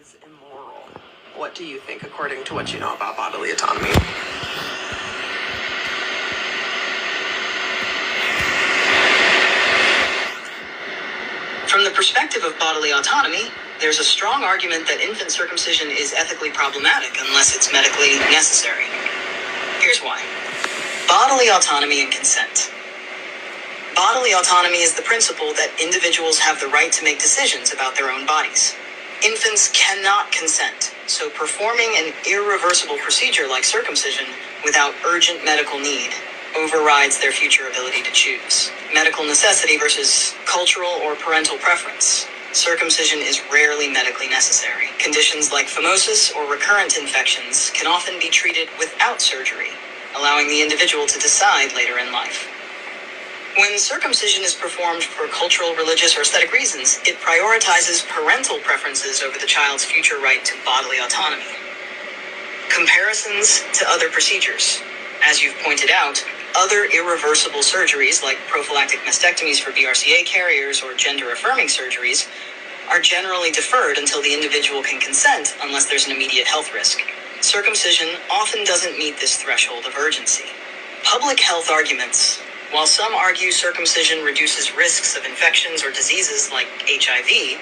is immoral. What do you think, according to what you know about bodily autonomy? From the perspective of bodily autonomy, there's a strong argument that infant circumcision is ethically problematic unless it's medically necessary. Here's why. Bodily autonomy and consent. Bodily autonomy is the principle that individuals have the right to make decisions about their own bodies. Infants cannot consent, so performing an irreversible procedure like circumcision without urgent medical need overrides their future ability to choose. Medical necessity versus cultural or parental preference. Circumcision is rarely medically necessary. Conditions like phimosis or recurrent infections can often be treated without surgery, allowing the individual to decide later in life. When circumcision is performed for cultural, religious, or aesthetic reasons, it prioritizes parental preferences over the child's future right to bodily autonomy. Comparisons to other procedures. As you've pointed out, other irreversible surgeries like prophylactic mastectomies for BRCA carriers or gender-affirming surgeries are generally deferred until the individual can consent unless there's an immediate health risk. Circumcision often doesn't meet this threshold of urgency. Public health arguments. While some argue circumcision reduces risks of infections or diseases like HIV,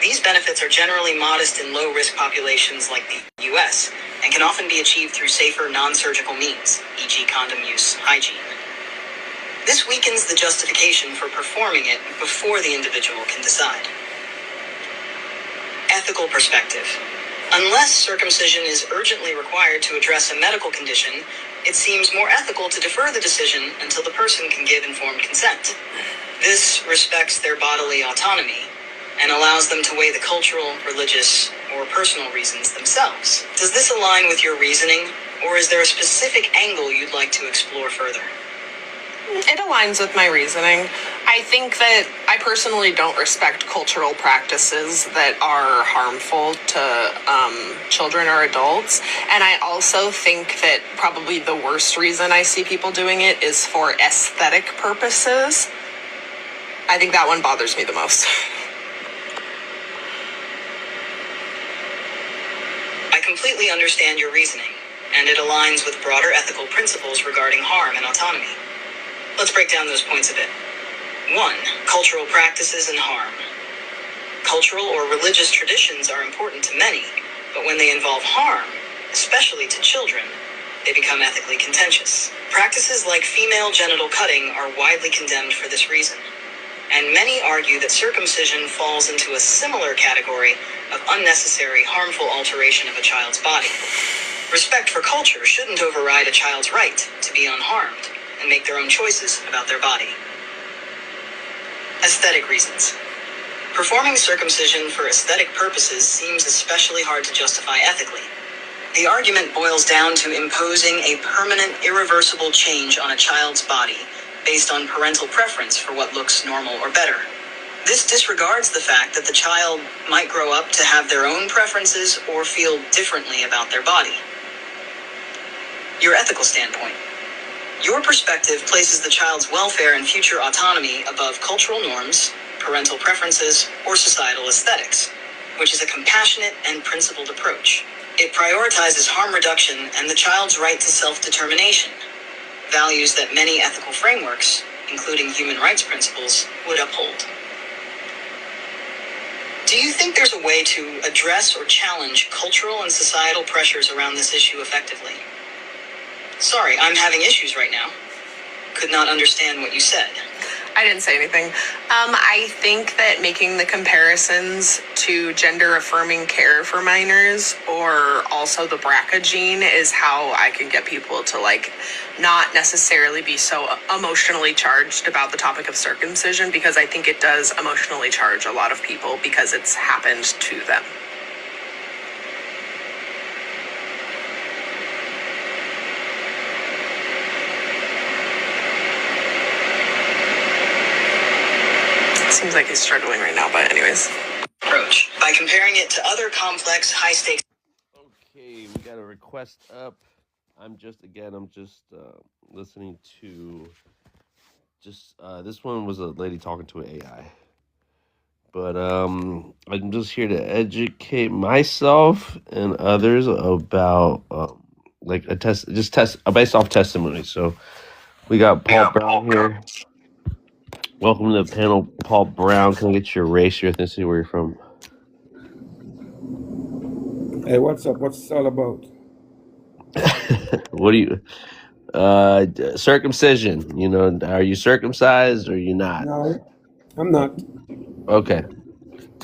these benefits are generally modest in low-risk populations like the U.S. and can often be achieved through safer non-surgical means, e.g. condom use, hygiene. This weakens the justification for performing it before the individual can decide. Ethical perspective. Unless circumcision is urgently required to address a medical condition, it seems more ethical to defer the decision until the person can give informed consent. This respects their bodily autonomy and allows them to weigh the cultural, religious, or personal reasons themselves. Does this align with your reasoning, or is there a specific angle you'd like to explore further? It aligns with my reasoning. I think that I personally don't respect cultural practices that are harmful to children or adults. And I also think that probably the worst reason I see people doing it is for aesthetic purposes. I think that one bothers me the most. I completely understand your reasoning, and it aligns with broader ethical principles regarding harm and autonomy. Let's break down those points a bit. 1. Cultural practices and harm. Cultural or religious traditions are important to many, but when they involve harm, especially to children, they become ethically contentious. Practices like female genital cutting are widely condemned for this reason, and many argue that circumcision falls into a similar category of unnecessary, harmful alteration of a child's body. Respect for culture shouldn't override a child's right to be unharmed and make their own choices about their body. Aesthetic reasons. Performing circumcision for aesthetic purposes seems especially hard to justify ethically. The argument boils down to imposing a permanent, irreversible change on a child's body based on parental preference for what looks normal or better. This disregards the fact that the child might grow up to have their own preferences or feel differently about their body. Your ethical standpoint. Your perspective places the child's welfare and future autonomy above cultural norms, parental preferences, or societal aesthetics, which is a compassionate and principled approach. It prioritizes harm reduction and the child's right to self-determination, values that many ethical frameworks, including human rights principles, would uphold. Do you think there's a way to address or challenge cultural and societal pressures around this issue effectively? Sorry, I'm having issues right now. Could not understand what you said. I didn't say anything. I think that making the comparisons to gender-affirming care for minors or also the BRCA gene is how I can get people to not necessarily be so emotionally charged about the topic of circumcision, because I think it does emotionally charge a lot of people because it's happened to them. Seems like he's struggling right now, but anyways. Approach. By comparing it to other complex, high-stakes... Okay, we got a request up. I'm just listening to... this one was a lady talking to an AI. But I'm just here to educate myself and others about like a test, just test based off testimony. So we got Paul Brown here. Welcome to the panel, Paul Brown. Can I get your race, your ethnicity, where you're from? Hey, what's up? What's this all about? What do you circumcision? You know, are you circumcised or are you not? No, I'm not. Okay.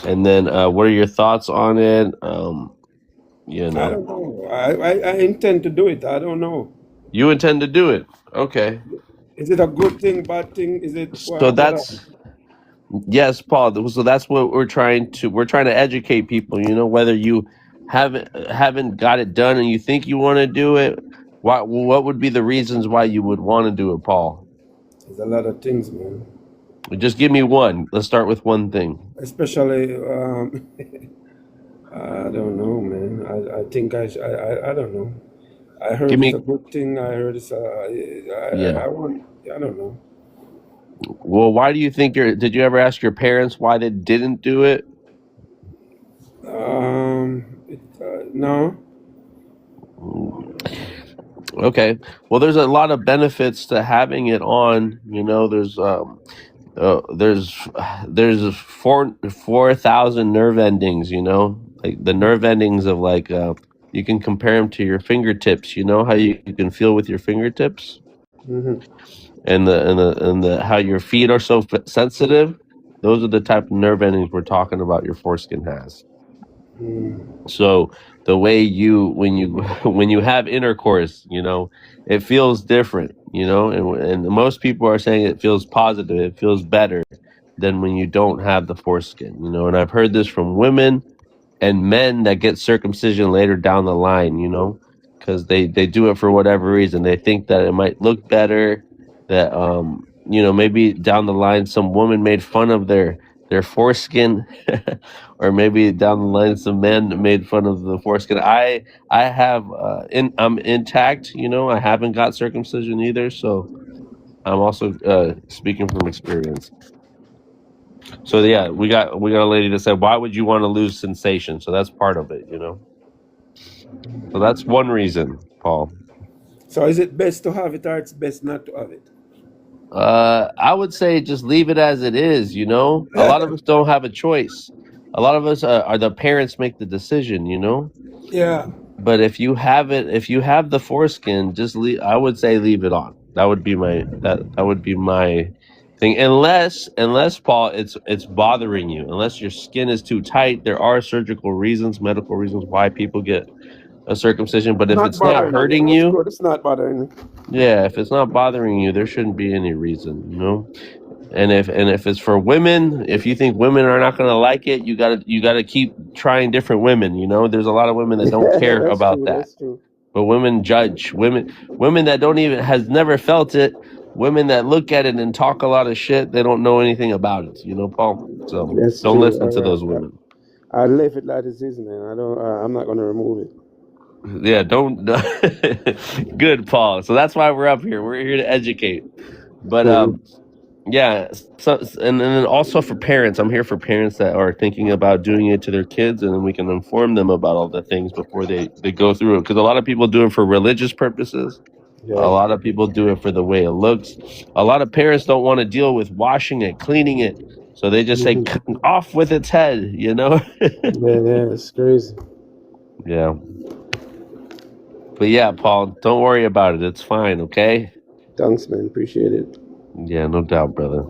And then what are your thoughts on it? You I know, don't know. I intend to do it. I don't know. you intend to do it. Okay. Is it a good thing, bad thing? Is it So what? that's yes, Paul. So that's what we're trying to educate people. You know, whether you haven't got it done and you think you want to do it, what would be the reasons why you would want to do it, Paul? There's a lot of things, man. Just give me one. Let's start with one thing. Especially, I don't know, man. I think I don't know. I Give heard it's a me good thing. I heard it's yeah. I want. I don't know. Well, why do you think did you ever ask your parents why they didn't do it? No. Okay. Well, there's a lot of benefits to having it on. You know, there's there's 4,000 nerve endings. You know, like the nerve endings of like you can compare them to your fingertips. You know how you can feel with your fingertips, Hmm. and the how your feet are so sensitive. Those are the type of nerve endings we're talking about. Your foreskin has. Mm. So the way when you when you have intercourse, you know, it feels different, you know, and most people are saying it feels positive, it feels better than when you don't have the foreskin, you know. And I've heard this from women and men that get circumcision later down the line, you know, because they do it for whatever reason. They think that it might look better, that you know, maybe down the line some woman made fun of their foreskin, or maybe down the line some man made fun of the foreskin. I have I'm intact, you know. I haven't got circumcision either, so I'm also speaking from experience. So yeah, we got a lady that said, "Why would you want to lose sensation?" So that's part of it, you know. So that's one reason, Paul. So is it best to have it or it's best not to have it? I would say just leave it as it is. You know, a lot of us don't have a choice. A lot of us are the parents make the decision. You know, Yeah. but if you have the foreskin, just leave. I would say leave it on. That would be my thing. Unless Paul, it's bothering you. Unless your skin is too tight, there are surgical reasons, medical reasons why people get a circumcision. But if Not it's not bothering me. hurting That's you, good. It's not bothering me. yeah, if it's not bothering you, there shouldn't be any reason, you know. And if it's for women, if you think women are not going to like it, you gotta keep trying different women. You know, there's a lot of women that don't care That's about true. that, That's true. but women judge women that don't even has never felt it. Women that look at it and talk a lot of shit, they don't know anything about it. You know, Paul. So That's don't true. listen All to those right. women. I leave it like it is, man. I don't. I'm not gonna remove it. Yeah, don't. Good, Paul. So that's why we're up here. We're here to educate. But Mhm. yeah. So and then also for parents, I'm here for parents that are thinking about doing it to their kids, and then we can inform them about all the things before they go through it. Because a lot of people do it for religious purposes. A Yeah. lot of people do it for the way it looks. A lot of parents don't want to deal with washing it, cleaning it, so they just say Mhm. off with its head. You know. Yeah. Yeah. It's crazy. Yeah. But yeah, Paul, don't worry about it. It's fine. Okay. Thanks, man. Appreciate it. Yeah, no doubt, brother.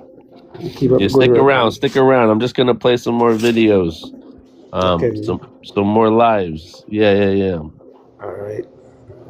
Keep up Yeah, the good stick work, around, man. stick around. I'm just gonna play some more videos. Okay, man. Some more lives. Yeah. All right.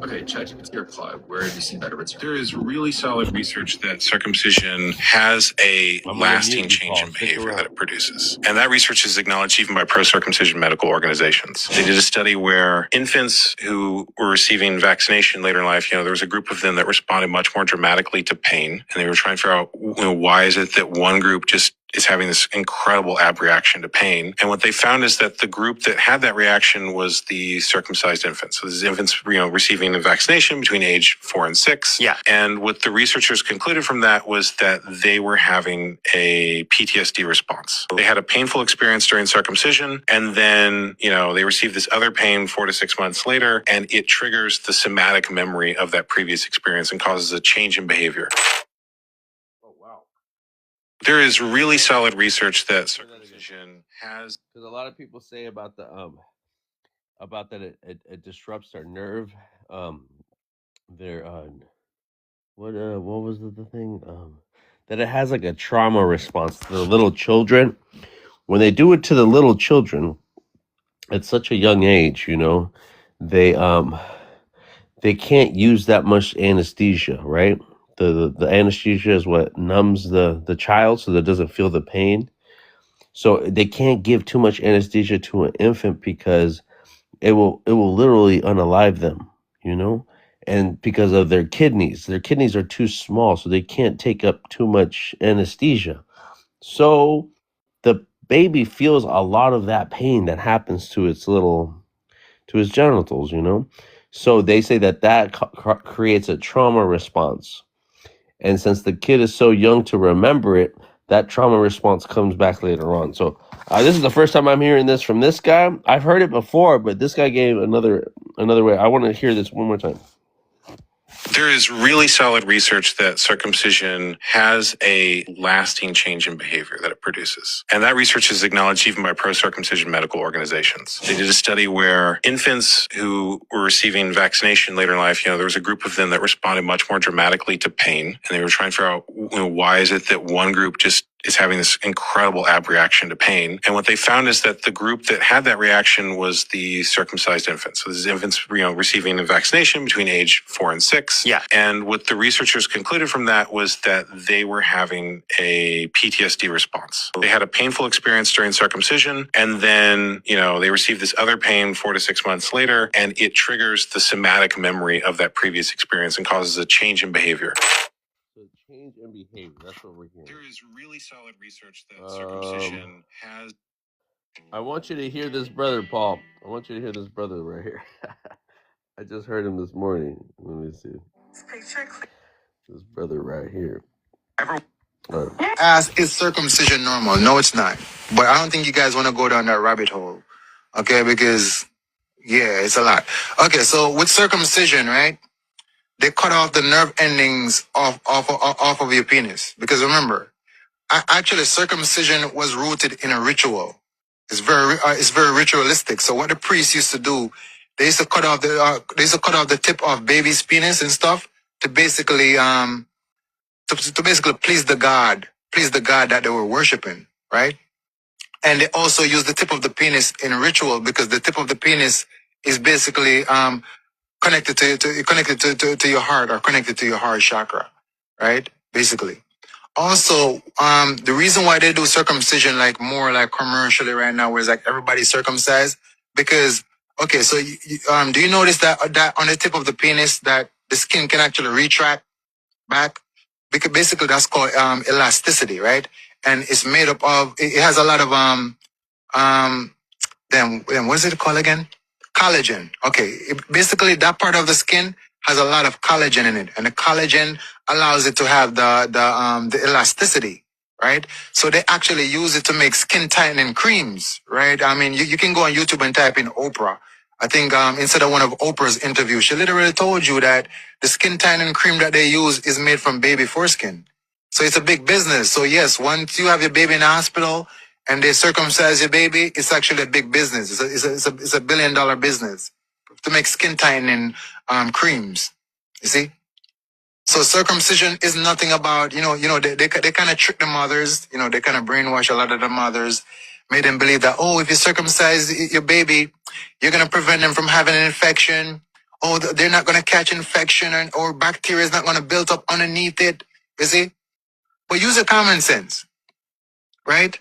Okay, ChatGPT or Claude, where have you seen better results? There is really solid research that circumcision has a I'm gonna lasting mute you, change Paul. in Stick behavior that around. it produces. And that research is acknowledged even by pro-circumcision medical organizations. They did a study where infants who were receiving vaccination later in life, there was a group of them that responded much more dramatically to pain. And they were trying to figure out, why is it that one group just is having this incredible abreaction to pain. And what they found is that the group that had that reaction was the circumcised infants. So this is infants, receiving a vaccination between age 4 and 6. Yeah. And what the researchers concluded from that was that they were having a PTSD response. They had a painful experience during circumcision, and then, they received this other pain 4 to 6 months later, and it triggers the somatic memory of that previous experience and causes a change in behavior. There is really solid research that circumcision has. Because a lot of people say about that it disrupts their nerve, their what was the thing, that it has like a trauma response to the little children when they do it to the little children at such a young age. They can't use that much anesthesia, right? The anesthesia is what numbs the child so that it doesn't feel the pain. So they can't give too much anesthesia to an infant because it will literally unalive them, and because of their kidneys are too small, so they can't take up too much anesthesia. So the baby feels a lot of that pain that happens to its genitals, so they say that creates a trauma response. And since the kid is so young to remember it, that trauma response comes back later on. So this is the first time I'm hearing this from this guy. I've heard it before, but this guy gave another way. I want to hear this one more time. There is really solid research that circumcision has a lasting change in behavior that it produces. And that research is acknowledged even by pro-circumcision medical organizations. They did a study where infants who were receiving vaccination later in life, there was a group of them that responded much more dramatically to pain. And they were trying to figure out, why is it that one group just is having this incredible abreaction to pain. And what they found is that the group that had that reaction was the circumcised infants. So this is infants, receiving a vaccination between age 4 and 6. Yeah. And what the researchers concluded from that was that they were having a PTSD response. They had a painful experience during circumcision, and then, they received this other pain 4 to 6 months later, and it triggers the somatic memory of that previous experience and causes a change in behavior. Change in behavior. That's what we're hearing. There is really solid research that circumcision has. I want you to hear this brother, Paul. I want you to hear this brother right here. I just heard him this morning. Let me see. This brother right here. Ask, is circumcision normal? No, it's not. But I don't think you guys want to go down that rabbit hole. Okay, because, it's a lot. Okay, so with circumcision, right? They cut off the nerve endings off of your penis. Because remember, actually circumcision was rooted in a ritual. It's very ritualistic. So what the priests used to do, they used to cut off the tip of baby's penis and stuff to basically to basically please the god that they were worshiping, right? And they also use the tip of the penis in ritual because the tip of the penis is basically connected to your heart, or connected to your heart chakra, right? Basically. Also, the reason why they do circumcision more commercially right now, where it's like everybody's circumcised, because so do you notice that on the tip of the penis that the skin can actually retract back? Because basically that's called elasticity, right? And it's made up of, it has a lot of what is it called again? Collagen. Okay. Basically that part of the skin has a lot of collagen in it, and the collagen allows it to have the elasticity, right? So they actually use it to make skin tightening creams, right? I mean, you can go on YouTube and type in Oprah. I think instead of one of Oprah's interviews, she literally told you that the skin tightening cream that they use is made from baby foreskin. So it's a big business. So yes, once you have your baby in the hospital and they circumcise your baby, it's actually a big business. It's a $1 billion business to make skin tightening creams. You see? So circumcision is nothing about, they kind of trick the mothers, they kind of brainwash a lot of the mothers, made them believe that, if you circumcise your baby, you're going to prevent them from having an infection. Oh, they're not going to catch infection, or bacteria is not going to build up underneath it. You see? But use your common sense, right?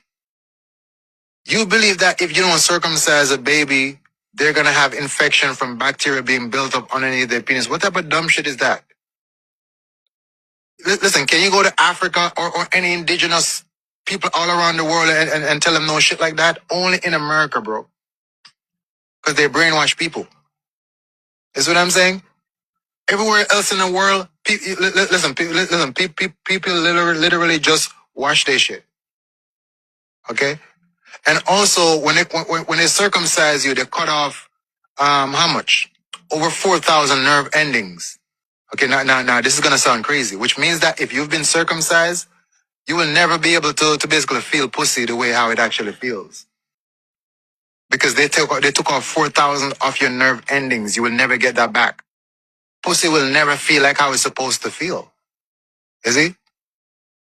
You believe that if you don't circumcise a baby, they're going to have infection from bacteria being built up underneath their penis. What type of dumb shit is that? Listen, can you go to Africa or any indigenous people all around the world and tell them no shit like that? Only in America, bro. Because they brainwash people. Is what I'm saying? Everywhere else in the world, people literally just wash their shit. Okay? And also, when they circumcise you, they cut off, how much? Over 4,000 nerve endings. Okay, now, this is gonna sound crazy, which means that if you've been circumcised, you will never be able to basically feel pussy the way how it actually feels. Because they took off 4,000 of your nerve endings. You will never get that back. Pussy will never feel like how it's supposed to feel. Is it?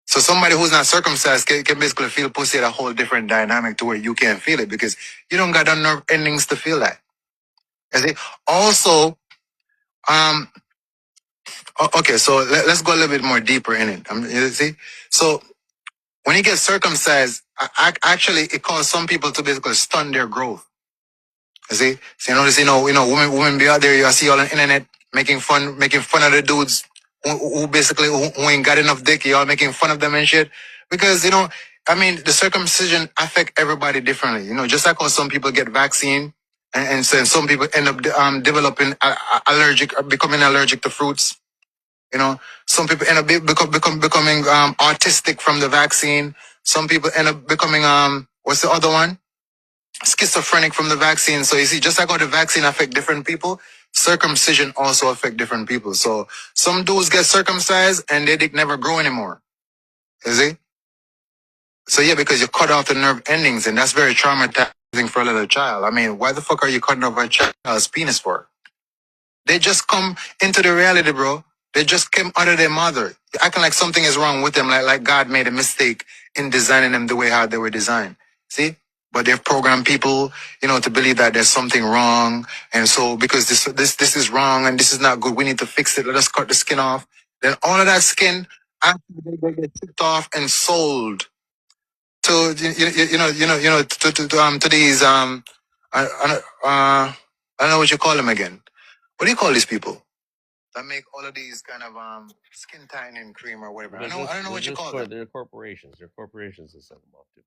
So somebody who's not circumcised can basically feel pussy at a whole different dynamic to where you can't feel it because you don't got the nerve endings to feel that. Is it? Also, okay, so let's go a little bit more deeper in it. You see? So when you get circumcised, actually it causes some people to basically stun their growth. You see? So you notice, women be out there, you see all on the internet making fun of the dudes who basically who ain't got enough dick, y'all making fun of them and shit. Because, the circumcision affect everybody differently. Just like how some people get vaccine and so some people end up developing becoming allergic to fruits. Some people end up becoming autistic from the vaccine. Some people end up becoming what's the other one? Schizophrenic from the vaccine. So you see, just like how the vaccine affect different people, circumcision also affect different people. So some dudes get circumcised and their dick never grow anymore. You see? So yeah, because you cut off the nerve endings, and that's very traumatizing for a little child. I mean, why the fuck are you cutting off a child's penis for? They just come into the reality, bro. They just came out of their mother. Acting like something is wrong with them, like God made a mistake in designing them the way how they were designed. See? But they've programmed people, to believe that there's something wrong. And so because this is wrong and this is not good, we need to fix it. Let us cut the skin off. Then all of that skin, after they get chipped off and sold to to these I don't know what you call them again. What do you call these people that make all of these kind of skin tightening cream or whatever? I don't know what you call them. They're corporations. They're corporations that send them off to.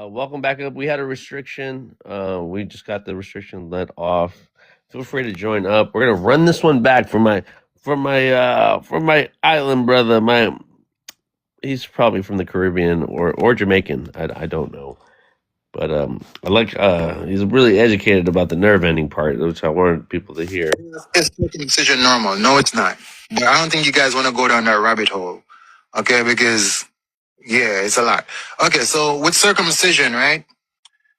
Welcome back up. We had a restriction. We just got the restriction let off. Feel free to join up. We're gonna run this one back for my island brother. He's probably from the Caribbean or Jamaican. I don't know. But I like he's really educated about the nerve ending part, which I wanted people to hear. Is circumcision normal? No, it's not. But I don't think you guys want to go down that rabbit hole, okay? Because yeah, it's a lot. Okay, so with circumcision, right?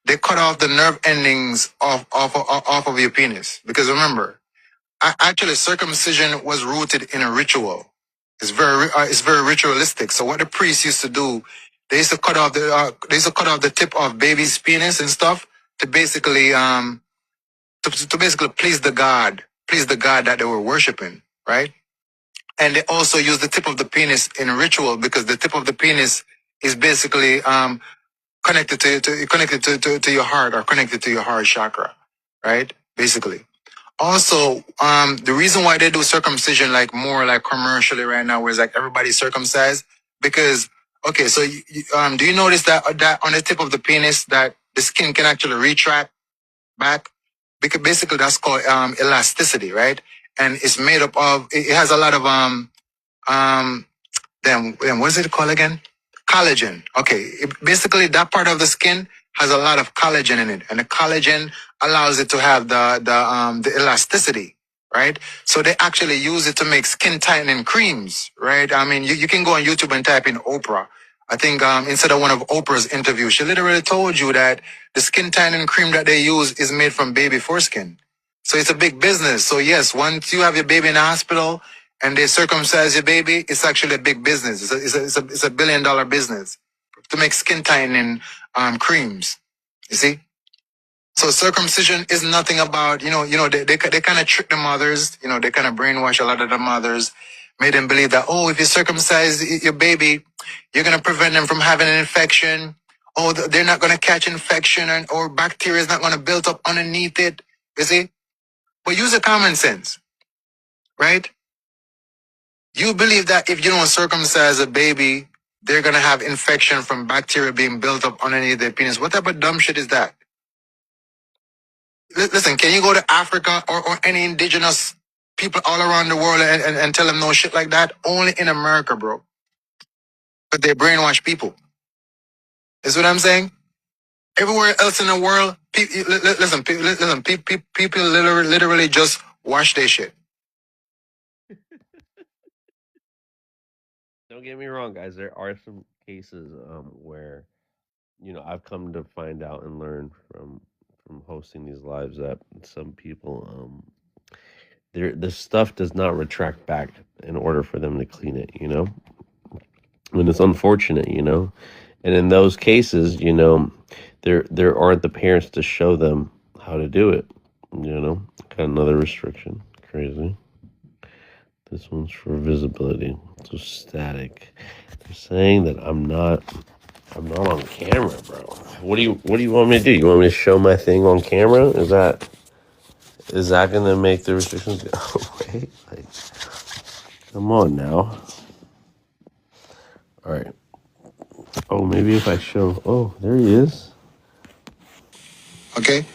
They cut off the nerve endings off of your penis. Because remember, actually circumcision was rooted in a ritual. It's very ritualistic. So what the priests used to do, they used to cut off the tip of baby's penis and stuff to basically to basically please the god that they were worshiping, right? And they also use the tip of the penis in ritual because the tip of the penis is basically connected to your heart or connected to your heart chakra, right? Basically. Also, the reason why they do circumcision like more like commercially right now, where it's like everybody's circumcised, because okay, so do you notice that on the tip of the penis that the skin can actually retract back? Because basically that's called elasticity, right? And it's made up of it has a lot of then what's it called again? Collagen. Okay, basically that part of the skin has a lot of collagen in it, and the collagen allows it to have the elasticity, right? So they actually use it to make skin tightening creams, right? I mean, you can go on YouTube and type in Oprah. I think instead of one of Oprah's interviews, she literally told you that the skin tightening cream that they use is made from baby foreskin. So it's a big business. So yes, once you have your baby in the hospital and they circumcise your baby, it's actually a big business. It's a $1 billion business to make skin tightening creams. You see? So circumcision is nothing about, they kind of trick the mothers, they kind of brainwash a lot of the mothers, made them believe that, oh, if you circumcise your baby, you're going to prevent them from having an infection. Oh, they're not going to catch infection or bacteria is not going to build up underneath it. You see? But use a common sense, right? You believe that if you don't circumcise a baby, they're gonna have infection from bacteria being built up underneath their penis. What type of dumb shit is that? Listen, can you go to Africa or any indigenous people all around the world and tell them no shit like that? Only in America, bro. But they brainwash people. Is what I'm saying? Everywhere else in the world, people literally just wash their shit. Don't get me wrong, guys. There are some cases where I've come to find out and learn from hosting these lives that some people the stuff does not retract back in order for them to clean it. And it's unfortunate. And in those cases, there aren't the parents to show them how to do it. Got another restriction. Crazy. This one's for visibility. So static. They're saying that I'm not on camera, bro. What do you want me to do? You want me to show my thing on camera? Is that gonna make the restrictions go away? Like, come on now. All right. Oh, maybe if I show. Oh, there he is. Okay.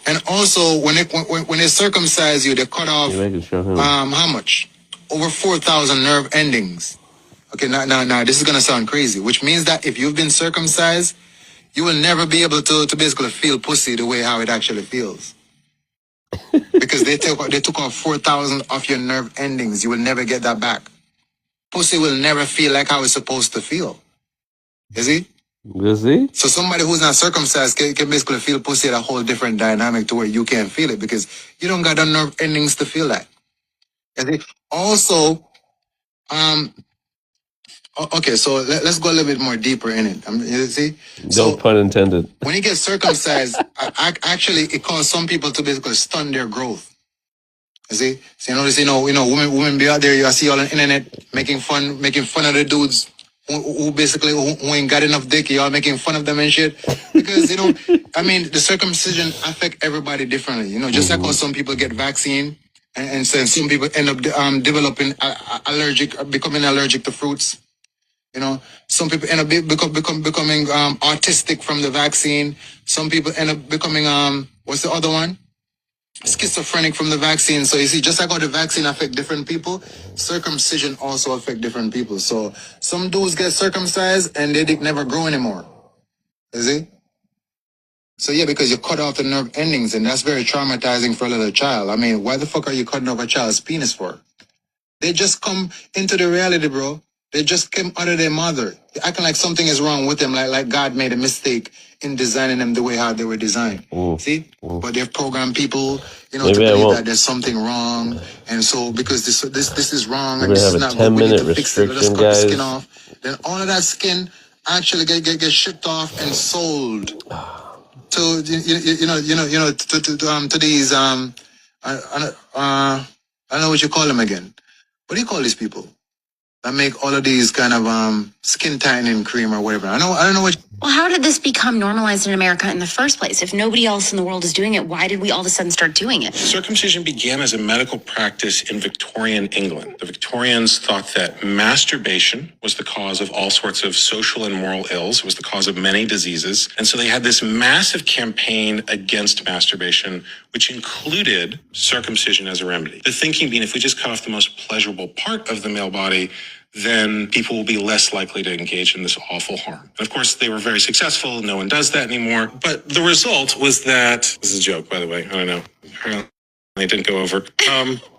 And also, when they circumcise you, they cut off Maybe I can show him. how much? Over 4,000 nerve endings. Okay, now, this is gonna sound crazy, which means that if you've been circumcised, you will never be able to basically feel pussy the way how it actually feels. Because they took off 4,000 of your nerve endings. You will never get that back. Pussy will never feel like how it's supposed to feel. You see? Is he? So somebody who's not circumcised can basically feel pussy at a whole different dynamic to where you can't feel it because you don't got the nerve endings to feel that. You see? Also, okay, so let's go a little bit more deeper in it. You see? No pun intended. When you get circumcised, actually, it causes some people to basically stun their growth. You see? So women be out there. You see all on the internet making fun of the dudes who basically who ain't got enough dick. Y'all making fun of them and shit because the circumcision affect everybody differently. Just like how some people get vaccine and some people end up developing becoming allergic to fruits. Some people end up becoming autistic from the vaccine. Some people end up becoming what's the other one? Schizophrenic from the vaccine. So you see, just like how the vaccine affect different people, circumcision also affect different people. So some dudes get circumcised and their dick never grow anymore. You see? So yeah, because you cut off the nerve endings, and that's very traumatizing for a little child. I mean, why the fuck are you cutting off a child's penis for? They just come into the reality, bro. They just came out of their mother. They're acting like something is wrong with them, like God made a mistake in designing them the way how they were designed. See? But they've programmed people, to believe that there's something wrong. And so because this is wrong and this is not good, we need to fix it. Let us cut the skin off. Then all of that skin actually get shipped off and sold to to these I don't know what you call them again. What do you call these people that make all of these kind of skin tightening cream or whatever? I don't know what. Well, how did this become normalized in America in the first place? If nobody else in the world is doing it, why did we all of a sudden start doing it? Circumcision began as a medical practice in Victorian England. The Victorians thought that masturbation was the cause of all sorts of social and moral ills. It was the cause of many diseases. And so they had this massive campaign against masturbation, which included circumcision as a remedy. The thinking being, if we just cut off the most pleasurable part of the male body, then people will be less likely to engage in this awful harm. And of course, they were very successful. No one does that anymore. But the result was that, this is a joke, by the way, I don't know. Apparently it didn't go over.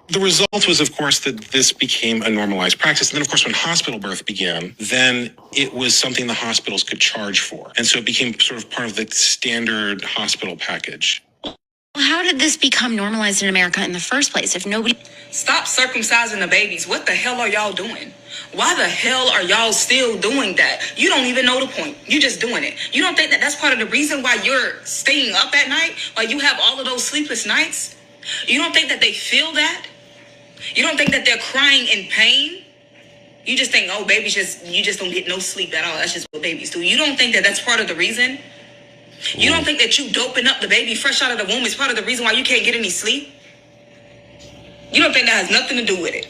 The result was, of course, that this became a normalized practice. And then, of course, when hospital birth began, then it was something the hospitals could charge for. And so it became sort of part of the standard hospital package. Well, how did this become normalized in America in the first place? If nobody... Stop circumcising the babies. What the hell are y'all doing? Why the hell are y'all still doing that? You don't even know the point. You're just doing it. You don't think that that's part of the reason why you're staying up at night? Why you have all of those sleepless nights? You don't think that they feel that? You don't think that they're crying in pain? You just think, oh, babies you just don't get no sleep at all. That's just what babies do. You don't think that that's part of the reason? You don't think that you doping up the baby fresh out of the womb is part of the reason why you can't get any sleep? You don't think that has nothing to do with it?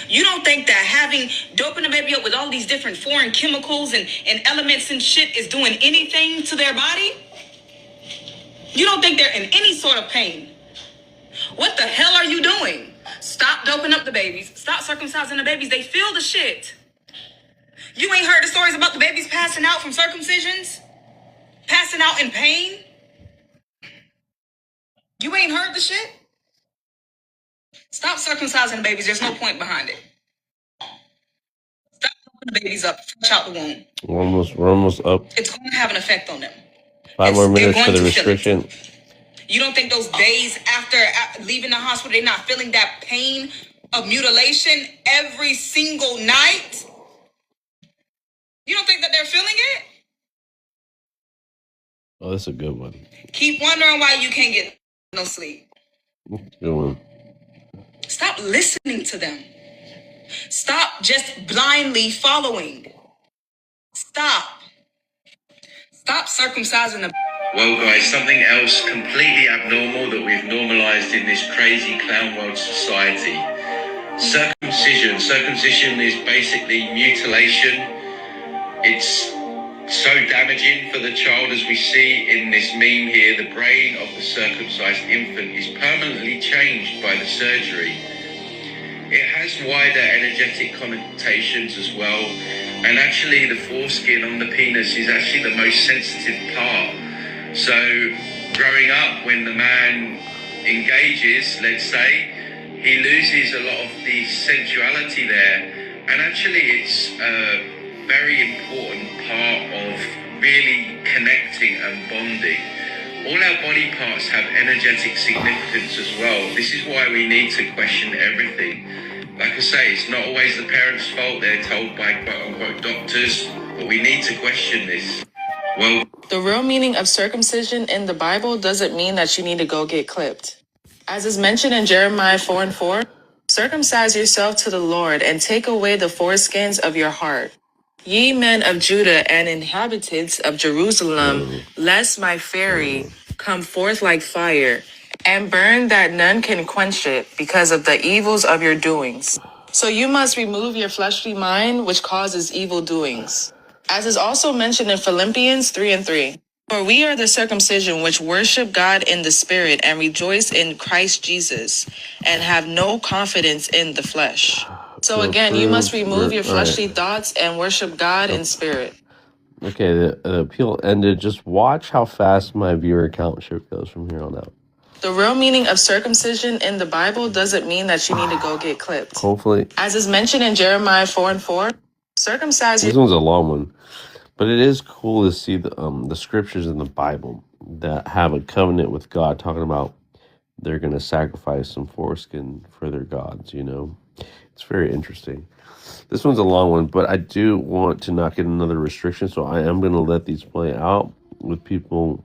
You don't think that having doping a baby up with all these different foreign chemicals and elements and shit is doing anything to their body? You don't think they're in any sort of pain? What the hell are you doing? Stop doping up the babies. Stop circumcising the babies. They feel the shit. You ain't heard the stories about the babies passing out from circumcisions? Passing out in pain? You ain't heard the shit? Stop circumcising the babies. There's no point behind it. Stop doping the babies up fresh out the womb. We're almost up. It's going to have an effect on them. 5 more They're minutes for going the to feel it. restriction. You don't think those days after leaving the hospital, they're not feeling that pain of mutilation every single night? You don't think that they're feeling it? Oh, that's a good one. Keep wondering why you can't get no sleep. Good one. Stop listening to them. Stop just blindly following. Stop circumcising them. Well, guys, something else completely abnormal that we've normalized in this crazy clown world society. Circumcision. Circumcision is basically mutilation. It's so damaging for the child, as we see in this meme here. The brain of the circumcised infant is permanently changed by the surgery. It has wider energetic connotations as well. And actually the foreskin on the penis is actually the most sensitive part. So growing up, when the man engages, let's say, he loses a lot of the sensuality there. And actually it's a very important part of really connecting and bonding. All our body parts have energetic significance as well. This is why we need to question everything. Like I say, it's not always the parents' fault. They're told by quote-unquote doctors, but we need to question this. Well, The real meaning of circumcision in the Bible doesn't mean that you need to go get clipped. As is mentioned in Jeremiah 4:4, circumcise yourself to the Lord and take away the foreskins of your heart. Ye men of Judah and inhabitants of Jerusalem, lest my fury come forth like fire, and burn that none can quench it because of the evils of your doings. So you must remove your fleshly mind, which causes evil doings. As is also mentioned in Philippians 3:3. For we are the circumcision which worship God in the spirit and rejoice in Christ Jesus and have no confidence in the flesh. So again, you must remove your fleshly thoughts and worship God in spirit. Okay, the appeal ended. Just watch how fast my viewer count shift goes from here on out. The real meaning of circumcision in the Bible doesn't mean that you need to go get clipped. Hopefully. As is mentioned in Jeremiah 4:4, circumcise This one's a long one. But it is cool to see the scriptures in the Bible that have a covenant with God, talking about they're going to sacrifice some foreskin for their gods, you know. It's very interesting. This one's a long one, but I do want to not get another restriction, so I am going to let these play out with people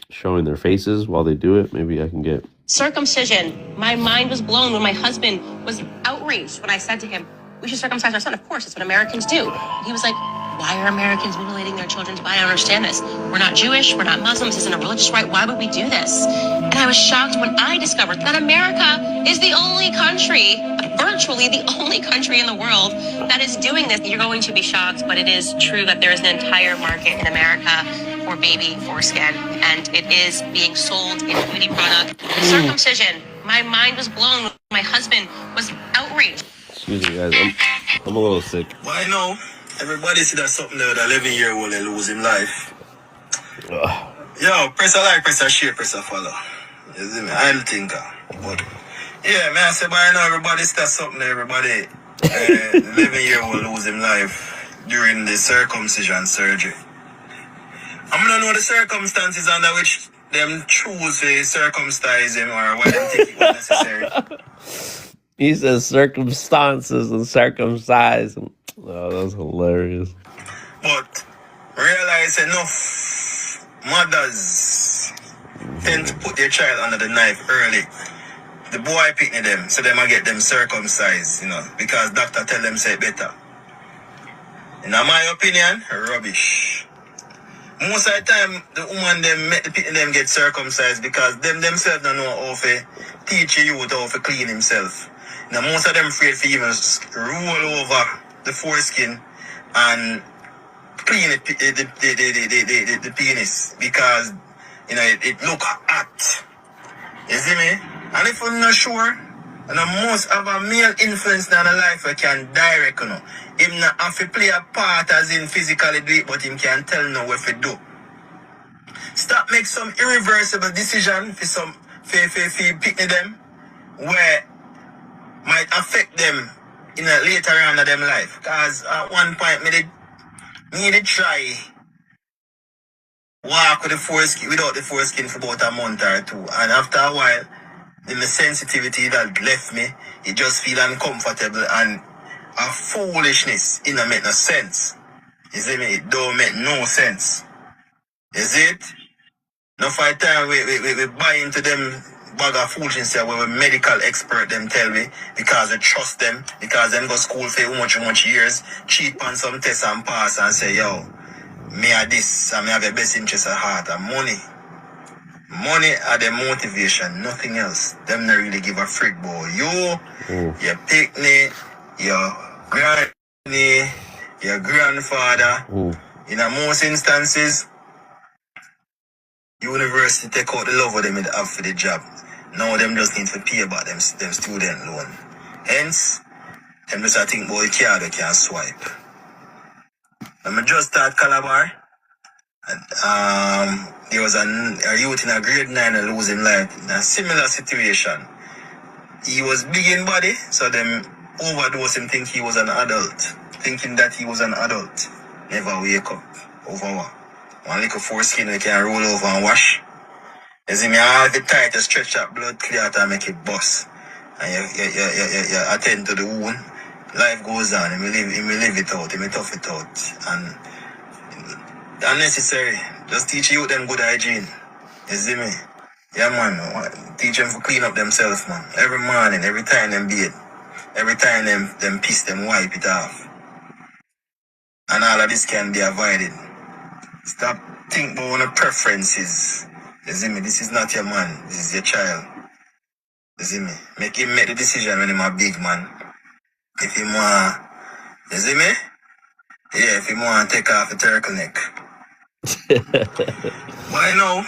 showing their faces while they do it. Maybe I can get... Circumcision. My mind was blown when my husband was outraged when I said to him, we should circumcise our son. Of course, it's what Americans do. And he was like, why are Americans mutilating their children's body? I don't understand this. We're not Jewish. We're not Muslims. This isn't a religious right. Why would we do this? And I was shocked when I discovered that America is the only country, virtually the only country in the world that is doing this. You're going to be shocked, but it is true that there is an entire market in America for baby foreskin, and it is being sold in beauty products. Circumcision. My mind was blown when my husband was outraged. Excuse me, guys. I'm a little sick. Why no? Everybody see that something there, that 11-year-old they lose him life. Ugh. Yo, press a like, press a share, press a follow. You see me? I'm the thinker. But yeah, man, I say by now everybody see that something there, everybody. 11-year-old lose him life during the circumcision surgery. I'm gonna know the circumstances under which them choose to circumcise him or why they think it was necessary. He says circumstances and circumcise. Oh, that's hilarious. But realize enough mothers tend to put their child under the knife early. The boy picking them, so they might get them circumcised, you know, because doctor tell them say better. In my opinion, rubbish. Most of the time, the woman them make the picking them get circumcised because them themselves don't know how to teach you how to clean himself. Now, most of them afraid to even roll over the foreskin and clean the penis because, you know, it look hot. You see me? And if I'm not sure, and I must have a male influence in the life I can direct, you know. Him not have to play a part as in physically do it, but him can tell now what to do. Stop make some irreversible decision for picking them where might affect them in a later on of them life. Cause at one point me did try walk with the foreskin without the foreskin for about a month or two. And after a while, the sensitivity that left me, it just feel uncomfortable and a foolishness. It don't make no sense. You see me? It don't make no sense. Is it? No fight time we buy into them bag of foolishness here where a medical expert them tell me because I trust them, because them go school for how much years, cheat on some tests and pass and say, yo, me are this and me have the best interest at heart and money. Money are the motivation, nothing else. Them not really give a frick, boy. Your picnic, your granny, your grandfather. In most instances, university take out the love of them they have for the job. Now them just need to pay about them student loan. Hence, them just I think boy card they can swipe. I'm just start Calabar. And, there was a youth in a grade 9 and losing life in a similar situation. He was big in body, so them overdose him think he was an adult. Thinking that he was an adult. Never wake up. Over what? One little foreskin we can roll over and wash. You see me, all the tight to stretch that blood clear out and make it bust. And you attend to the wound. Life goes on, and we live it out, and we tough it out. And unnecessary. Just teach you them good hygiene. You see me? Yeah, man. Teach them to clean up themselves, man. Every morning, every time them bathe. Every time them piss, them wipe it off. And all of this can be avoided. Stop think about your preferences. You see me? This is not your man. This is your child. You see me? Make him make the decision when he's a big man. If he want, you see me? Yeah, if he want to take off the turtleneck. Why no?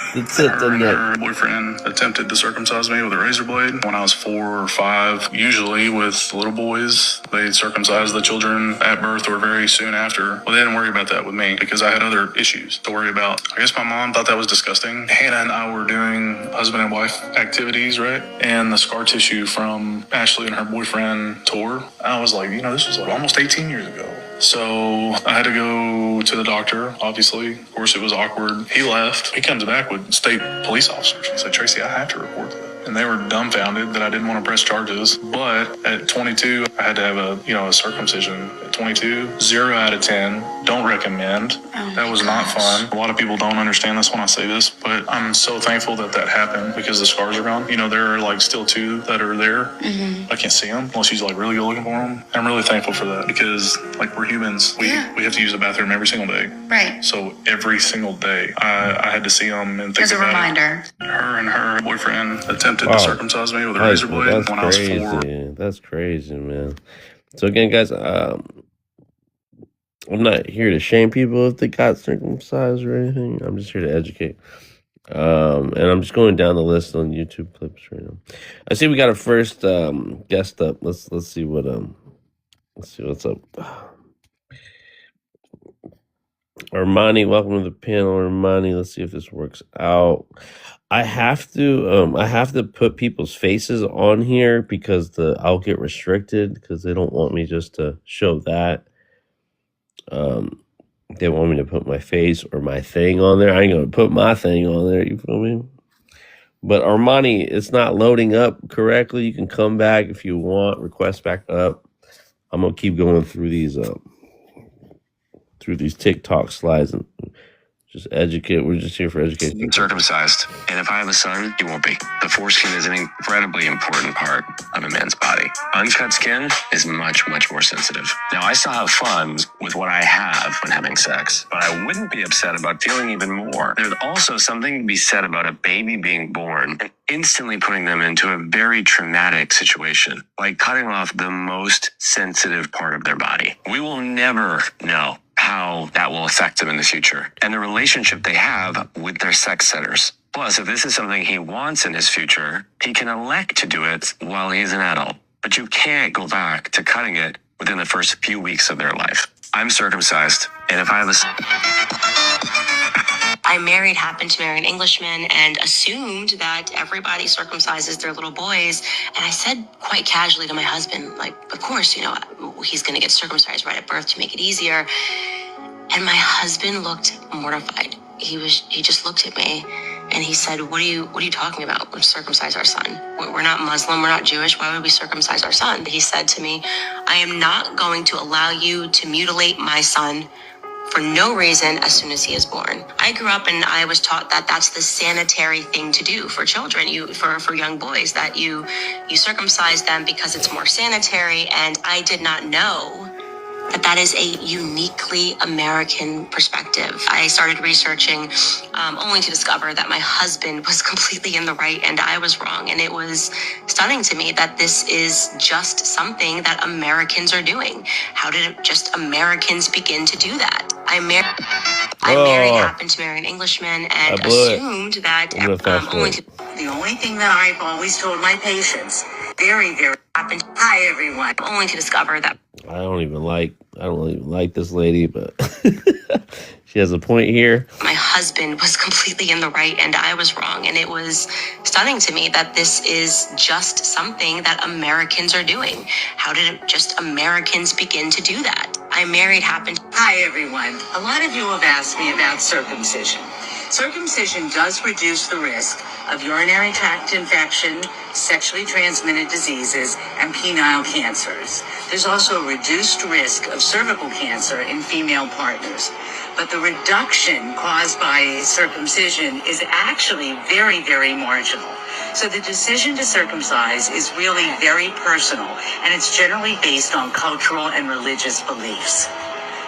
Her and her boyfriend attempted to circumcise me with a razor blade when I was 4 or 5. Usually with little boys, they circumcise the children at birth or very soon after. Well, they didn't worry about that with me because I had other issues to worry about. I guess my mom thought that was disgusting. Hannah and I were doing husband and wife activities, right? And the scar tissue from Ashley and her boyfriend tore. I was like, this was almost 18 years ago. So I had to go to the doctor, obviously. Of course, it was awkward. He left. He comes back with state police officers. He said, Tracy, I have to report that. And they were dumbfounded that I didn't want to press charges. But at 22, I had to have a circumcision. At 22, 0 out of 10. Don't recommend. That was not fun. A lot of people don't understand this when I say this, but I'm so thankful that happened because the scars are gone. There are still 2 that are there. Mm-hmm. I can't see them unless she's really good looking for them. And I'm really thankful for that because we're humans. We have to use the bathroom every single day. Right. So every single day, I had to see them and think as a about reminder. Her and her boyfriend attempted to circumcise me with a razor blade when I was 4. That's crazy, man. So again, guys, I'm not here to shame people if they got circumcised or anything. I'm just here to educate. And I'm just going down the list on YouTube clips right now. I see we got a first guest up. Let's see what's up. Armani, welcome to the panel, Armani. Let's see if this works out. I have to put people's faces on here because I'll get restricted because they don't want me just to show that. They want me to put my face or my thing on there. I ain't gonna put my thing on there. You feel me? But Armani, it's not loading up correctly. You can come back if you want. Request back up. I'm gonna keep going through these TikTok slides and Just educate. We're just here for education. Circumcised. And if I have a son, he won't be. The foreskin is an incredibly important part of a man's body. Uncut skin is much, much more sensitive. Now, I still have fun with what I have when having sex, but I wouldn't be upset about feeling even more. There's also something to be said about a baby being born and instantly putting them into a very traumatic situation, like cutting off the most sensitive part of their body. We will never know how that will affect them in the future and the relationship they have with their sex centers. Plus, if this is something he wants in his future, he can elect to do it while he's an adult. But you can't go back to cutting it within the first few weeks of their life. I'm circumcised, and if I have I married, happened to marry an Englishman, and assumed that everybody circumcises their little boys. And I said quite casually to my husband, like, of course, he's going to get circumcised right at birth to make it easier. And my husband looked mortified. He just looked at me and he said, what are you talking about? We'll circumcise our son. We're not Muslim. We're not Jewish. Why would we circumcise our son? He said to me, I am not going to allow you to mutilate my son for no reason as soon as he is born. I grew up and I was taught that that's the sanitary thing to do for children, for young boys, that you circumcise them because it's more sanitary. And I did not know that is a uniquely American perspective. I started researching only to discover that my husband was completely in the right and I was wrong. And it was stunning to me that this is just something that Americans are doing. How did just Americans begin to do that? I married, happened to marry an Englishman, and assumed that The only thing that I've always told my patients, very, very happened. Hi, everyone. Only to discover that I don't even like this lady, but she has a point here. my husband was completely in the right and I was wrong. And it was stunning to me that this is just something that Americans are doing. How did just Americans begin to do that? I married, happened. Hi, everyone. A lot of you have asked me about circumcision. Circumcision does reduce the risk of urinary tract infection, sexually transmitted diseases, and penile cancers. There's also a reduced risk of cervical cancer in female partners. But the reduction caused by circumcision is actually very, very marginal. So the decision to circumcise is really very personal, and it's generally based on cultural and religious beliefs.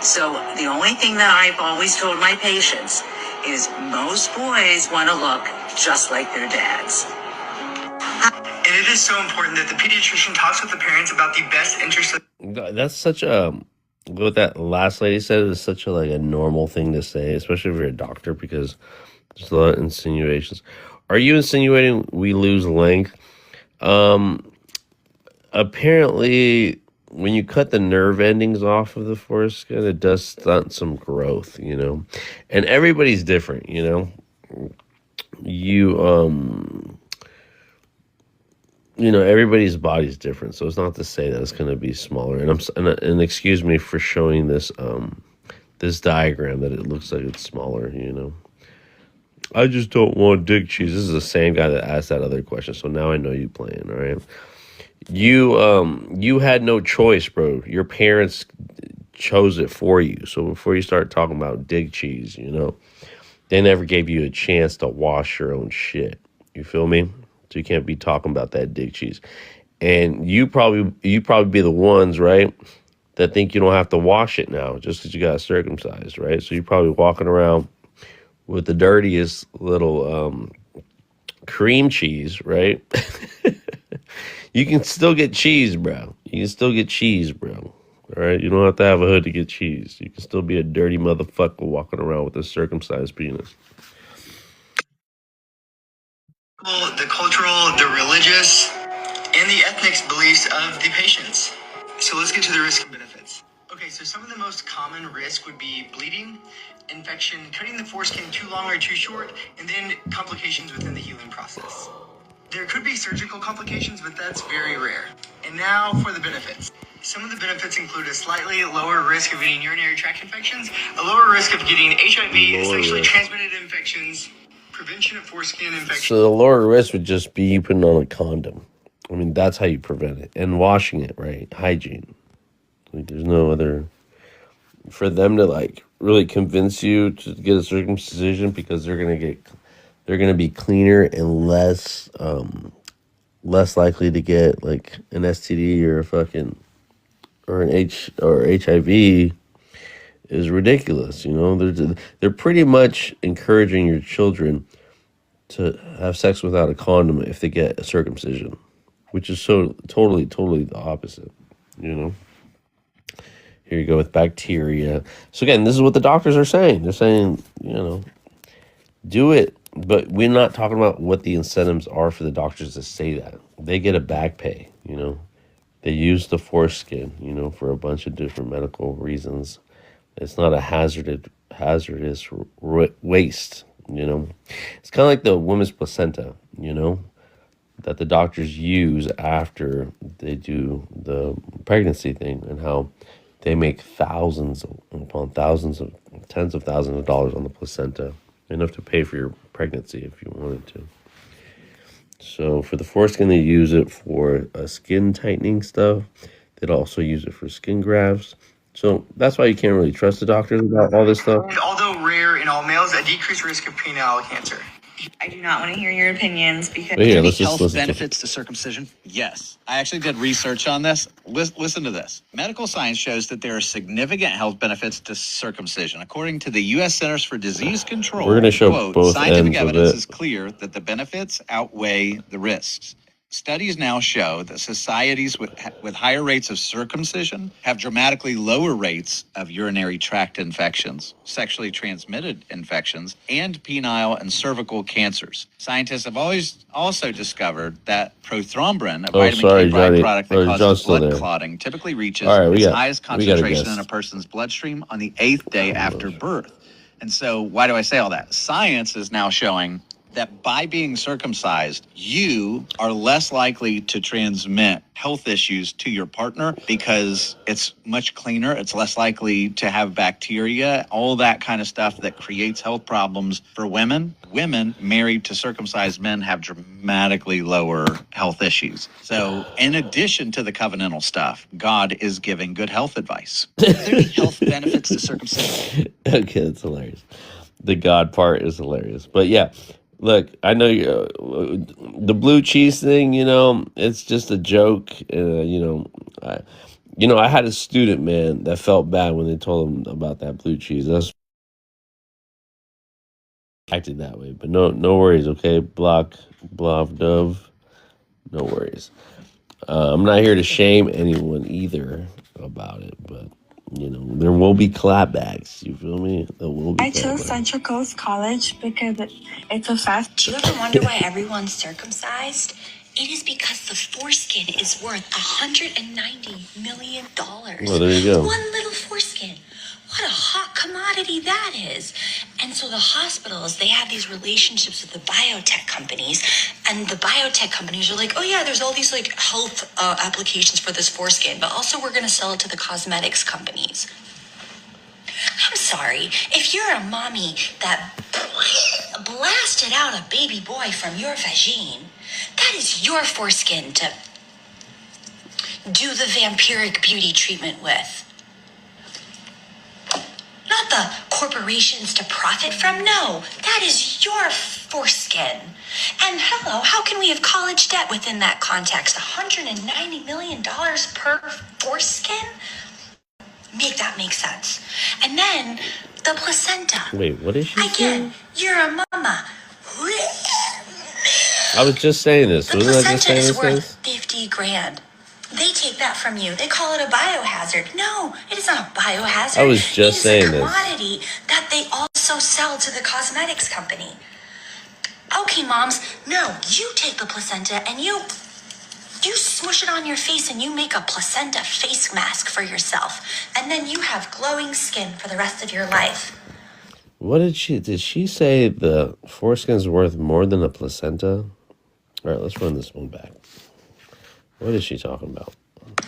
So the only thing that I've always told my patients is most boys want to look just like their dads. And it is so important that the pediatrician talks with the parents about the best interest of... That's such a, what that last lady said is such a like a normal thing to say, especially if you're a doctor, because there's a lot of insinuations. Are you insinuating we lose length? Apparently, when you cut the nerve endings off of the foreskin, it does stunt some growth, and everybody's different, everybody's body's different, so it's not to say that it's going to be smaller. And excuse me for showing this this diagram that it looks like it's smaller. I just don't want dick cheese. This is the same guy that asked that other question, so now I know you playing. All right, you had no choice, bro. Your parents chose it for you. So before you start talking about dick cheese, they never gave you a chance to wash your own shit. You feel me? So you can't be talking about that dick cheese. And you probably be the ones, right, that think you don't have to wash it now just because you got circumcised, right? So you're probably walking around with the dirtiest little cream cheese, right? You can still get cheese, bro. You can still get cheese, bro. All right? You don't have to have a hood to get cheese. You can still be a dirty motherfucker walking around with a circumcised penis. the cultural, the religious, and the ethnic beliefs of the patients. So let's get to the risk and benefits. Okay, so some of the most common risk would be bleeding, infection, cutting the foreskin too long or too short, and then complications within the healing process. There could be surgical complications, but that's very rare. And now for the benefits. Some of the benefits include a slightly lower risk of getting urinary tract infections, a lower risk of getting HIV and sexually transmitted infections, prevention of foreskin infections. So the lower risk would just be you putting on a condom. I mean, that's how you prevent it. And washing it, right? Hygiene. Like, there's no other... For them to, like, really convince you to get a circumcision because they're gonna be cleaner and less likely to get like an STD or a fucking or an HIV is ridiculous. You know, they're pretty much encouraging your children to have sex without a condom if they get a circumcision, which is so totally the opposite. You know, here you go with bacteria. So again, this is what the doctors are saying. They're saying, you know, do it, but we're not talking about what the incentives are for the doctors to say that. They get a back pay. You know, they use the foreskin, you know, for a bunch of different medical reasons. It's not a hazardous waste, you know. It's kind of like the woman's placenta, you know, that the doctors use after they do the pregnancy thing, and how they make thousands upon thousands of tens of thousands of dollars on the placenta, enough to pay for your pregnancy if you wanted to. So for the foreskin, they use it for skin tightening stuff. They'd also use it for skin grafts. So that's why you can't really trust the doctors about all this stuff. Although rare in all males, a decreased risk of prenatal cancer. I do not want to hear your opinions because But here, Any let's just health listen to benefits to circumcision? Yes. I actually did research on this. Listen to this. Medical science shows that there are significant health benefits to circumcision. According to the U.S. Centers for Disease Control, We're gonna show quote, both scientific ends of evidence it. is clear that the benefits outweigh the risks. Studies now show that societies with higher rates of circumcision have dramatically lower rates of urinary tract infections, sexually transmitted infections, and penile and cervical cancers. Scientists have always also discovered that prothrombin, a vitamin K byproduct that causes blood clotting, typically reaches its highest concentration in a person's bloodstream on the 8th day after birth. And so why do I say all that? Science is now showing that by being circumcised, you are less likely to transmit health issues to your partner because it's much cleaner. It's less likely to have bacteria, all that kind of stuff that creates health problems for women. Women married to circumcised men have dramatically lower health issues. So in addition to the covenantal stuff, God is giving good health advice. Are there any health benefits to circumcision? Okay, that's hilarious. The God part is hilarious. But yeah, look, I know the blue cheese thing, you know, it's just a joke. I had a student, man, that felt bad when they told him about that blue cheese. That's acted that way. But no worries, okay? Block, dove, no worries. I'm not here to shame anyone either about it, but you know, there will be clapbacks. You feel me? There will be. I chose Central Coast College because it's a fast. Do you ever wonder why everyone's circumcised? It is because the foreskin is worth $190 million. Well, there you go. One little foreskin. What a hot commodity that is. And so the hospitals, they have these relationships with the biotech companies, and the biotech companies are like, oh yeah, there's all these like health applications for this foreskin, but also we're going to sell it to the cosmetics companies. I'm sorry, if you're a mommy that blasted out a baby boy from your vagine, that is your foreskin to do the vampiric beauty treatment with. Not the corporations to profit from. No, that is your foreskin. And hello, how can we have college debt within that context? $190 million per foreskin? Make that make sense. And then the placenta. Wait, what is she Again, saying? you're a mama. I was just saying this. The Wasn't I just placenta saying is this? worth 50 grand. They take that from you. They call it a biohazard. No, it is not a biohazard. I was just saying It is a this. commodity that they also sell to the cosmetics company. Okay, moms, no, you take the placenta and you smush it on your face and you make a placenta face mask for yourself. And then you have glowing skin for the rest of your life. What did she say the foreskin's worth more than a placenta? All right, let's run this one back. What is she talking about?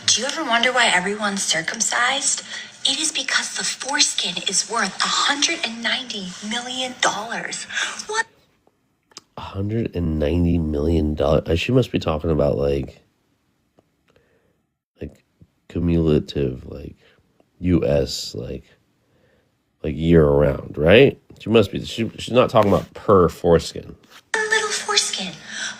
Do you ever wonder why everyone's circumcised? It is because the foreskin is worth $190 million. What? $190 million. She must be talking about like cumulative, like U.S. like like year round, right? She must be. She's not talking about per foreskin. Little foreskin.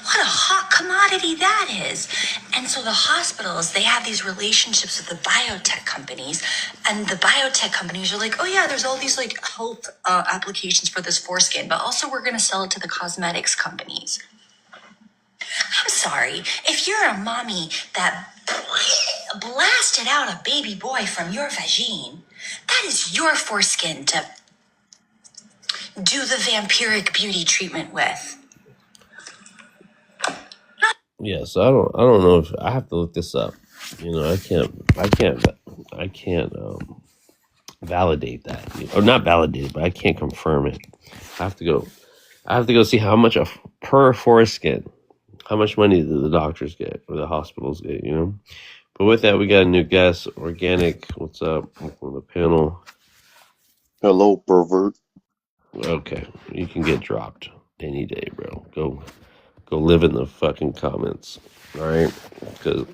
What a hot commodity that is. And so the hospitals, they have these relationships with the biotech companies, and the biotech companies are like, oh yeah, there's all these like health applications for this foreskin, but also we're going to sell it to the cosmetics companies. I'm sorry, if you're a mommy that blasted out a baby boy from your vagine, that is your foreskin to do the vampiric beauty treatment with. Yeah, so I don't know if I have to look this up. You know, I can't validate that, or not validate it, but I can't confirm it. I have to go see how much per foreskin, how much money do the doctors get or the hospitals get, you know. But with that, we got a new guest, Organic. What's up? Welcome to the panel. Hello, pervert. Okay, you can get dropped any day, bro. Go live in the fucking comments, all right? Because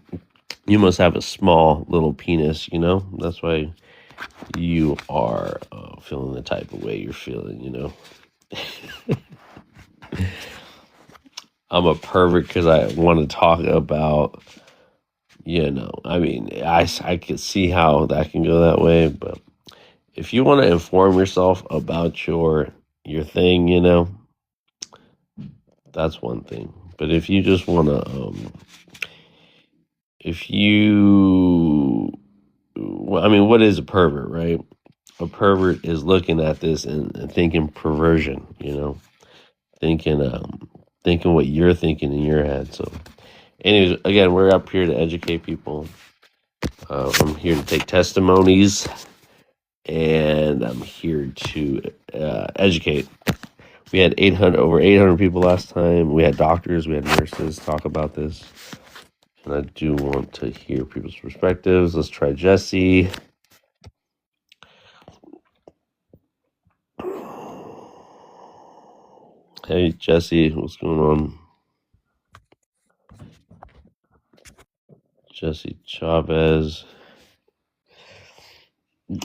you must have a small little penis, you know? That's why you are feeling the type of way you're feeling, you know? I'm a pervert because I want to talk about, you know, I mean, I could see how that can go that way, but if you want to inform yourself about your thing, you know, that's one thing. But if you just want to, I mean, what is a pervert, right? A pervert is looking at this and thinking perversion, you know, thinking what you're thinking in your head. So, anyways, again, we're up here to educate people. I'm here to take testimonies, and I'm here to educate. We had over 800 people last time. We had doctors, we had nurses talk about this. And I do want to hear people's perspectives. Let's try Jesse. Hey, Jesse, what's going on? Jesse Chavez.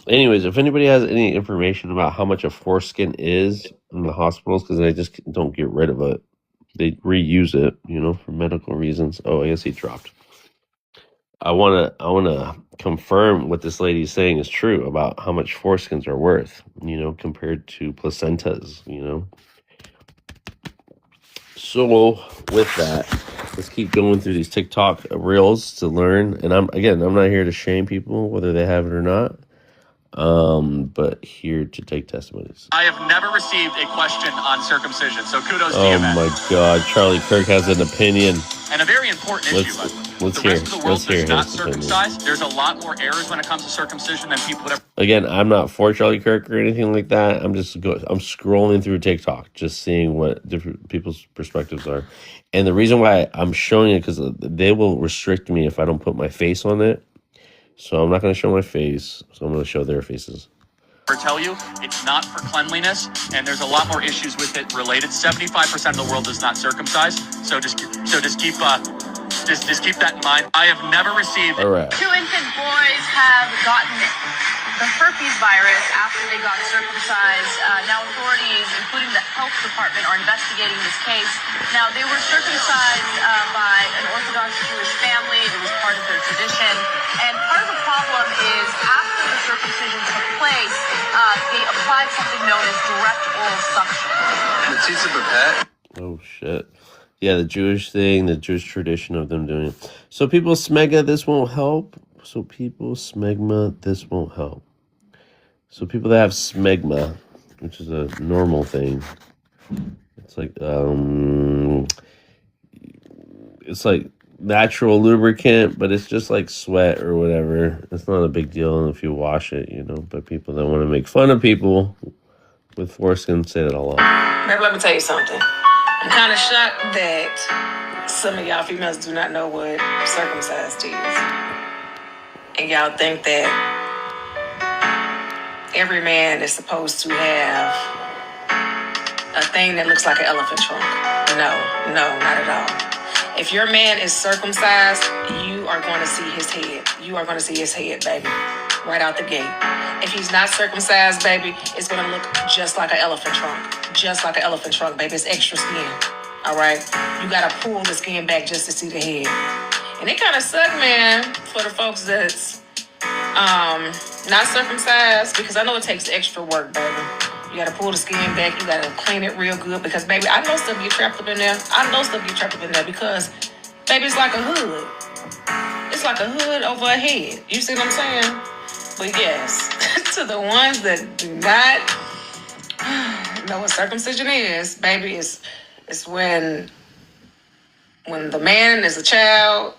Anyways, if anybody has any information about how much a foreskin is in the hospitals, because they just don't get rid of it. They reuse it, you know, for medical reasons. Oh, I guess he dropped. I wanna confirm what this lady is saying is true about how much foreskins are worth, you know, compared to placentas, you know. So with that, let's keep going through these TikTok reels to learn. And I'm not here to shame people whether they have it or not. But here to take testimonies. I have never received a question on circumcision, so kudos to you, Oh man. my God, Charlie Kirk has an opinion. And a very important issue, by the way. Let's The hear. rest of the world Let's hear does not his opinion. circumcise. There's a lot more errors when it comes to circumcision than people would ever. Again, I'm not for Charlie Kirk or anything like that. I'm scrolling through TikTok, just seeing what different people's perspectives are. And the reason why I'm showing it, because they will restrict me if I don't put my face on it. So I'm not going to show my face. So I'm going to show their faces. Tell you it's not for cleanliness, and there's a lot more issues with it related. 75% of the world does not circumcise, so just keep that in mind. I have never received. All right. 2 infant boys have gotten the herpes virus after they got circumcised. Now authorities, including the health department, are investigating this case. Now they were circumcised by an Orthodox Jewish family. It was part of their tradition, and part of the problem is after the circumcision took place, they applied something known as direct oral suction. Oh shit. Yeah, the Jewish thing, the Jewish tradition of them doing it. So people smegma, this won't help. So people that have smegma, which is a normal thing, it's like natural lubricant, but it's just like sweat or whatever. It's not a big deal if you wash it, you know. But people that want to make fun of people with foreskin say that a lot. Baby, let me tell you something. I'm kind of shocked that some of y'all females do not know what circumcised is. And y'all think that every man is supposed to have a thing that looks like an elephant trunk. No, not at all. If your man is circumcised, you are going to see his head. You are going to see his head, baby. right out the gate. If he's not circumcised, baby, it's gonna look just like an elephant trunk. Just like an elephant trunk, baby. It's extra skin. All right? You gotta pull the skin back just to see the head. And it kind of suck, man, for the folks that's not circumcised, because I know it takes extra work, baby. You gotta pull the skin back. You gotta clean it real good because, baby, I know stuff get trapped up in there. I know stuff get trapped up in there because, baby, it's like a hood. It's like a hood over a head. You see what I'm saying? But yes, to the ones that do not know what circumcision is, baby, it's when the man is a child,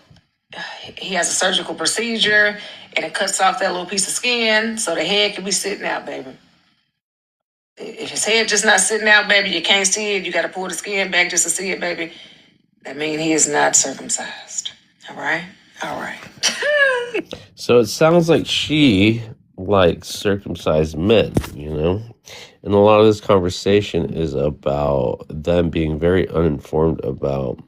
he has a surgical procedure, and it cuts off that little piece of skin so the head can be sitting out, baby. If his head just not sitting out, baby, you can't see it. You got to pull the skin back just to see it, baby. That means he is not circumcised. All right? All right. So it sounds like she likes circumcised men, And a lot of this conversation is about them being very uninformed about.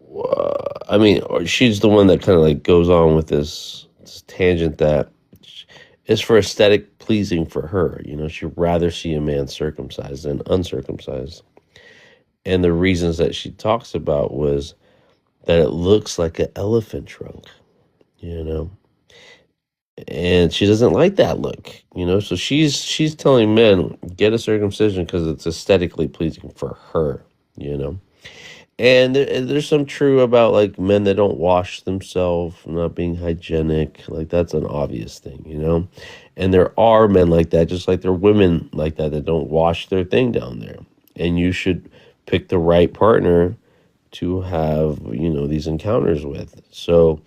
Or she's the one that kind of like goes on with this tangent that is for aesthetic pleasing for her. She'd rather see a man circumcised than uncircumcised. And the reasons that she talks about was that it looks like an elephant trunk, and she doesn't like that look, so she's telling men, get a circumcision because it's aesthetically pleasing for her, and there's some true about like men that don't wash themselves, not being hygienic, like that's an obvious thing, and there are men like that, just like there are women like that don't wash their thing down there, and you should pick the right partner to have these encounters with. So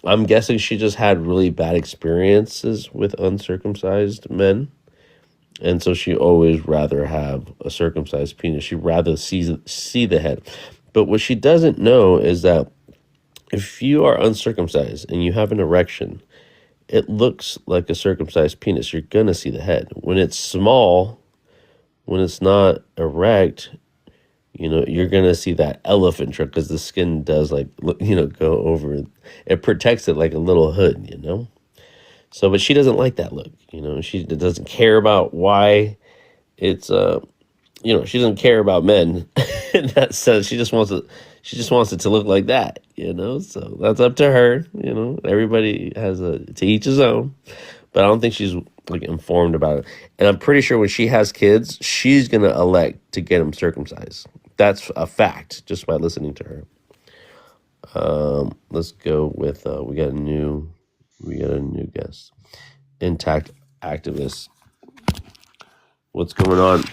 I'm guessing she just had really bad experiences with uncircumcised men. And so she always rather have a circumcised penis. She'd rather see the head. But what she doesn't know is that if you are uncircumcised and you have an erection, it looks like a circumcised penis. You're going to see the head. When it's small, when it's not erect, you're going to see that elephant trunk because the skin does go over it. It protects it like a little hood, So, but she doesn't like that look, she doesn't care about why it's, she doesn't care about men in that sense. She just wants it to look like that, so that's up to her, everybody has to each his own, but I don't think she's like informed about it. And I'm pretty sure when she has kids, she's going to elect to get them circumcised. That's a fact just by listening to her. Let's go with we got a new guest. Intact activist. What's going on?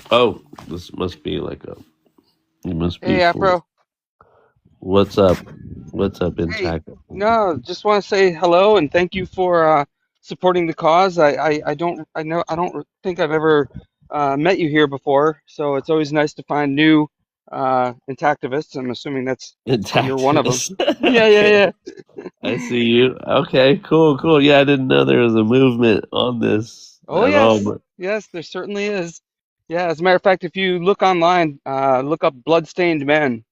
Oh, this must be like it must be Hey, Afro. What's up? What's up, Hey, Intact? no, just want to say hello and thank you for supporting the cause. I don't think I've ever met you here before, so it's always nice to find new intactivists. I'm assuming you're one of them. Intactivist. Yeah, Okay. yeah. I see you. Okay, cool. Yeah, I didn't know there was a movement on this Oh at all. yes, But yes, there certainly is. Yeah, as a matter of fact, if you look online, look up Bloodstained Men.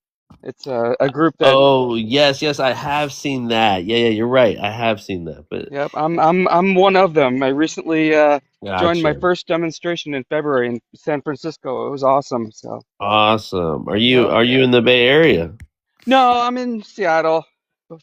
It's a group that. oh, yes, I have seen that. Yeah, you're right. I have seen that. But Yep, I'm one of them. I recently joined my gotcha. first demonstration in February in San Francisco. It was awesome. So, Awesome. Are yep. you in the Bay Area? No, I'm in Seattle.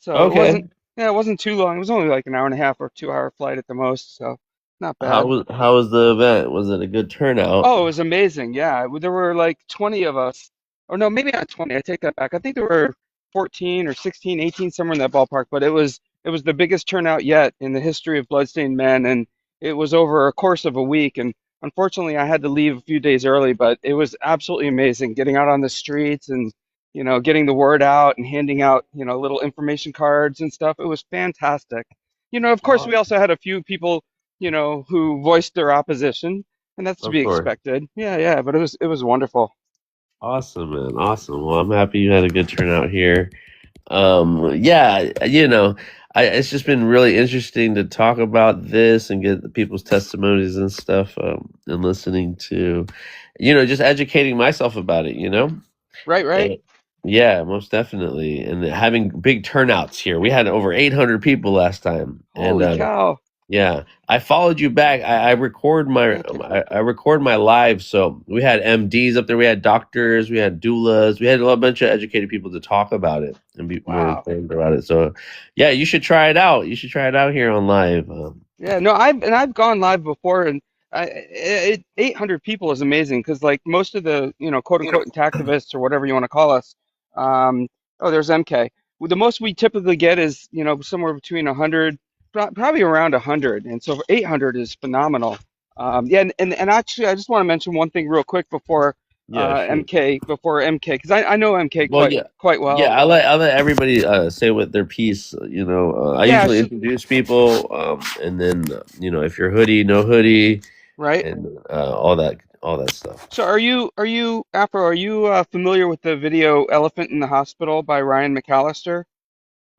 So it Okay. wasn't too long. It was only like an hour and a half or 2 hour flight at the most, so not bad. How was the event? Was it a good turnout? Oh, it was amazing. Yeah, there were like 20 of us. Or no, maybe not 20. I take that back. I think there were 14 or 16, 18, somewhere in that ballpark, but it was the biggest turnout yet in the history of Bloodstained Men, and it was over a course of a week. And unfortunately, I had to leave a few days early, but it was absolutely amazing getting out on the streets and getting the word out and handing out little information cards and stuff. It was fantastic. Of course, we also had a few people who voiced their opposition, and that's to Of be course. expected. Yeah, but it was wonderful. Awesome, man. Awesome. Well, I'm happy you had a good turnout here. Yeah, it's just been really interesting to talk about this and get people's testimonies and stuff, and listening to, just educating myself about it, Right. And- yeah, most definitely. And having big turnouts here. We had over 800 people last time. Holy And cow. Yeah, I followed you back. I record my Thank you. I record my live. So we had MDs up there, we had doctors, we had doulas, we had a bunch of educated people to talk about it and be more Wow. informed about it. So yeah, you should try it out. You should try it out here on live. Yeah, no, I've gone live before, and 800 people is amazing because like most of the quote unquote activists or whatever you want to call us, um, oh there's MK. Well, the most we typically get is somewhere between 100, probably around 100, and so 800 is phenomenal. Yeah, and actually I just want to mention one thing real quick before Yeah, shoot. MK because I know MK Well, yeah, quite yeah. well. I let everybody say what their piece. I Yeah, usually so introduce people, and then if you're hoodie, no hoodie, right. and all that stuff. So Afro, are you familiar with the video Elephant in the Hospital by Ryan McAllister?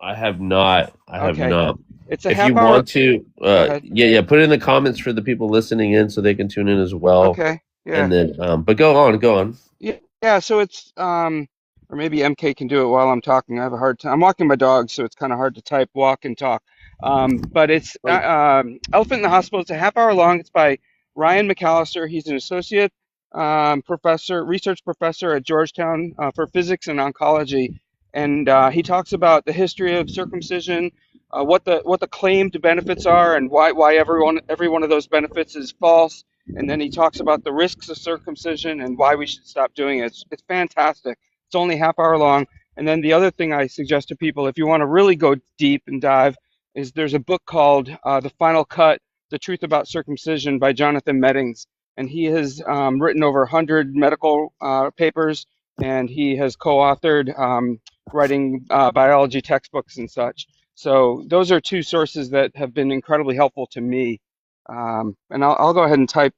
I have not. I have Okay. not. It's a If you half hour. want to, Go ahead. yeah, put it in the comments for the people listening in so they can tune in as well. Okay. Yeah. And then, but go on, go on. Yeah, so it's or maybe MK can do it while I'm talking. I have a hard time. I'm walking my dog, so it's kind of hard to type, walk, and talk. But it's Elephant in the Hospital. It's a half hour long. It's by Ryan McAllister. He's an associate professor, research professor at Georgetown for physics and oncology, and he talks about the history of circumcision, what the claimed benefits are, and why every one of those benefits is false, and then he talks about the risks of circumcision and why we should stop doing it. It's fantastic. It's only half hour long. And then the other thing I suggest to people, if you want to really go deep and dive, is there's a book called The Final Cut: The Truth About Circumcision by Jonathan Meddings, and he has written over 100 medical papers, and he has co-authored writing biology textbooks and such. So those are two sources that have been incredibly helpful to me. And I'll go ahead and type.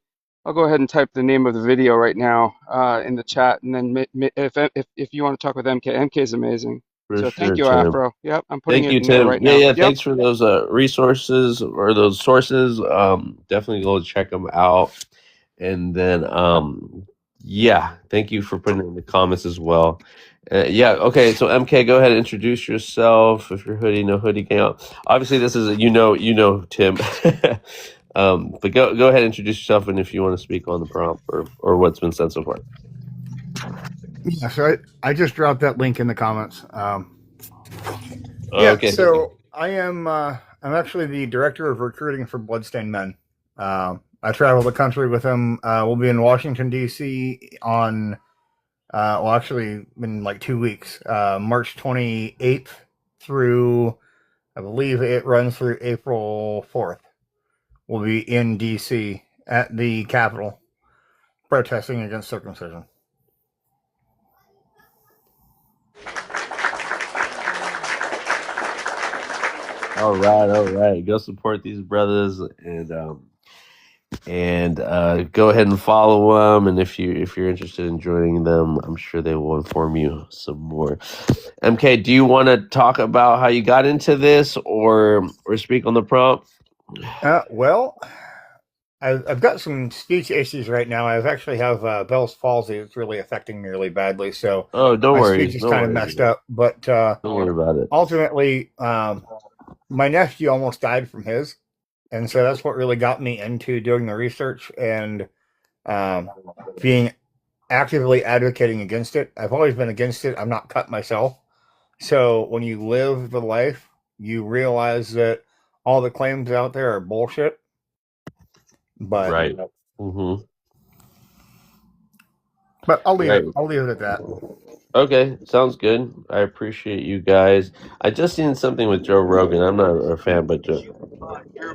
I'll go ahead and type the name of the video right now in the chat, and then if you want to talk with MK, MK is amazing. For So thank sure, you, Tim. Afro. Yep, I'm putting Thank it you, in there Tim. right Yeah, now. yeah. Yep. Thanks for those resources or those sources. Definitely go check them out. And then, yeah, thank you for putting it in the comments as well. Yeah, okay. So MK, go ahead and introduce yourself. If you're hoodie, no hoodie came out. Obviously, this is Tim. But go ahead and introduce yourself, and if you want to speak on the prompt or what's been said so far. Yeah, so I just dropped that link in the comments. Okay. So I'm actually the director of recruiting for Bloodstained Men. I travel the country with him. We'll be in Washington D.C. on actually in like 2 weeks, March 28th through, I believe it runs through April 4th. We'll be in D.C. at the Capitol protesting against circumcision. All right. Go support these brothers and go ahead and follow them. And if you're interested in joining them, I'm sure they will inform you some more. MK, do you want to talk about how you got into this or speak on the prompt? Well, I've got some speech issues right now. I actually have Bell's palsy. It's really affecting me really badly. So don't my worry. speech is kind of messed up. But don't worry about it. Ultimately, my nephew almost died from his. And so that's what really got me into doing the research and being actively advocating against it. I've always been against it. I'm not cut myself. So when you live the life, you realize that all the claims out there are bullshit. But right. Mm-hmm. But I'll leave it at that. Okay, sounds good. I appreciate you guys. I just seen something with Joe Rogan. I'm not a fan, but he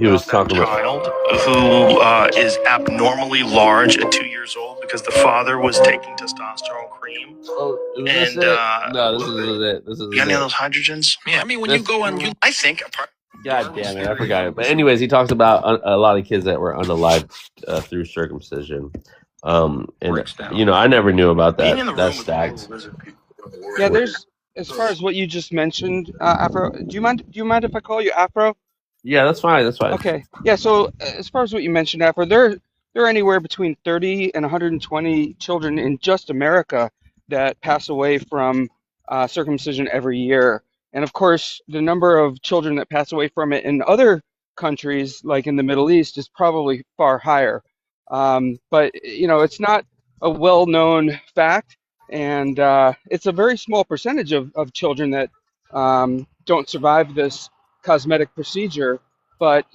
was talking about child who is abnormally large at 2 years old because the father was taking testosterone cream. Oh, is this it? No, this is it. This is You got any of it. those hydrogens? Yeah, I mean, when you go on, I think. God damn it, I forgot it. But anyways, he talks about a lot of kids that were unalived through circumcision. And I never knew about that. That's stacked. Yeah, there's as far as what you just mentioned, Afro. Do you mind if I call you Afro? Yeah, that's fine. That's fine. Okay. Yeah. So as far as what you mentioned, Afro, there are anywhere between 30 and 120 children in just America that pass away from circumcision every year. And of course, the number of children that pass away from it in other countries, like in the Middle East, is probably far higher. But it's not a well-known fact, and it's a very small percentage of children that don't survive this cosmetic procedure. But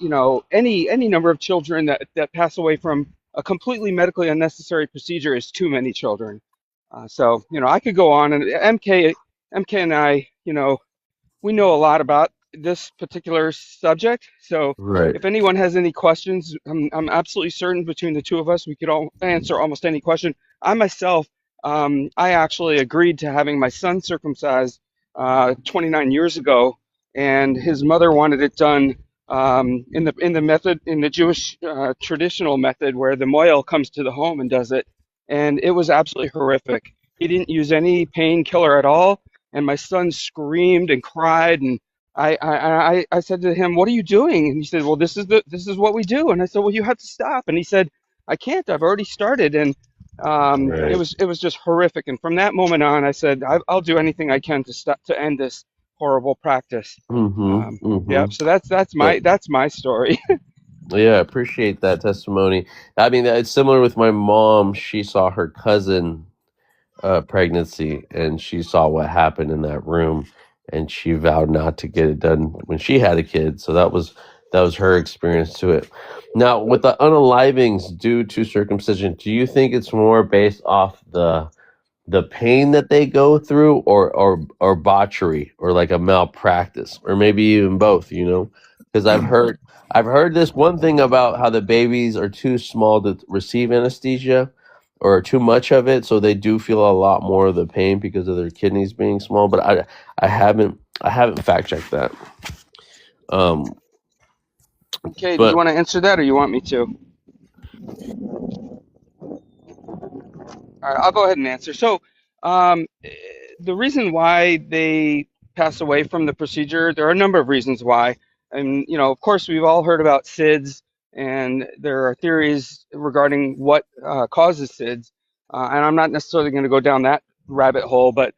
any number of children that pass away from a completely medically unnecessary procedure is too many children. So I could go on, and MK and I, we know a lot about this particular subject. So Right. if anyone has any questions, I'm absolutely certain between the two of us, we could all answer almost any question. I myself, I actually agreed to having my son circumcised 29 years ago, and his mother wanted it done in the Jewish traditional method, where the moil comes to the home and does it, and it was absolutely horrific. He didn't use any painkiller at all, and my son screamed and cried, and I said to him, "What are you doing?" And he said, "Well, this is what we do." And I said, "Well, you have to stop." And he said, "I can't. I've already started." And it Right. was just horrific. And from that moment on, I said, I'll do anything I can to end this horrible practice. Yeah. So So that's my story. yeah, I appreciate that testimony. I mean, it's similar with my mom. She saw her cousin pregnancy, and she saw what happened in that room, and she vowed not to get it done when she had a kid. So that was her experience to it. Now, with the unalivings due to circumcision, do you think it's more based off the pain that they go through, or botchery, or like a malpractice, or maybe even both, because I've heard this one thing about how the babies are too small to receive anesthesia, or too much of it, so they do feel a lot more of the pain because of their kidneys being small, but I haven't fact checked that. um Okay. Do you but want to answer that, or you want me to? All right, I'll go ahead and answer. So, the reason why they pass away from the procedure, there are a number of reasons why. And, of course, we've all heard about SIDS, and there are theories regarding what causes SIDS. And I'm not necessarily going to go down that rabbit hole, but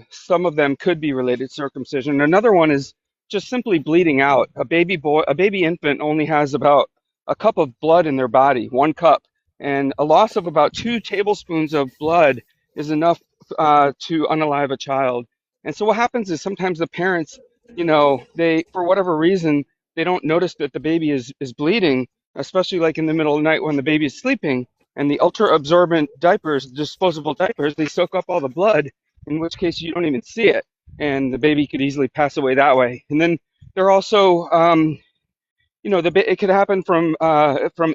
some of them could be related to circumcision. Another one is just simply bleeding out. A baby infant only has about a cup of blood in their body, 1 cup, and a loss of about 2 tablespoons of blood is enough to unalive a child. And so what happens is sometimes the parents, they, for whatever reason, they don't notice that the baby is bleeding, especially like in the middle of the night when the baby is sleeping. And the ultra absorbent diapers, disposable diapers, they soak up all the blood, in which case you don't even see it, and the baby could easily pass away that way. And then there are also it could happen from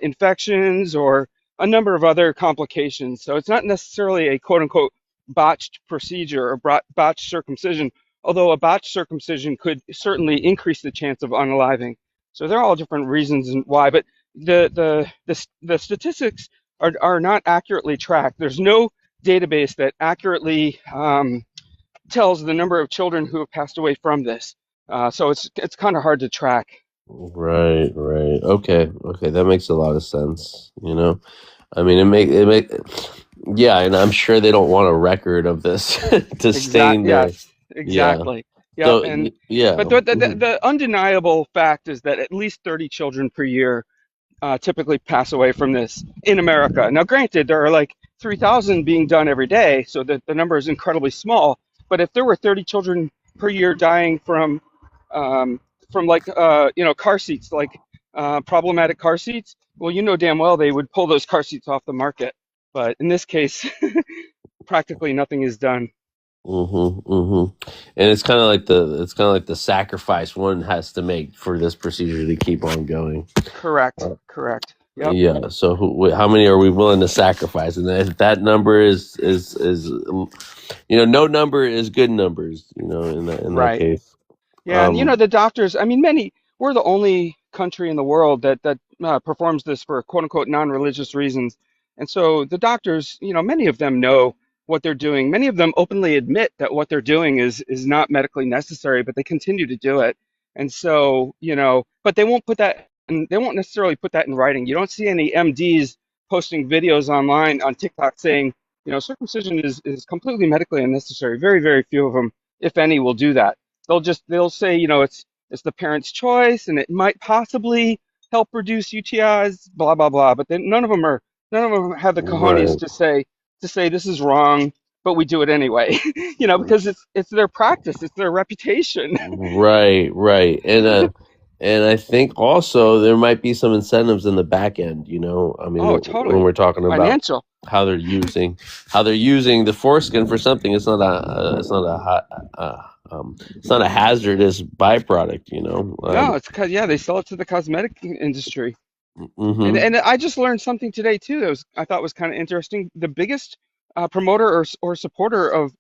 infections or a number of other complications. So it's not necessarily a quote unquote botched procedure or botched circumcision, although a botched circumcision could certainly increase the chance of unaliving. So there are all different reasons and why, but the statistics are not accurately tracked. There's no database that accurately tells the number of children who have passed away from this. So it's kind of hard to track. right, right, okay, that makes a lot of sense. I mean, it make yeah, and I'm sure they don't want a record of this to stain their. Yes, Yeah. exactly. Yep. So yeah. But the undeniable fact is that at least 30 children per year typically pass away from this in America. Now, granted, there are like 3,000 being done every day, so the number is incredibly small. But if there were 30 children per year dying um, from like car seats, like problematic car seats, well, damn well they would pull those car seats off the market. But in this case, practically nothing is done. And it's kind of like the sacrifice one has to make for this procedure to keep on going. Correct. Correct. Yep. Yeah. So how many are we willing to sacrifice? And that number is no number is good numbers. In that Right. case. Yeah, and Um. the doctors, I mean, we're the only country in the world that performs this for quote unquote non-religious reasons. And so the doctors, many of them know what they're doing. Many of them openly admit that what they're doing is not medically necessary, but they continue to do it. And so, but they won't necessarily put that in writing. You don't see any MDs posting videos online on TikTok saying, circumcision is completely medically unnecessary. Very, very few of them, if any, will do that. They'll say, it's the parent's choice, and it might possibly help reduce UTIs, blah blah blah. But then none of them have the cojones Right. to say this is wrong, but we do it anyway. Because it's their practice, it's their reputation. Right, right. And I think also there might be some incentives in the back end, I mean, Oh, when totally. we're talking about Financial. how they're using the foreskin for something, it's not a hazardous byproduct. No, it's because they sell it to the cosmetic industry. And Mhm. and I just learned something today too that I thought was kind of interesting. The biggest promoter or supporter of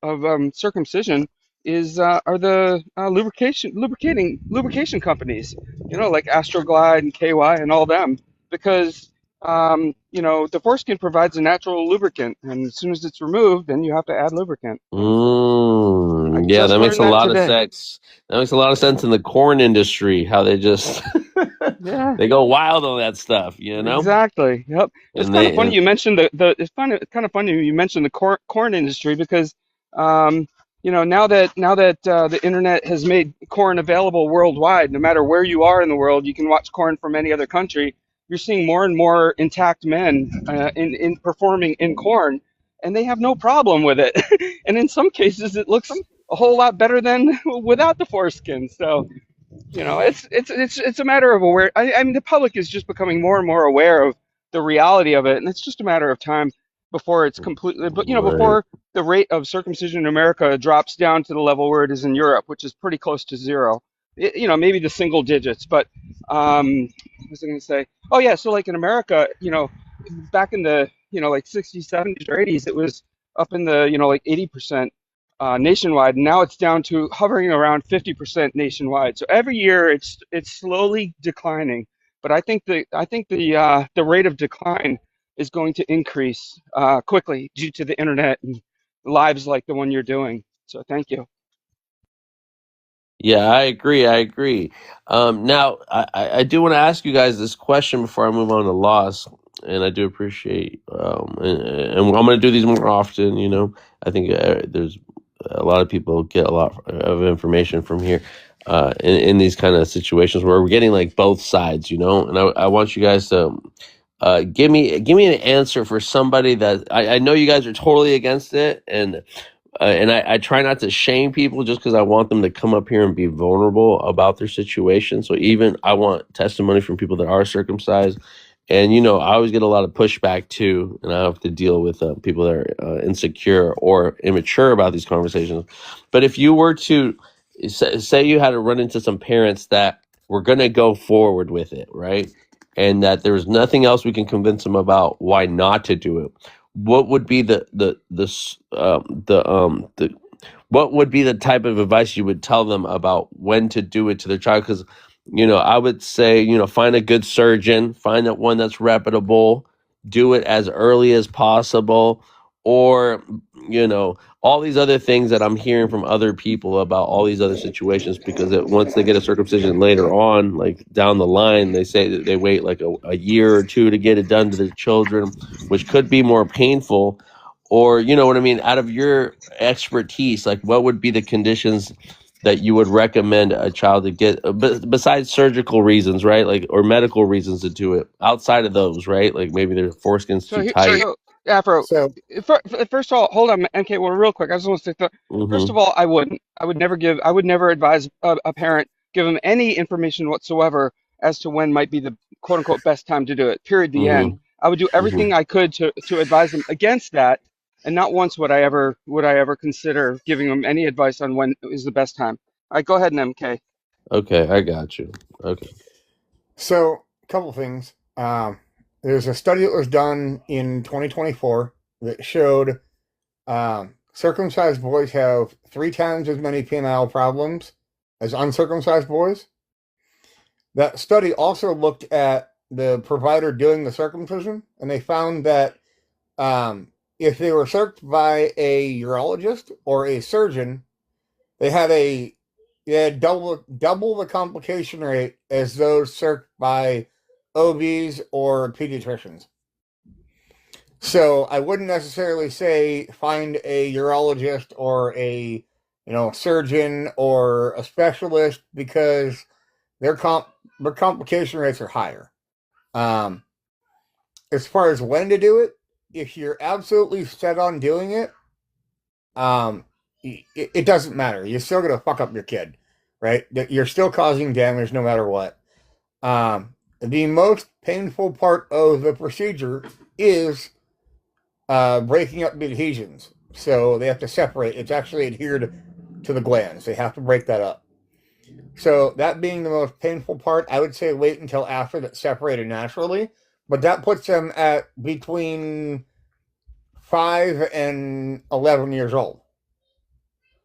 circumcision are the lubrication companies. Like Astroglide and KY and all them, because the foreskin provides a natural lubricant, and as soon as it's removed, then you have to add lubricant. I Yeah, just that makes learned a that lot of today. sense. That makes a lot of sense in the corn industry, how they just Yeah. they go wild on that stuff. Exactly. Yep. It's And kind of they funny and you mentioned it's kind of funny you mentioned the corn industry because um, now that the internet has made corn available worldwide, no matter where you are in the world, you can watch corn from any other country. You're seeing more and more intact men in performing in corn, and they have no problem with it. And in some cases, it looks a whole lot better than without the foreskin. So it's a matter of aware. I mean, the public is just becoming more and more aware of the reality of it, and it's just a matter of time before it's completely. But right. before the rate of circumcision in America drops down to the level where it is in Europe, which is pretty close to zero. Maybe the single digits. But what was I going to say? Oh yeah, so like in America, back in the like 60s, 70s, or 80s, it was up in the like 80% nationwide. And now it's down to hovering around 50% nationwide. So every year it's slowly declining. But I think the rate of decline is going to increase quickly due to the internet and lives like the one you're doing. So thank you. Yeah, I agree. I agree. Now, I do want to ask you guys this question before I move on to loss, and I do appreciate, and I'm going to do these more often. I think there's a lot of people get a lot of information from here in these kind of situations where we're getting like both sides. And I want you guys to give me an answer for somebody that I know you guys are totally against it, and I try not to shame people just because I want them to come up here and be vulnerable about their situation. So even I want testimony from people that are circumcised. And, I always get a lot of pushback too. And I have to deal with people that are insecure or immature about these conversations. But if you were to say you had to run into some parents that were going to go forward with it, right? And that there's nothing else we can convince them about why not to do it, what would be the what would be the type of advice you would tell them about when to do it to their child? Because I would say find a good surgeon, find that one that's reputable, do it as early as possible, or all these other things that I'm hearing from other people about all these other situations, because once they get a circumcision later on, like down the line, they say that they wait like a year or two to get it done to their children, which could be more painful. Or what I mean, out of your expertise, like what would be the conditions that you would recommend a child to get, besides surgical reasons, right? Like, or medical reasons to do it, outside of those, right? Like maybe their foreskin's So too here, tight. so Afro, So first of all, hold on, MK, well, real quick. I just want to say, first Hmm. of all, I would never advise a parent, give them any information whatsoever as to when might be the quote unquote best time to do it. Period. The Hmm. end. I would do Hmm. everything I could to advise them against that, and not once would I ever consider giving them any advice on when is the best time. All right, go ahead, MK. Okay, I got you. Okay. So, a couple things. There's a study that was done in 2024 that showed circumcised boys have 3 times as many penile problems as uncircumcised boys. That study also looked at the provider doing the circumcision, and they found that if they were circed by a urologist or a surgeon, they had double the complication rate as those circed by OBs or pediatricians. So I wouldn't necessarily say find a urologist or a surgeon or a specialist, because their complication rates are higher. As far as when to do it, if you're absolutely set on doing it, it doesn't matter. You're still gonna fuck up your kid, right? You're still causing damage no matter what. The most painful part of the procedure is breaking up the adhesions. So they have to separate. It's actually adhered to the glands. They have to break that up. So that being the most painful part, I would say wait until after that's separated naturally. But that puts them at between 5 and 11 years old.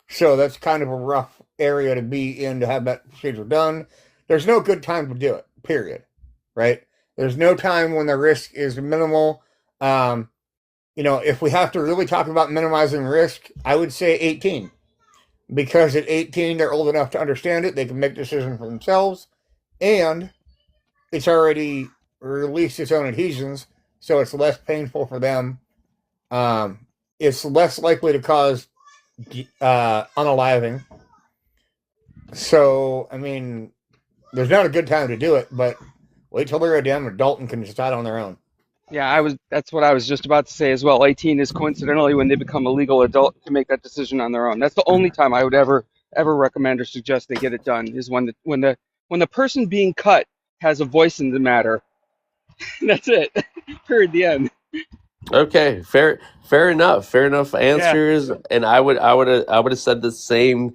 So that's kind of a rough area to be in to have that procedure done. There's no good time to do it, period. Right? There's no time when the risk is minimal. If we have to really talk about minimizing risk, I would say 18. Because at 18, they're old enough to understand it. They can make decisions for themselves. And it's already released its own adhesions, so it's less painful for them. It's less likely to cause unaliving. So, I mean, there's not a good time to do it, but wait till they're a damn adult and can decide on their own. Yeah, that's what I was just about to say as well. 18 is coincidentally when they become a legal adult to make that decision on their own. That's the only time I would ever recommend or suggest they get it done is when the person being cut has a voice in the matter. That's it. Period. The end. Okay, fair enough. Fair enough Yeah. answers. And I would have said the same.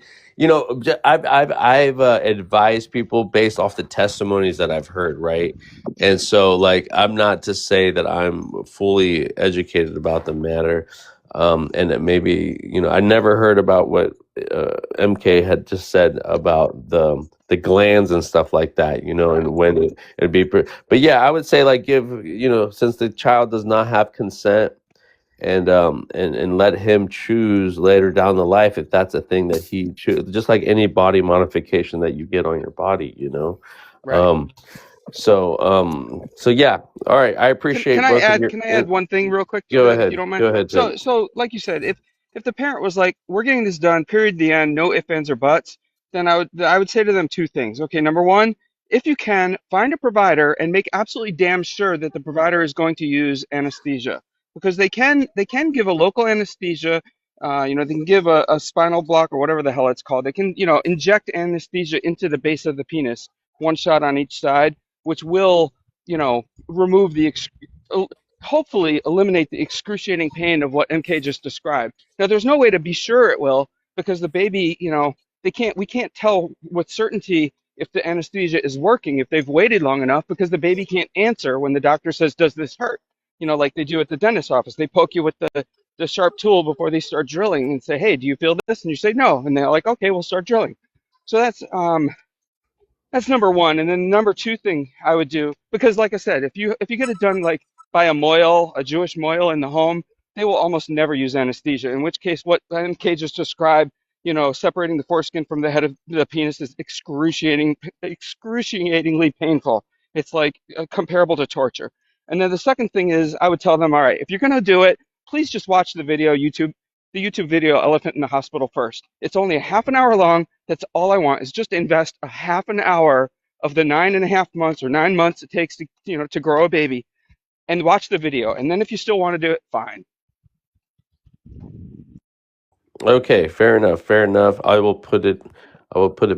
I've advised people based off the testimonies that I've heard, right? And so, like, I'm not to say that I'm fully educated about the matter, and that maybe I never heard about what MK had just said about the glands and stuff like that, and when it'd be. But yeah, I would say, like, give since the child does not have consent, and let him choose later down the life if that's a thing that he choose, just like any body modification that you get on your body. Right. So yeah. All right. I appreciate Can I both of add your. can I add one thing real quick to Go that if ahead. you don't mind? Go ahead, Tim. So like you said, if the parent was like, we're getting this done, period, the end, no ifs, ands, or buts, then I would say to them two things. Okay, number one, if you can, find a provider and make absolutely damn sure that the provider is going to use anesthesia. Because they can give a local anesthesia, they can give a spinal block or whatever the hell it's called. They can, inject anesthesia into the base of the penis, one shot on each side, which will, remove hopefully eliminate the excruciating pain of what MK just described. Now, there's no way to be sure it will because the baby, we can't tell with certainty if the anesthesia is working if they've waited long enough because the baby can't answer when the doctor says, does this hurt? Like they do at the dentist's office. They poke you with the sharp tool before they start drilling and say, hey, do you feel this? And you say no. And they're like, okay, we'll start drilling. So that's number one. And then number two thing I would do, because like I said, if you get it done like by a Jewish mohel in the home, they will almost never use anesthesia. In which case, what MK just described, separating the foreskin from the head of the penis is excruciatingly painful. It's like comparable to torture. And then the second thing is, I would tell them, all right, if you're gonna do it, please just watch the YouTube video Elephant in the Hospital first. It's only a half an hour long. That's all I want is just invest a half an hour of the 9.5 months or 9 months it takes to grow a baby and watch the video. And then if you still want to do it, fine. Okay, fair enough. Fair enough. I will put it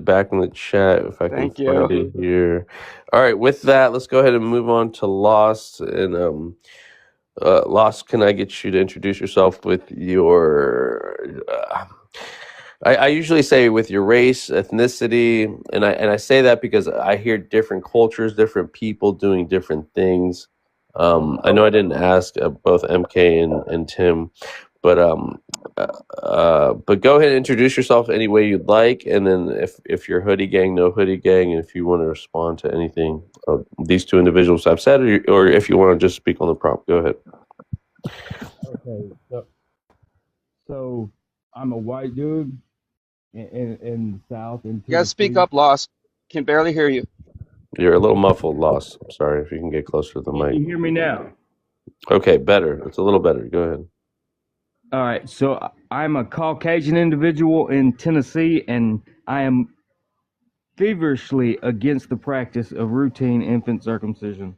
back in the chat if I can Thank you. find it here. All right, with that, let's go ahead and move on to Lost. And Lost, can I get you to introduce yourself with your I usually say with your race, ethnicity, and I say that because I hear different cultures, different people doing different things. I know I didn't ask both MK and Tim, but go ahead and introduce yourself any way you'd like, and then if you're Hoodie Gang, no Hoodie Gang, and if you want to respond to anything these two individuals have said, or if you want to just speak on the prompt, go ahead. Okay, so I'm a white dude in the South. In You gotta speak Tennessee. up, Lost. Can barely hear you. You're a little muffled, Lost. I'm sorry. If you can get closer to the Can mic. you hear me now? Okay, better. It's a little better. Go ahead. All right, so I'm a Caucasian individual in Tennessee, and I am feverishly against the practice of routine infant circumcision.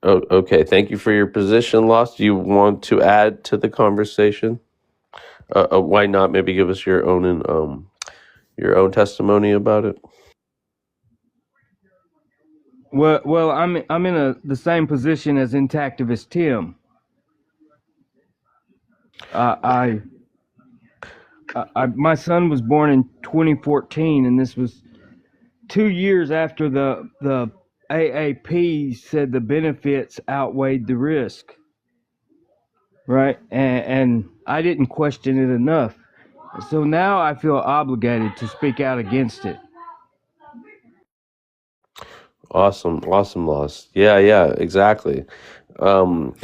Oh, okay. Thank you for your position, Lost. Do you want to add to the conversation? Why not? Maybe give us your own testimony about it. Well, I'm in the same position as Intactivist Tim. My son was born in 2014, and this was 2 years after the AAP said the benefits outweighed the risk, right? And I didn't question it enough. So now I feel obligated to speak out against it. Awesome, Lost. Yeah, exactly. Um,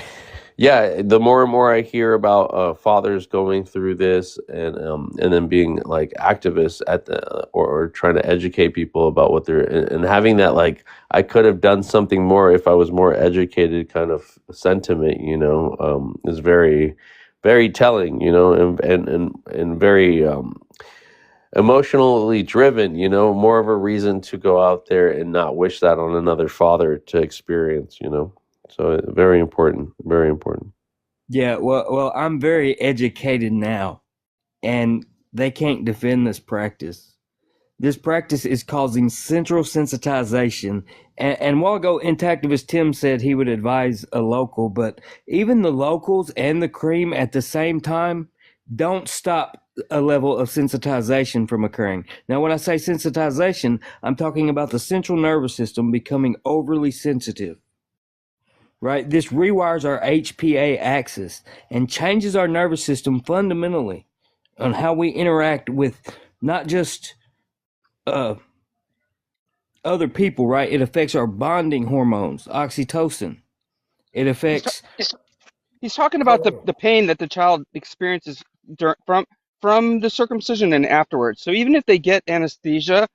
yeah, the more and more I hear about fathers going through this and then being like activists at or trying to educate people about what they're and having that like I could have done something more if I was more educated kind of sentiment, is very, very telling, and very emotionally driven, more of a reason to go out there and not wish that on another father to experience, So very important, very important. Yeah, well, I'm very educated now, and they can't defend this practice. This practice is causing central sensitization. And while ago, Intactivist Tim said he would advise a local, but even the locals and the cream at the same time don't stop a level of sensitization from occurring. Now, when I say sensitization, I'm talking about the central nervous system becoming overly sensitive. Right? This rewires our HPA axis and changes our nervous system fundamentally on how we interact with not just other people, right? It affects our bonding hormones, oxytocin. It He's, ta- affects. he's talking about the pain that the child experiences from the circumcision and afterwards. So even if they get anesthesia,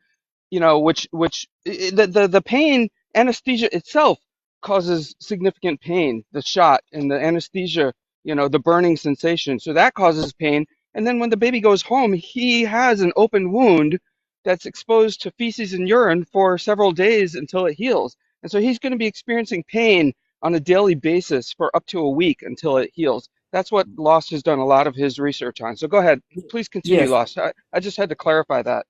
which the pain, anesthesia itself causes significant pain, the shot and the anesthesia, the burning sensation, so that causes pain. And then when the baby goes home, he has an open wound that's exposed to feces and urine for several days until it heals, and so he's going to be experiencing pain on a daily basis for up to a week until it heals. That's what Lost has done a lot of his research on. So go ahead, please continue, Yes, Lost. I just had to clarify that.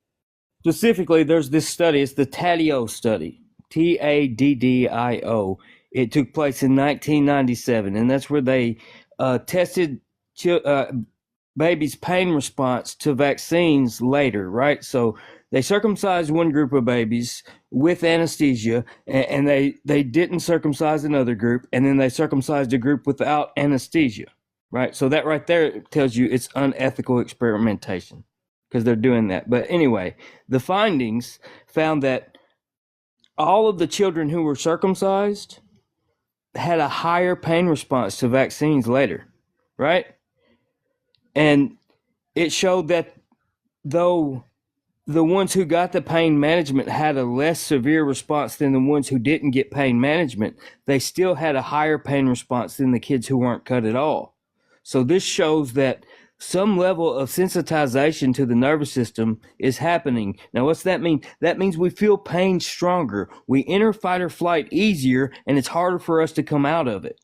specifically, there's this study. It's the TADDIO study, TADDIO. It took place in 1997, and that's where they tested babies' pain response to vaccines later, right? So they circumcised one group of babies with anesthesia, and they didn't circumcise another group, and then they circumcised a group without anesthesia, right? So that right there tells you it's unethical experimentation because they're doing that. But anyway, the findings found that all of the children who were circumcised had a higher pain response to vaccines later, right? And it showed that though the ones who got the pain management had a less severe response than the ones who didn't get pain management, they still had a higher pain response than the kids who weren't cut at all. So this shows that some level of sensitization to the nervous system is happening. Now, what's that mean? That means we feel pain stronger. We enter fight or flight easier, and it's harder for us to come out of it.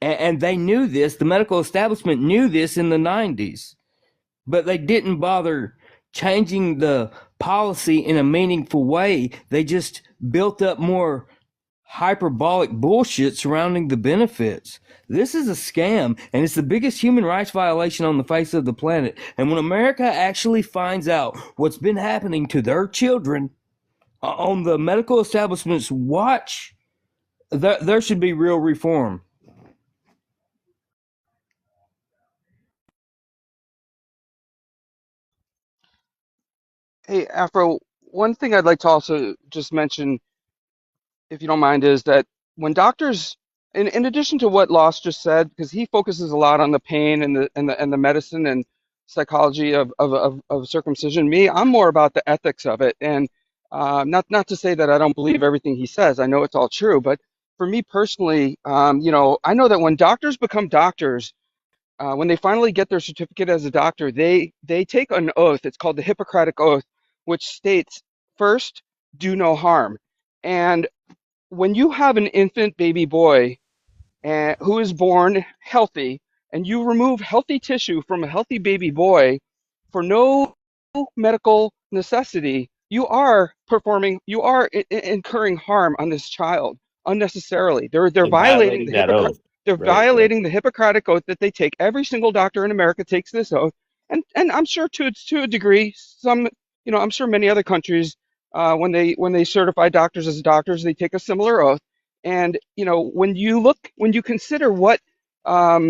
And they knew this. The medical establishment knew this in the 90s, but they didn't bother changing the policy in a meaningful way. They just built up more hyperbolic bullshit surrounding the benefits. This is a scam, and it's the biggest human rights violation on the face of the planet. And when America actually finds out what's been happening to their children on the medical establishment's watch, there should be real reform. Hey, Afro, one thing I'd like to also just mention, if you don't mind, is that when doctors, in addition to what Loss just said, because he focuses a lot on the pain and the medicine and psychology of circumcision, me, I'm more about the ethics of it. And not to say that I don't believe everything he says. I know it's all true, but for me personally, I know that when doctors become doctors, when they finally get their certificate as a doctor, they take an oath. It's called the Hippocratic Oath, which states, first, do no harm. And when you have an infant baby boy who is born healthy, and you remove healthy tissue from a healthy baby boy for no medical necessity, you are incurring harm on this child unnecessarily. They're You're violating violating the that oath, they're right? Yeah. violating the Hippocratic oath that they take. Every single doctor in America takes this oath, and I'm sure to a degree, I'm sure many other countries, when they certify doctors as doctors, they take a similar oath. And when you consider what are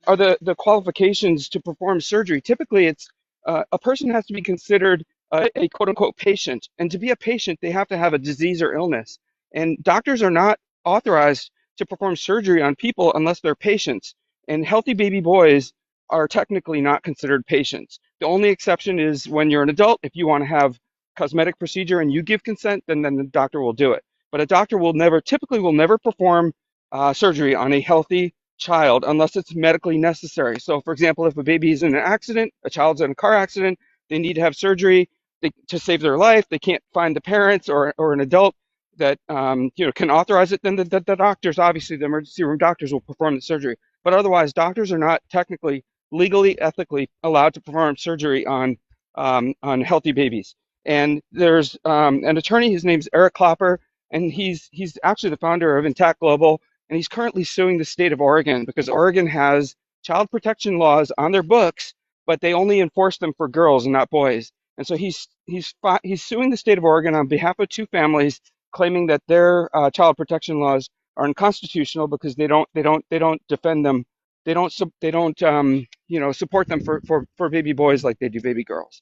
the qualifications to perform surgery, typically it's a person has to be considered a quote unquote patient, and to be a patient, they have to have a disease or illness. And doctors are not authorized to perform surgery on people unless they're patients. And healthy baby boys are technically not considered patients. The only exception is when you're an adult. If you want to have cosmetic procedure and you give consent, then the doctor will do it. But a doctor typically will never perform surgery on a healthy child unless it's medically necessary. So, for example, if a baby is in an accident, a child's in a car accident, they need to have surgery to save their life. They can't find the parents or an adult that can authorize it. Then the doctors, obviously, the emergency room doctors, will perform the surgery. But otherwise, doctors are not technically, legally, ethically allowed to perform surgery on healthy babies. And there's an attorney. His name's Eric Klopper, and he's actually the founder of Intact Global, and he's currently suing the state of Oregon because Oregon has child protection laws on their books, but they only enforce them for girls and not boys. And so he's suing the state of Oregon on behalf of two families, claiming that their child protection laws are unconstitutional because they don't defend them. They don't support them for baby boys like they do baby girls.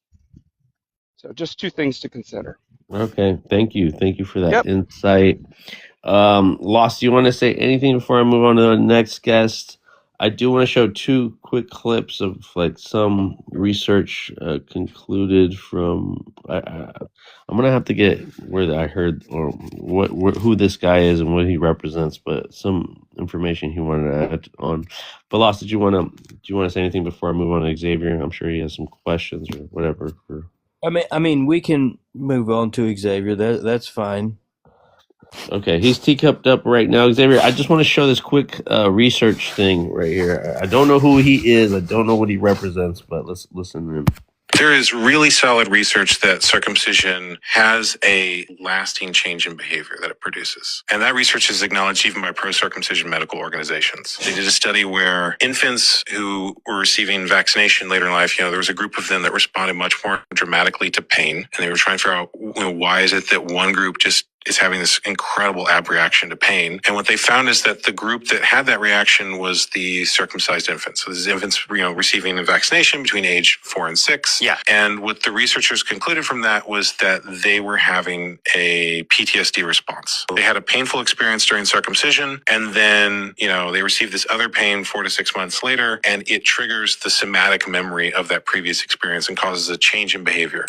So just two things to consider. Okay. Thank you for that Yep. insight. Lost, do you want to say anything before I move on to the next guest? I do want to show two quick clips of like some research concluded from. I'm gonna have to get where I heard or who this guy is and what he represents, but some information he wanted to add on. But Lost, do you want to say anything before I move on to Xavier? I'm sure he has some questions or whatever. I mean, we can move on to Xavier. That's fine. Okay, he's teacupped up right now. Xavier, I just want to show this quick research thing right here. I don't know who he is. I don't know what he represents, but let's listen to him. There is really solid research that circumcision has a lasting change in behavior that it produces. And that research is acknowledged even by pro-circumcision medical organizations. They did a study where infants who were receiving vaccination later in life, there was a group of them that responded much more dramatically to pain. And they were trying to figure out, why is it that one group just is having this incredible abreaction to pain. And what they found is that the group that had that reaction was the circumcised infants. So these infants, receiving a vaccination between age 4 and 6. Yeah. And what the researchers concluded from that was that they were having a PTSD response. They had a painful experience during circumcision, and then, they received this other pain 4 to 6 months later, and it triggers the somatic memory of that previous experience and causes a change in behavior.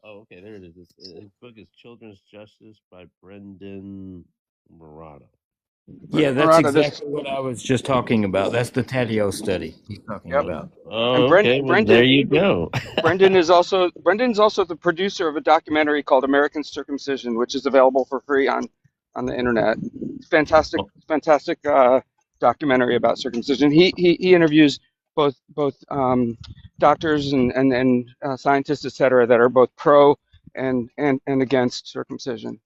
Oh, okay, there it is. His book is Children's Justice by Brendan Murata. Yeah, that's exactly what I was just talking about. That's the Taddeo study he's talking about. Oh, okay. Well, there you go. Brendan's also the producer of a documentary called American Circumcision, which is available for free on the internet. Fantastic documentary about circumcision. He interviews both doctors and scientists, etc., that are both pro and against circumcision.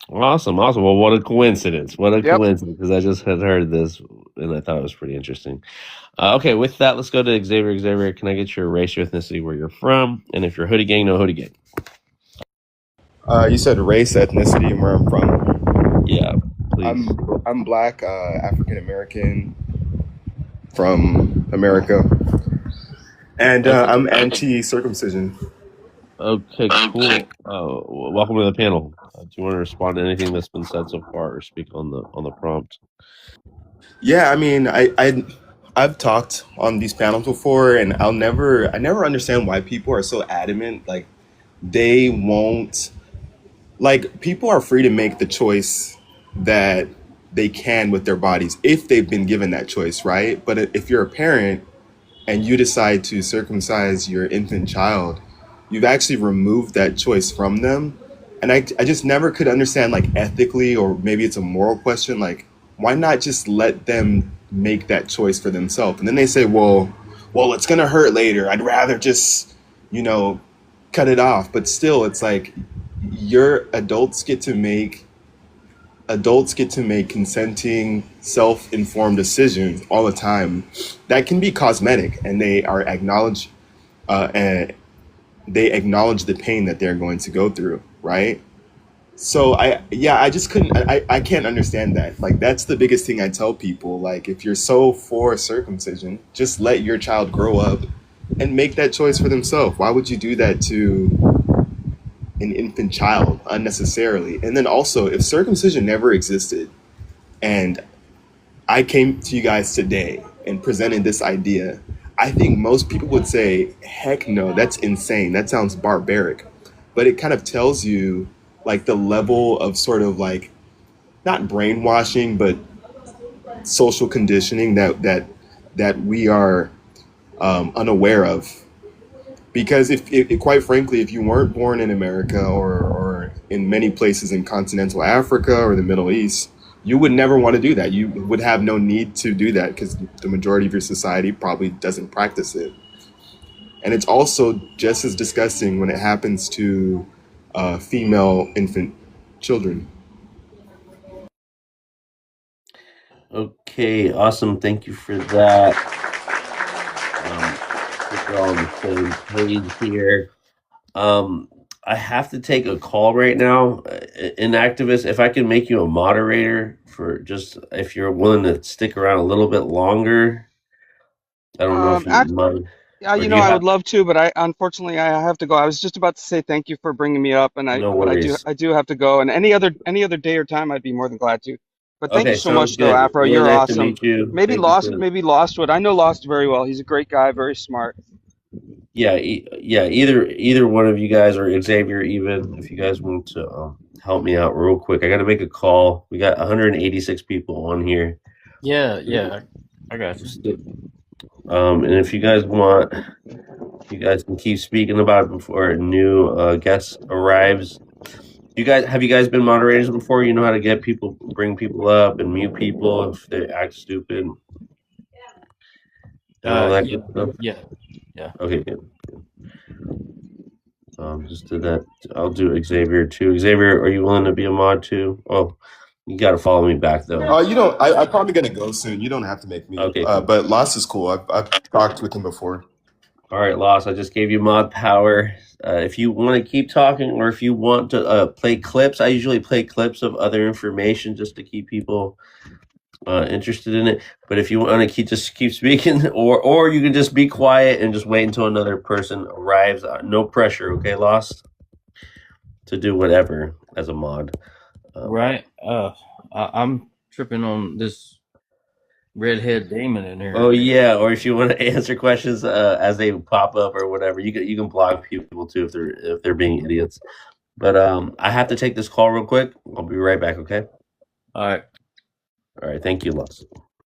Awesome. Well, what a coincidence. Coincidence, because I just had heard this and I thought it was pretty interesting. Okay, with that, let's go to Xavier. Xavier, can I get your race, your ethnicity, where you're from? And if you're Hoodie Gang, no Hoodie Gang. You said race, ethnicity, and where I'm from. Yeah, please. I'm black, African American, from America, and I'm anti-circumcision. Okay, cool. Welcome to the panel. Do you want to respond to anything that's been said so far, or speak on the prompt? Yeah, I mean, I've talked on these panels before, and I never understand why people are so adamant. Like, they won't. Like, people are free to make the choice that they can with their bodies if they've been given that choice, right? But if you're a parent and you decide to circumcise your infant child, you've actually removed that choice from them. And I just never could understand, like, ethically, or maybe it's a moral question, like, why not just let them make that choice for themselves? And then they say, well, it's gonna hurt later. I'd rather just, you know, cut it off. But still, it's like, your adults get to make consenting, self-informed decisions all the time that can be cosmetic, and and they acknowledge the pain that they're going to go through, right? So I just couldn't, I can't understand that. Like, that's the biggest thing I tell people. Like, if you're so for circumcision, just let your child grow up and make that choice for themselves. Why would you do that to an infant child unnecessarily? And then also, if circumcision never existed and I came to you guys today and presented this idea, I think most people would say, heck no, that's insane. That sounds barbaric. But it kind of tells you, like, the level of sort of, like, not brainwashing, but social conditioning that we are unaware of. Because if quite frankly, if you weren't born in America, or in many places in continental Africa or the Middle East, you would never want to do that. You would have no need to do that because the majority of your society probably doesn't practice it. And it's also just as disgusting when it happens to female infant children. Okay, awesome. Thank you for that. I think we're all on the same page here. I have to take a call right now. An activist, if I can make you a moderator for just if you're willing to stick around a little bit longer. I don't know if you Act, mind, yeah, or you do know, you I have? would love to, but I unfortunately I have to go. I was just about to say thank you for bringing me up, No but worries. I do have to go. And any other day or time, I'd be more than glad to. But thank you Okay, so sounds much, though, good. Afro. Really You're nice to awesome. meet you. Maybe Thank you Lost, for maybe Lostwood. I know Lost very well. He's a great guy, very smart. yeah, yeah. Either one of you guys, or Xavier, even if you guys want to help me out real quick. I got to make a call. We got 186 people on here. Yeah, I got you. And if you guys want, you guys can keep speaking about it before a new guest arrives. You guys been moderators before? You know how to get people, bring people up, and mute people if they act stupid and all that Yeah, good stuff. yeah. Okay, good. Just did that. I'll do Xavier too. Xavier, are you willing to be a mod too? Oh, you got to follow me back though. You don't. I'm probably gonna go soon. You don't have to make me. Okay, cool. But Loss is cool. I've talked with him before. All right, Loss. I just gave you mod power. If you want to keep talking, or if you want to play clips, I usually play clips of other information just to keep people interested in it. But if you want to keep speaking, or you can just be quiet and just wait until another person arrives. No pressure, okay, Lost, to do whatever as a mod. Right. I'm tripping on this redhead demon in here. Oh yeah, or if you want to answer questions as they pop up or whatever, you can block people too if they're being idiots. But I have to take this call real quick. I'll be right back. Okay. All right. All right. Thank you, Lots.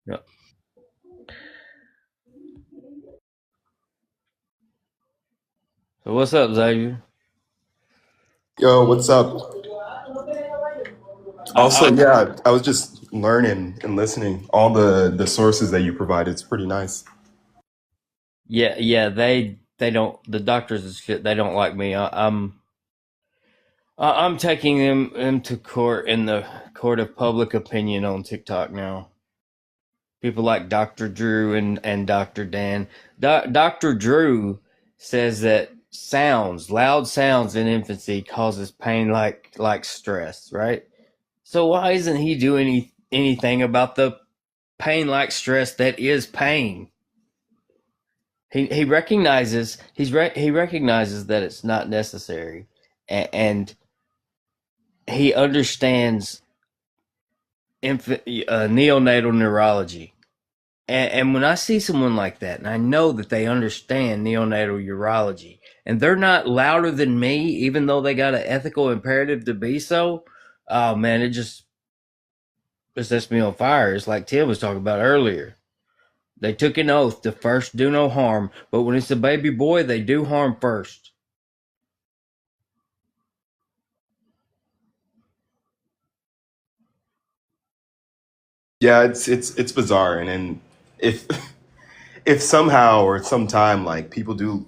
Yeah. So what's up, Xavier? Yo, what's up? Also, yeah, I was just learning and listening. All the sources that you provide, it's pretty nice. Yeah. They don't. The doctors and shit. They don't like me. I'm taking them to court in the court of public opinion on TikTok now. People like Dr. Drew and Dr. Dan. Dr. Drew says that loud sounds in infancy causes pain like stress, right? So why isn't he doing anything about the pain like stress that is pain? He recognizes he recognizes that it's not necessary, and he understands neonatal neurology. And when I see someone like that, and I know that they understand neonatal urology, and they're not louder than me, even though they got an ethical imperative to be so, oh man, it just sets me on fire. It's like Tim was talking about earlier. They took an oath to first do no harm, but when it's a baby boy, they do harm first. Yeah, it's bizarre, and then if if somehow or sometime like people do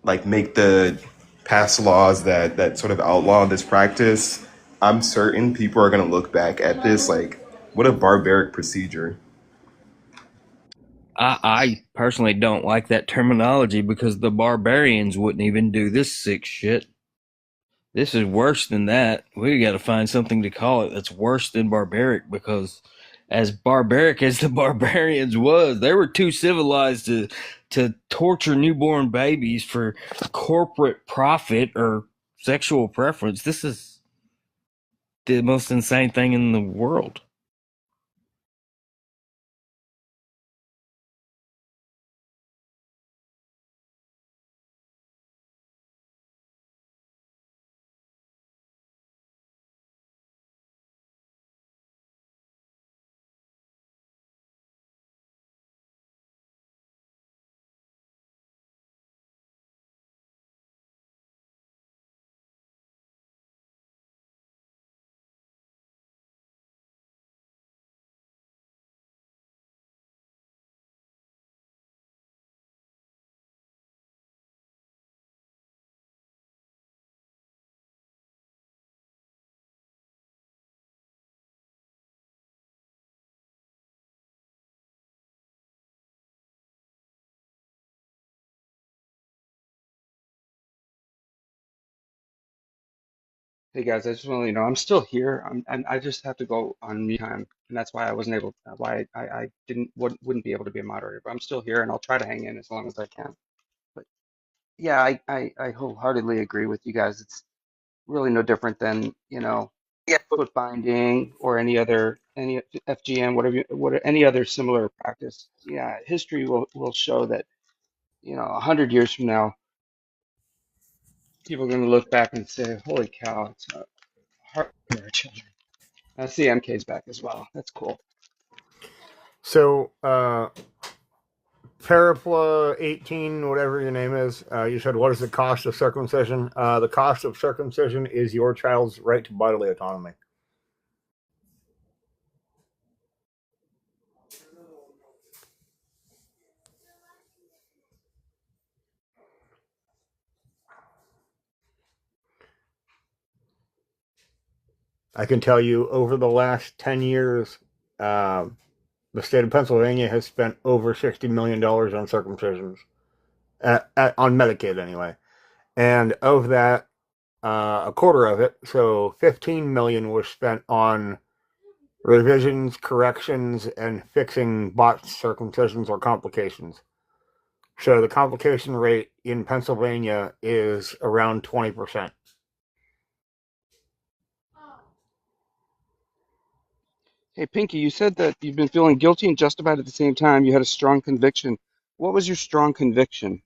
like make the pass laws that sort of outlaw this practice, I'm certain people are gonna look back at this like what a barbaric procedure. I personally don't like that terminology because the barbarians wouldn't even do this sick shit. This is worse than that. We got to find something to call it that's worse than barbaric, because as barbaric as the barbarians was, they were too civilized to torture newborn babies for corporate profit or sexual preference. This is the most insane thing in the world. Hey guys, I just want to let you know I'm still here. I just have to go on me time, and that's why I wasn't able, why I didn't wouldn't be able to be a moderator. But I'm still here, and I'll try to hang in as long as I can. But yeah, I wholeheartedly agree with you guys. It's really no different than, Yeah. foot binding or any FGM, any other similar practice. Yeah, history will show that, 100 years from now, people are going to look back and say, "Holy cow, it's hard for our children." I see MK's back as well. That's cool. So, Parapla 18, whatever your name is, you said, what is the cost of circumcision? The cost of circumcision is your child's right to bodily autonomy. I can tell you over the last 10 years, the state of Pennsylvania has spent over $60 million on circumcisions, on Medicaid anyway. And of that, a quarter of it, so 15 million was spent on revisions, corrections, and fixing botched circumcisions or complications. So the complication rate in Pennsylvania is around 20%. Hey, Pinky, you said that you've been feeling guilty and justified at the same time. You had a strong conviction. What was your strong conviction?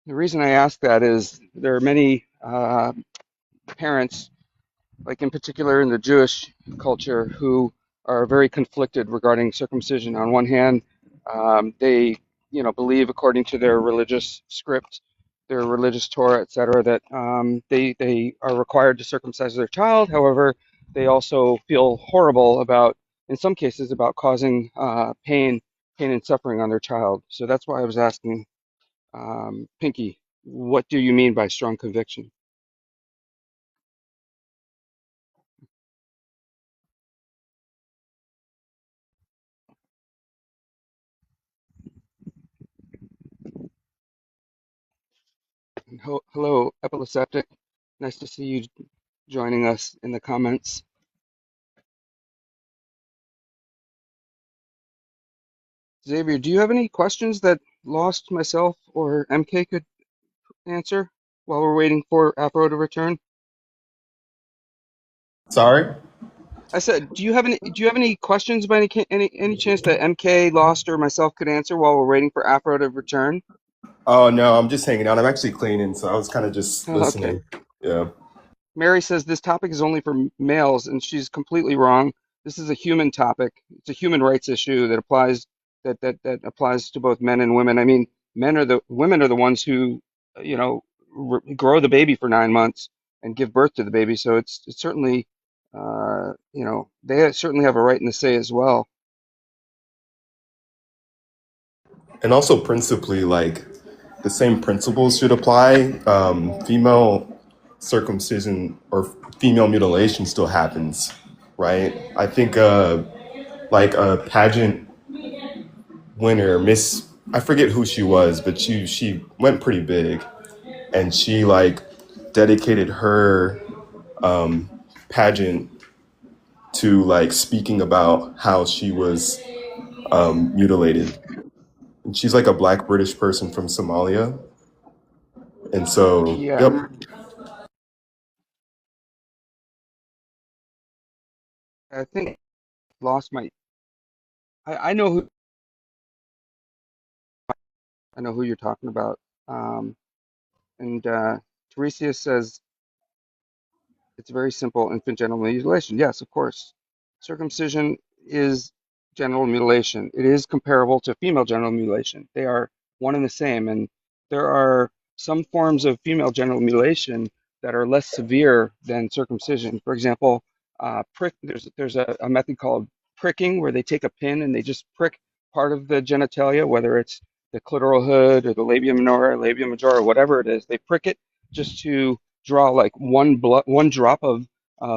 The reason I ask that is there are many parents, like in particular in the Jewish culture, who are very conflicted regarding circumcision. On one hand, they, believe according to their religious script, their religious Torah, etc., that they are required to circumcise their child. However, they also feel horrible about, in some cases, about causing pain and suffering on their child. So that's why I was asking, Pinky, what do you mean by strong conviction? Hello, Epileptic. Nice to see you joining us in the comments. Xavier, do you have any questions that Lost, myself, or MK could answer while we're waiting for Afro to return? Sorry? I said, do you have any questions by any chance that MK, Lost, or myself could answer while we're waiting for Afro to return? Oh no, I'm just hanging out. I'm actually cleaning, so I was kind of just Oh, okay. listening. Yeah. Mary says this topic is only for males, and she's completely wrong. This is a human topic. It's a human rights issue that applies to both men and women. I mean, women are the ones who, you know, grow the baby for 9 months and give birth to the baby. So it's certainly, you know, they certainly have a right in the say as well. And also principally, like the same principles should apply. Female circumcision or female mutilation still happens, right? I think like a pageant winner, Miss, I forget who she was, but she went pretty big, and she like dedicated her pageant to like speaking about how she was mutilated. And she's like a black British person from Somalia, and so Yeah, yep. I think lost my. I know who you're talking about. Um, and Teresia says it's very simple infant genital mutilation. Yes, of course. Circumcision is genital mutilation. It is comparable to female genital mutilation. They are one and the same. And there are some forms of female genital mutilation that are less severe than circumcision. For example, there's a method called pricking where they take a pin and they just prick part of the genitalia, whether it's the clitoral hood or the labia minora, labia majora, whatever it is. They prick it just to draw like one drop of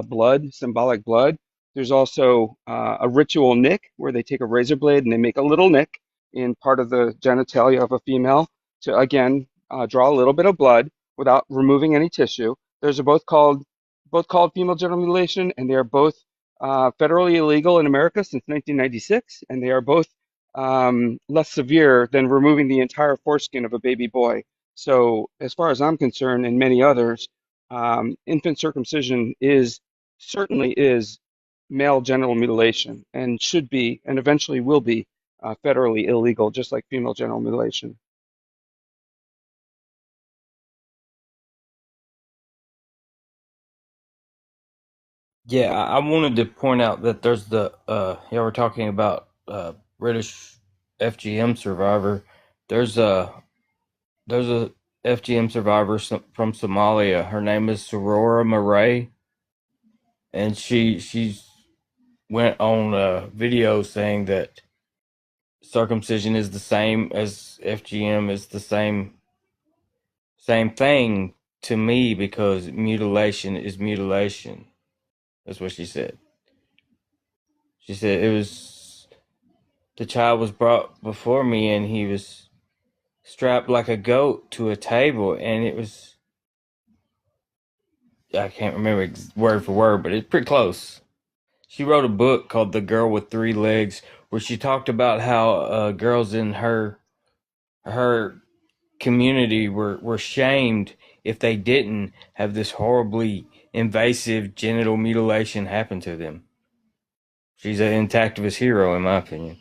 blood, symbolic blood. There's also a ritual nick where they take a razor blade and they make a little nick in part of the genitalia of a female to again draw a little bit of blood without removing any tissue. Those are both called female genital mutilation, and they are both federally illegal in America since 1996, and they are both less severe than removing the entire foreskin of a baby boy. So, as far as I'm concerned, and many others, infant circumcision certainly is male genital mutilation and should be and eventually will be federally illegal, just like female genital mutilation. Yeah, I wanted to point out that there's the yeah, we're talking about British FGM survivor. There's a FGM survivor from Somalia. Her name is Sorora Murray, and she's went on a video saying that circumcision is the same as FGM, is the same thing to me because mutilation is mutilation. That's what she said. She said it was the child was brought before me and he was strapped like a goat to a table, and it was, I can't remember word for word, but it's pretty close. She wrote a book called The Girl with Three Legs, where she talked about how girls in her community were shamed if they didn't have this horribly invasive genital mutilation happen to them. She's an intactivist hero, in my opinion.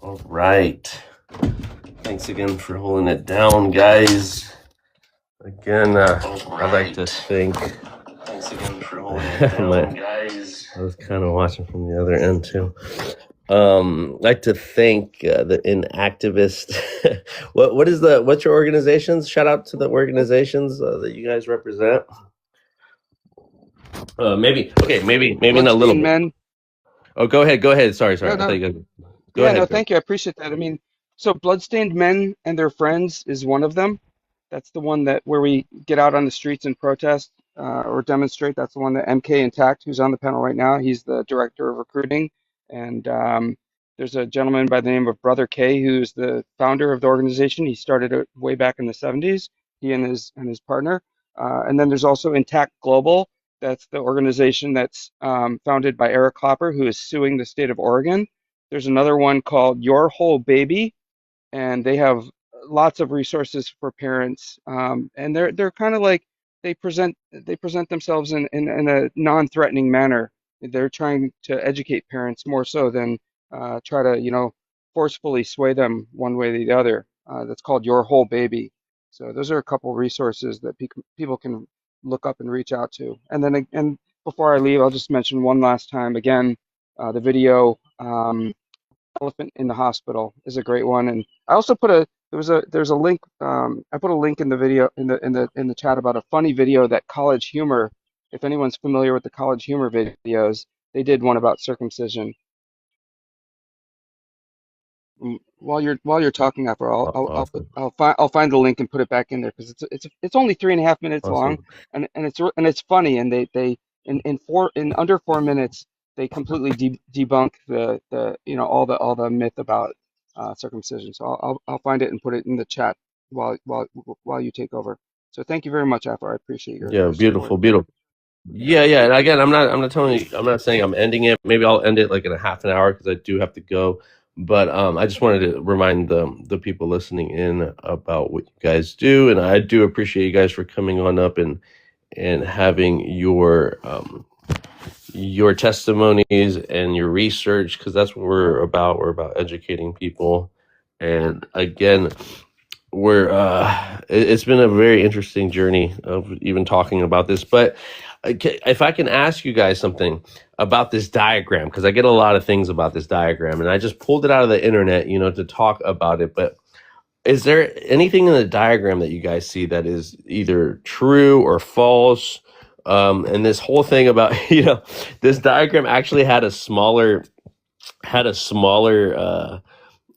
All right. Thanks again for holding it down, guys. Again, I'd like to thank. Thanks again for holding it down, guys. I was kind of watching from the other end too. I'd like to thank the inactivist. What's your organizations? Shout out to the organizations that you guys represent. Maybe in a little Bloodstained bit. Men. Oh, go ahead. Sorry. No, I thought no. you guys. Go Yeah, no, ahead, Greg. thank you. I appreciate that. I mean, so Bloodstained Men and Their Friends is one of them. That's the one that where we get out on the streets and protest or demonstrate. That's the one that MK Intact, who's on the panel right now, he's the director of recruiting. And there's a gentleman by the name of Brother K, who's the founder of the organization. He started it way back in the 70s, he and his partner. And then there's also Intact Global. That's the organization that's founded by Eric Hopper, who is suing the state of Oregon. There's another one called Your Whole Baby, and they have lots of resources for parents. And they're kind of like they present themselves in a non-threatening manner. They're trying to educate parents more so than try to forcefully sway them one way or the other. That's called Your Whole Baby. So those are a couple resources that people can look up and reach out to. And then and before I leave, I'll just mention one last time again the video. Elephant in the Hospital is a great one, and I also put there's a link. I put a link in the video in the chat about a funny video that College Humor. If anyone's familiar with the College Humor videos, they did one about circumcision. While you're talking, after Awesome. I'll find the link and put it back in there because it's only 3.5 minutes long, Awesome. and it's funny, and they in under 4 minutes they completely debunk the all the myth about circumcision. So I'll find it and put it in the chat while you take over. So thank you very much, Afar. I appreciate Yeah, your support. beautiful. Yeah. And again, I'm not telling you. I'm not saying I'm ending it. Maybe I'll end it like in a half an hour because I do have to go. But I just wanted to remind the people listening in about what you guys do, and I do appreciate you guys for coming on up and having your testimonies and your research because that's what we're about. We're about educating people, and again, it's been a very interesting journey of even talking about this. But if I can ask you guys something about this diagram, because I get a lot of things about this diagram, and I just pulled it out of the internet, to talk about it. But is there anything in the diagram that you guys see that is either true or false? And this whole thing about this diagram actually had a smaller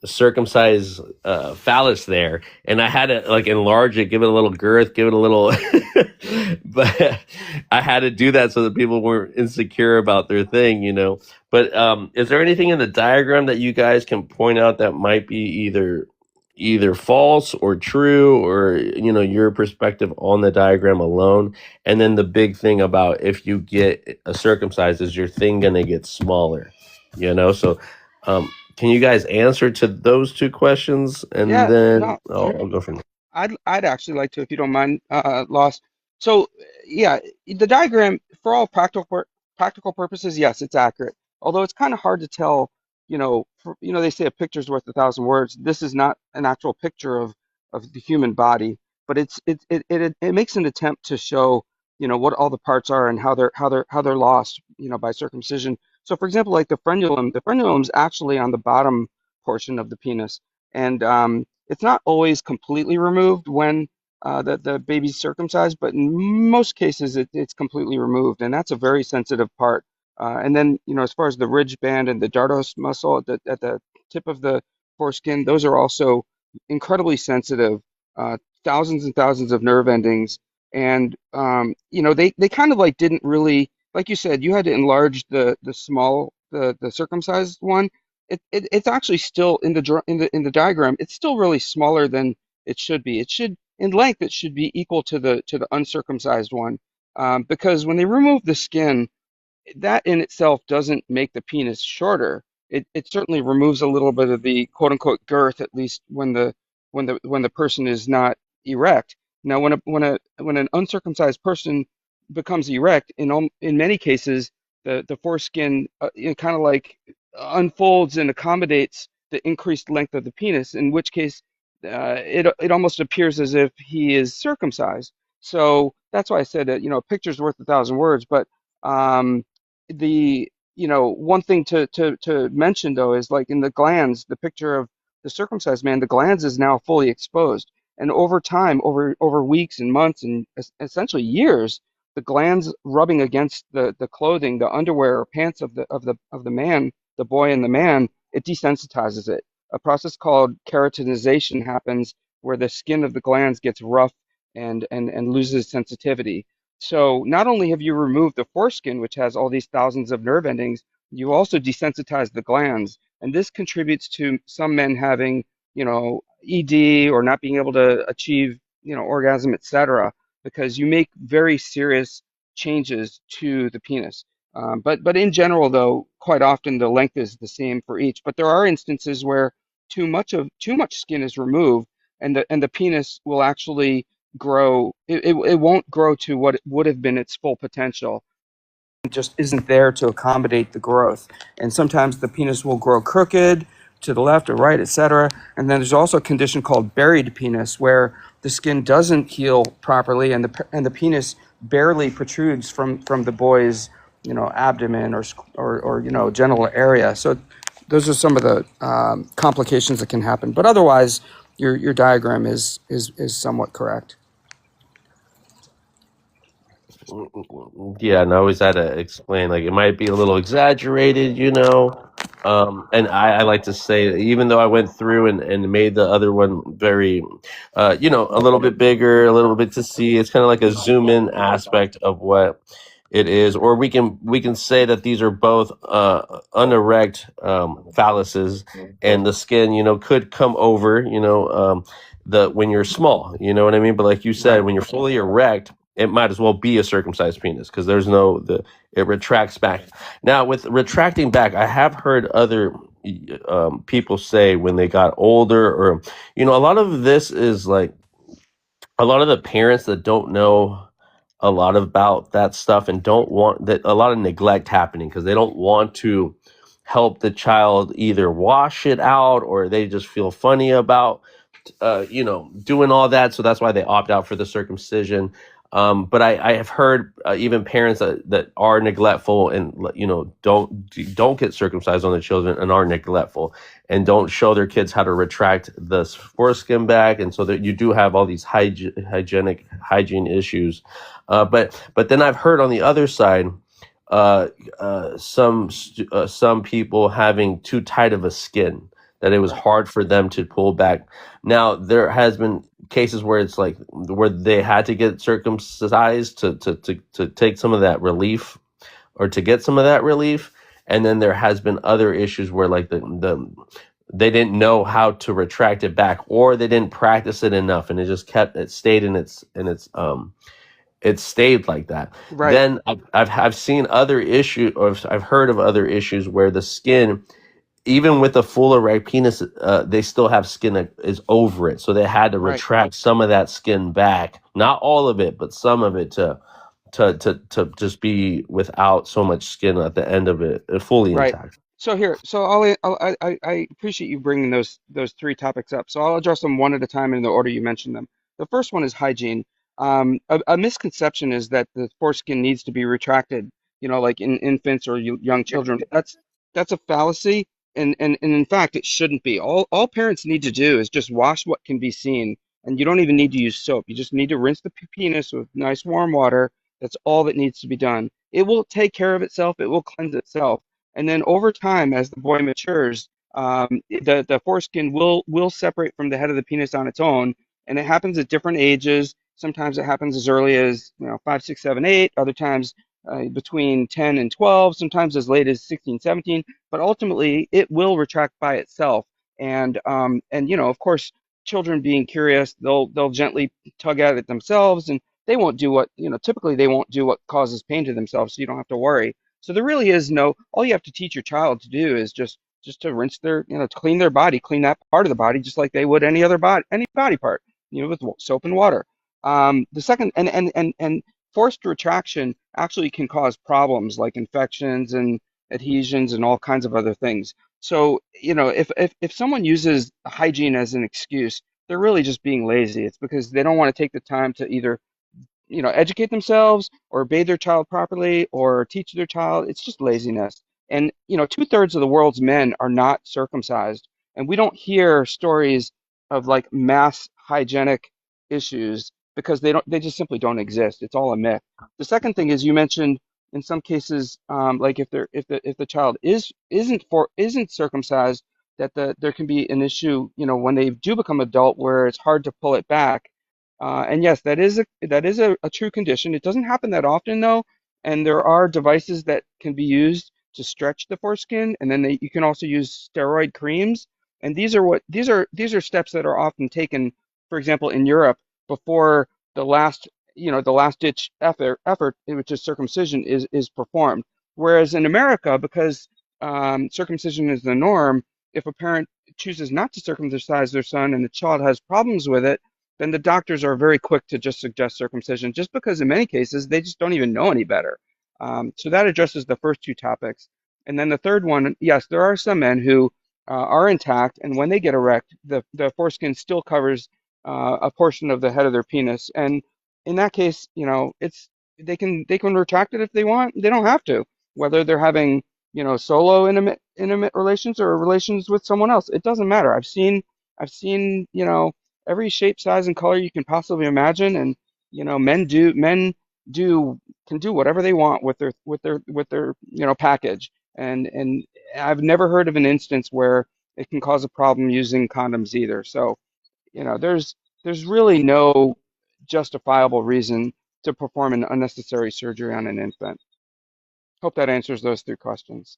circumcised phallus there, and I had to like enlarge it, give it a little girth, give it a little but I had to do that so that people weren't insecure about their thing. But is there anything in the diagram that you guys can point out that might be either false or true, or your perspective on the diagram alone? And then the big thing about if you get a circumcised, is your thing gonna get smaller? So can you guys answer to those two questions, and Yeah, then no, I'll go from there. I'd actually like to, if you don't mind, Lost. So yeah, the diagram for all practical purposes, yes, it's accurate. Although it's kind of hard to tell, they say a picture's worth 1,000 words. This is not an actual picture of the human body, but it makes an attempt to show, what all the parts are and how they're lost, by circumcision. So for example, like the frenulum's actually on the bottom portion of the penis, and it's not always completely removed when the baby's circumcised, but in most cases it's completely removed, and that's a very sensitive part. And then, as far as the ridge band and the dartos muscle at the tip of the foreskin, those are also incredibly sensitive, thousands and thousands of nerve endings. And, they kind of like didn't really, like you said, you had to enlarge the circumcised one. It's actually still in the diagram. It's still really smaller than it should be. In length it should be equal to the uncircumcised one, because when they remove the skin, that in itself doesn't make the penis shorter. It certainly removes a little bit of the quote unquote girth, at least when the person is not erect. Now, when an uncircumcised person becomes erect, in many cases the foreskin kind of like unfolds and accommodates the increased length of the penis, in which case it almost appears as if he is circumcised. So that's why I said that, a picture's worth 1,000 words. But um, the one thing to mention though is, like, in the glands, the picture of the circumcised man, the glands is now fully exposed, and over time, over weeks and months and essentially years, the glands rubbing against the clothing, the underwear or pants of the man, the boy and the man, it desensitizes it. A process called keratinization happens, where the skin of the glands gets rough and loses sensitivity. So not only have you removed the foreskin, which has all these thousands of nerve endings, you also desensitize the glands. And this contributes to some men having, ED, or not being able to achieve, orgasm, etc., because you make very serious changes to the penis. But in general, though, quite often the length is the same for each. But there are instances where too much skin is removed, and the penis will actually grow. It won't grow to what would have been its full potential. It just isn't there to accommodate the growth. And sometimes the penis will grow crooked to the left or right, etc. And then there's also a condition called buried penis, where the skin doesn't heal properly, and the penis barely protrudes from the boy's abdomen or genital area. So those are some of the complications that can happen. But otherwise, your diagram is somewhat correct. Yeah, and I always had to explain, like, it might be a little exaggerated, and I like to say that even though I went through and made the other one very, a little bit bigger, a little bit to see, it's kind of like a zoom in aspect of what it is. Or we can say that these are both unerect phalluses, and the skin, could come over, the when you're small, you know what I mean? But like you said, Right. when you're fully erect, it might as well be a circumcised penis, because there's no it retracts back. Now, with retracting back, I have heard other people say when they got older, or a lot of this is like a lot of the parents that don't know a lot about that stuff, and don't want that, a lot of neglect happening because they don't want to help the child either wash it out, or they just feel funny about doing all that. So that's why they opt out for the circumcision. But I have heard even parents that are neglectful, and don't get circumcised on their children, and are neglectful and don't show their kids how to retract the foreskin back, and so that you do have all these hygiene issues. But then I've heard on the other side, some people having too tight of a skin, that it was hard for them to pull back. Now, there has been cases where it's like where they had to get circumcised to take some of that relief, or to get some of that relief. And then there has been other issues where, like, they didn't know how to retract it back, or they didn't practice it enough, and it stayed in its it stayed like that. Right. Then I've seen other issues, or I've heard of other issues where the skin, even with a full erect penis, they still have skin that is over it. So they had to Right. retract some of that skin back, not all of it, but some of it, to just be without so much skin at the end of it, fully Right. intact. So here, so I appreciate you bringing those three topics up. So I'll address them one at a time in the order you mentioned them. The first one is hygiene. A misconception is that the foreskin needs to be retracted, like in infants or young children. That's a fallacy, and in fact, it shouldn't be. All parents need to do is just wash what can be seen, and you don't even need to use soap. You just need to rinse the penis with nice warm water. That's all that needs to be done. It will take care of itself. It will cleanse itself. And then over time, as the boy matures, the foreskin will separate from the head of the penis on its own, and it happens at different ages. Sometimes it happens as early as 5, 6, 7, 8. Other times between 10 and 12. Sometimes as late as 16, 17. But ultimately, it will retract by itself. And of course, children being curious, they'll gently tug at it themselves, and they won't do what typically they won't do what causes pain to themselves, so you don't have to worry. So there really is all you have to teach your child to do is just to rinse to clean their body, clean that part of the body just like they would any body part, with soap and water. The second, and forced retraction actually can cause problems like infections and adhesions and all kinds of other things. So, if someone uses hygiene as an excuse, they're really just being lazy. It's because they don't want to take the time to either educate themselves or bathe their child properly or teach their child. It's just laziness. And, 2/3 of the world's men are not circumcised. And we don't hear stories of like mass hygienic issues because they just simply don't exist. It's all a myth. The second thing is you mentioned in some cases, like if the child isn't circumcised, that there can be an issue, when they do become adult where it's hard to pull it back. And yes, that is a true condition. It doesn't happen that often though, and there are devices that can be used to stretch the foreskin, and then you can also use steroid creams. And these are steps that are often taken, for example, in Europe before the last the last ditch effort, which is circumcision, is performed. Whereas in America, because circumcision is the norm, if a parent chooses not to circumcise their son and the child has problems with it, then the doctors are very quick to just suggest circumcision, just because in many cases they just don't even know any better. So that addresses the first two topics. And then the third one, yes, there are some men who are intact, and when they get erect, the foreskin still covers a portion of the head of their penis. And in that case, they can retract it if they want. They don't have to. Whether they're having solo intimate relations or relations with someone else, it doesn't matter. I've seen every shape, size, and color you can possibly imagine, and men do can do whatever they want with their package, and I've never heard of an instance where it can cause a problem using condoms either. So there's really no justifiable reason to perform an unnecessary surgery on an infant. Hope that answers those three questions.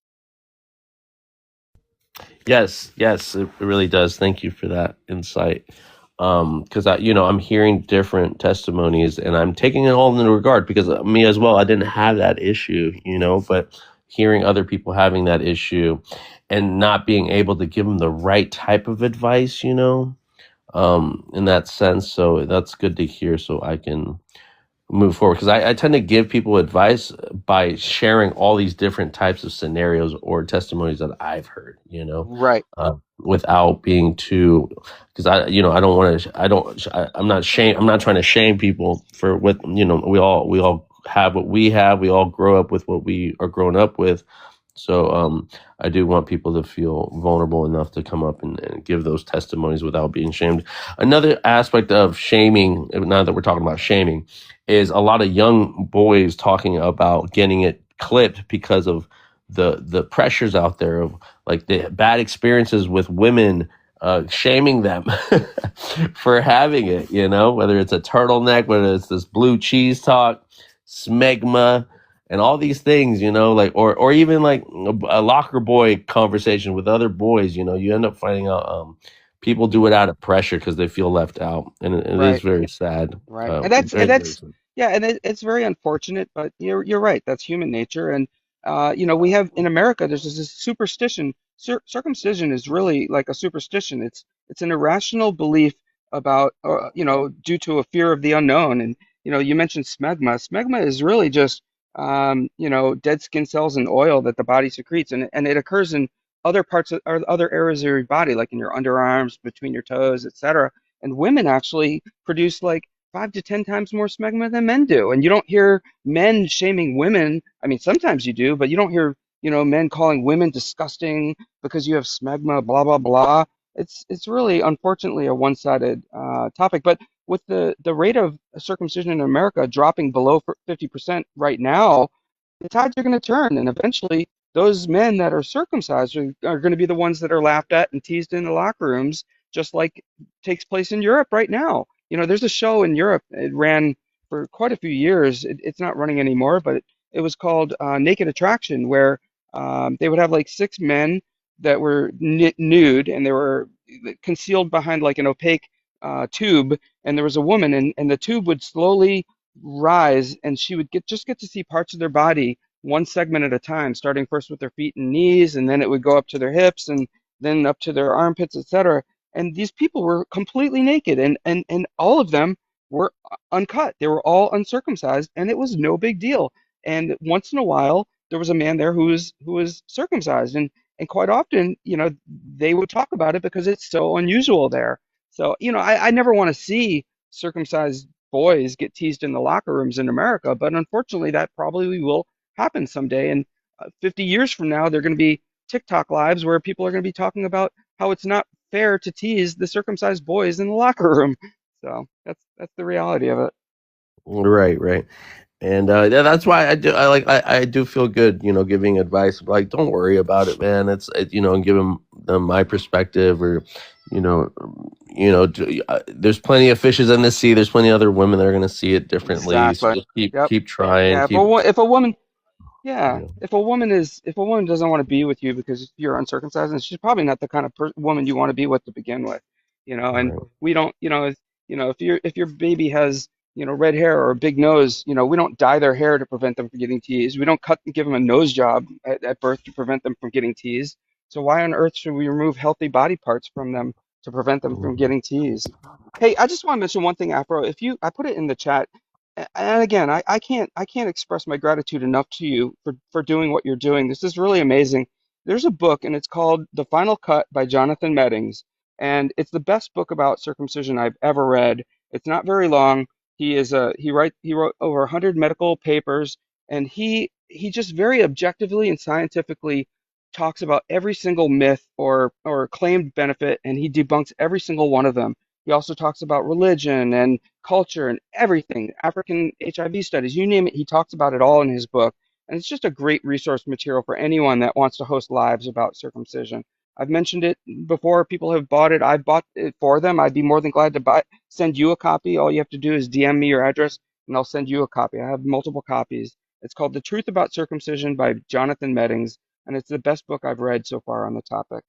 Yes, it really does. Thank you for that insight. Because I'm hearing different testimonies, and I'm taking it all into regard because me as well. I didn't have that issue, but hearing other people having that issue and not being able to give them the right type of advice, in that sense. So that's good to hear. So I can move forward because I tend to give people advice by sharing all these different types of scenarios or testimonies that I've heard, Right. without being too, because I don't want to, I'm not trying to shame people for what, we all have what we have. We all grow up with what we are grown up with. So I do want people to feel vulnerable enough to come up and give those testimonies without being shamed. Another aspect of shaming, now that we're talking about shaming, is a lot of young boys talking about getting it clipped because of the pressures out there of like the bad experiences with women shaming them for having it, whether it's a turtleneck, whether it's this blue cheese talk, smegma, and all these things, like, or even like a locker boy conversation with other boys, you end up finding out people do it out of pressure because they feel left out, and it is Right. very sad. Right. And that's and Very, very that's sad. yeah, and it's very unfortunate, but you're right. That's human nature. And we have in America there's this superstition. Circumcision is really like a superstition. It's an irrational belief about due to a fear of the unknown. And you mentioned smegma. Smegma is really just dead skin cells and oil that the body secretes, and it occurs in other parts of or other areas of your body, like in your underarms, between your toes, etc. And women actually produce like 5 to 10 times more smegma than men do. And you don't hear men shaming women. I mean, sometimes you do, but you don't hear, men calling women disgusting because you have smegma, blah, blah, blah. It's really, unfortunately, a one-sided topic. But with the rate of circumcision in America dropping below 50% right now, the tides are going to turn, and eventually those men that are circumcised are going to be the ones that are laughed at and teased in the locker rooms, just like takes place in Europe right now. There's a show in Europe. It ran for quite a few years. It's not running anymore, but it was called Naked Attraction, where they would have like six men that were nude, and they were concealed behind like an opaque tube, and there was a woman, and the tube would slowly rise, and she would just get to see parts of their body one segment at a time, starting first with their feet and knees, and then it would go up to their hips, and then up to their armpits, etc. And these people were completely naked, and all of them were uncut. They were all uncircumcised, and it was no big deal. And once in a while, there was a man there who was circumcised, And quite often, they would talk about it because it's so unusual there. So, I never want to see circumcised boys get teased in the locker rooms in America, but unfortunately, that probably will happen someday. And 50 years from now, there are going to be TikTok lives where people are going to be talking about how it's not fair to tease the circumcised boys in the locker room. So that's the reality of it. Right, right. And that's why I do feel good, giving advice. Like, don't worry about it, man. And give them my perspective, or you know, there's plenty of fishes in the sea. There's plenty of other women that are going to see it differently. So Exactly. just keep Yep. keep trying. Yeah. Keep. If a woman Yeah, Yeah. if a woman doesn't want to be with you because you're uncircumcised, and she's probably not the kind of woman you want to be with to begin with, And Right. we don't, if your baby has, red hair or a big nose, we don't dye their hair to prevent them from getting teased. We don't give them a nose job at birth to prevent them from getting teased. So why on earth should we remove healthy body parts from them to prevent them from getting teased? Hey, I just want to mention one thing, Afro. I put it in the chat. And again, I can't express my gratitude enough to you for doing what you're doing. This is really amazing. There's a book, and it's called The Final Cut by Jonathan Meddings, and it's the best book about circumcision I've ever read. It's not very long. He wrote over 100 medical papers, and he just very objectively and scientifically talks about every single myth or claimed benefit, and he debunks every single one of them. He also talks about religion and culture and everything, African HIV studies, you name it, he talks about it all in his book. And it's just a great resource material for anyone that wants to host lives about circumcision. I've mentioned it before. People have bought it. I've bought it for them. I'd be more than glad to send you a copy. All you have to do is DM me your address and I'll send you a copy. I have multiple copies. It's called The Truth About Circumcision by Jonathan Meddings, and it's the best book I've read so far on the topic.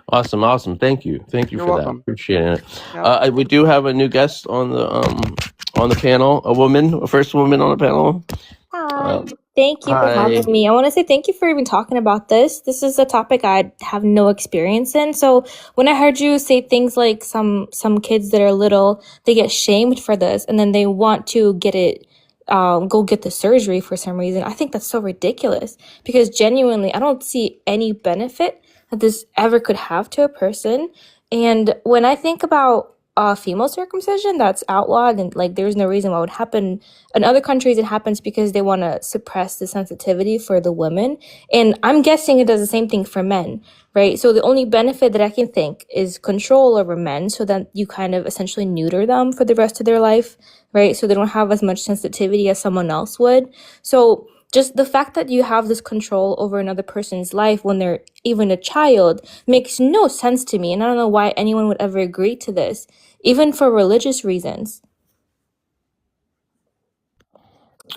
Awesome, awesome. Thank you You're for that. welcome. Appreciate it. Yep. We do have a new guest on the panel. A first woman on the panel. Hi. Thank you for Hi. having me. I want to say thank you for even talking about this. This is a topic I have no experience in. So when I heard you say things like some kids that are little, they get shamed for this and then they want to get it, go get the surgery for some reason. I think that's so ridiculous because genuinely, I don't see any benefit that this ever could have to a person. And when I think about female circumcision, that's outlawed and like there's no reason why it would happen. In other countries, it happens because they want to suppress the sensitivity for the women. And I'm guessing it does the same thing for men, right? So the only benefit that I can think is control over men so that you kind of essentially neuter them for the rest of their life, right? So they don't have as much sensitivity as someone else would. So just the fact that you have this control over another person's life when they're even a child makes no sense to me. And I don't know why anyone would ever agree to this, even for religious reasons.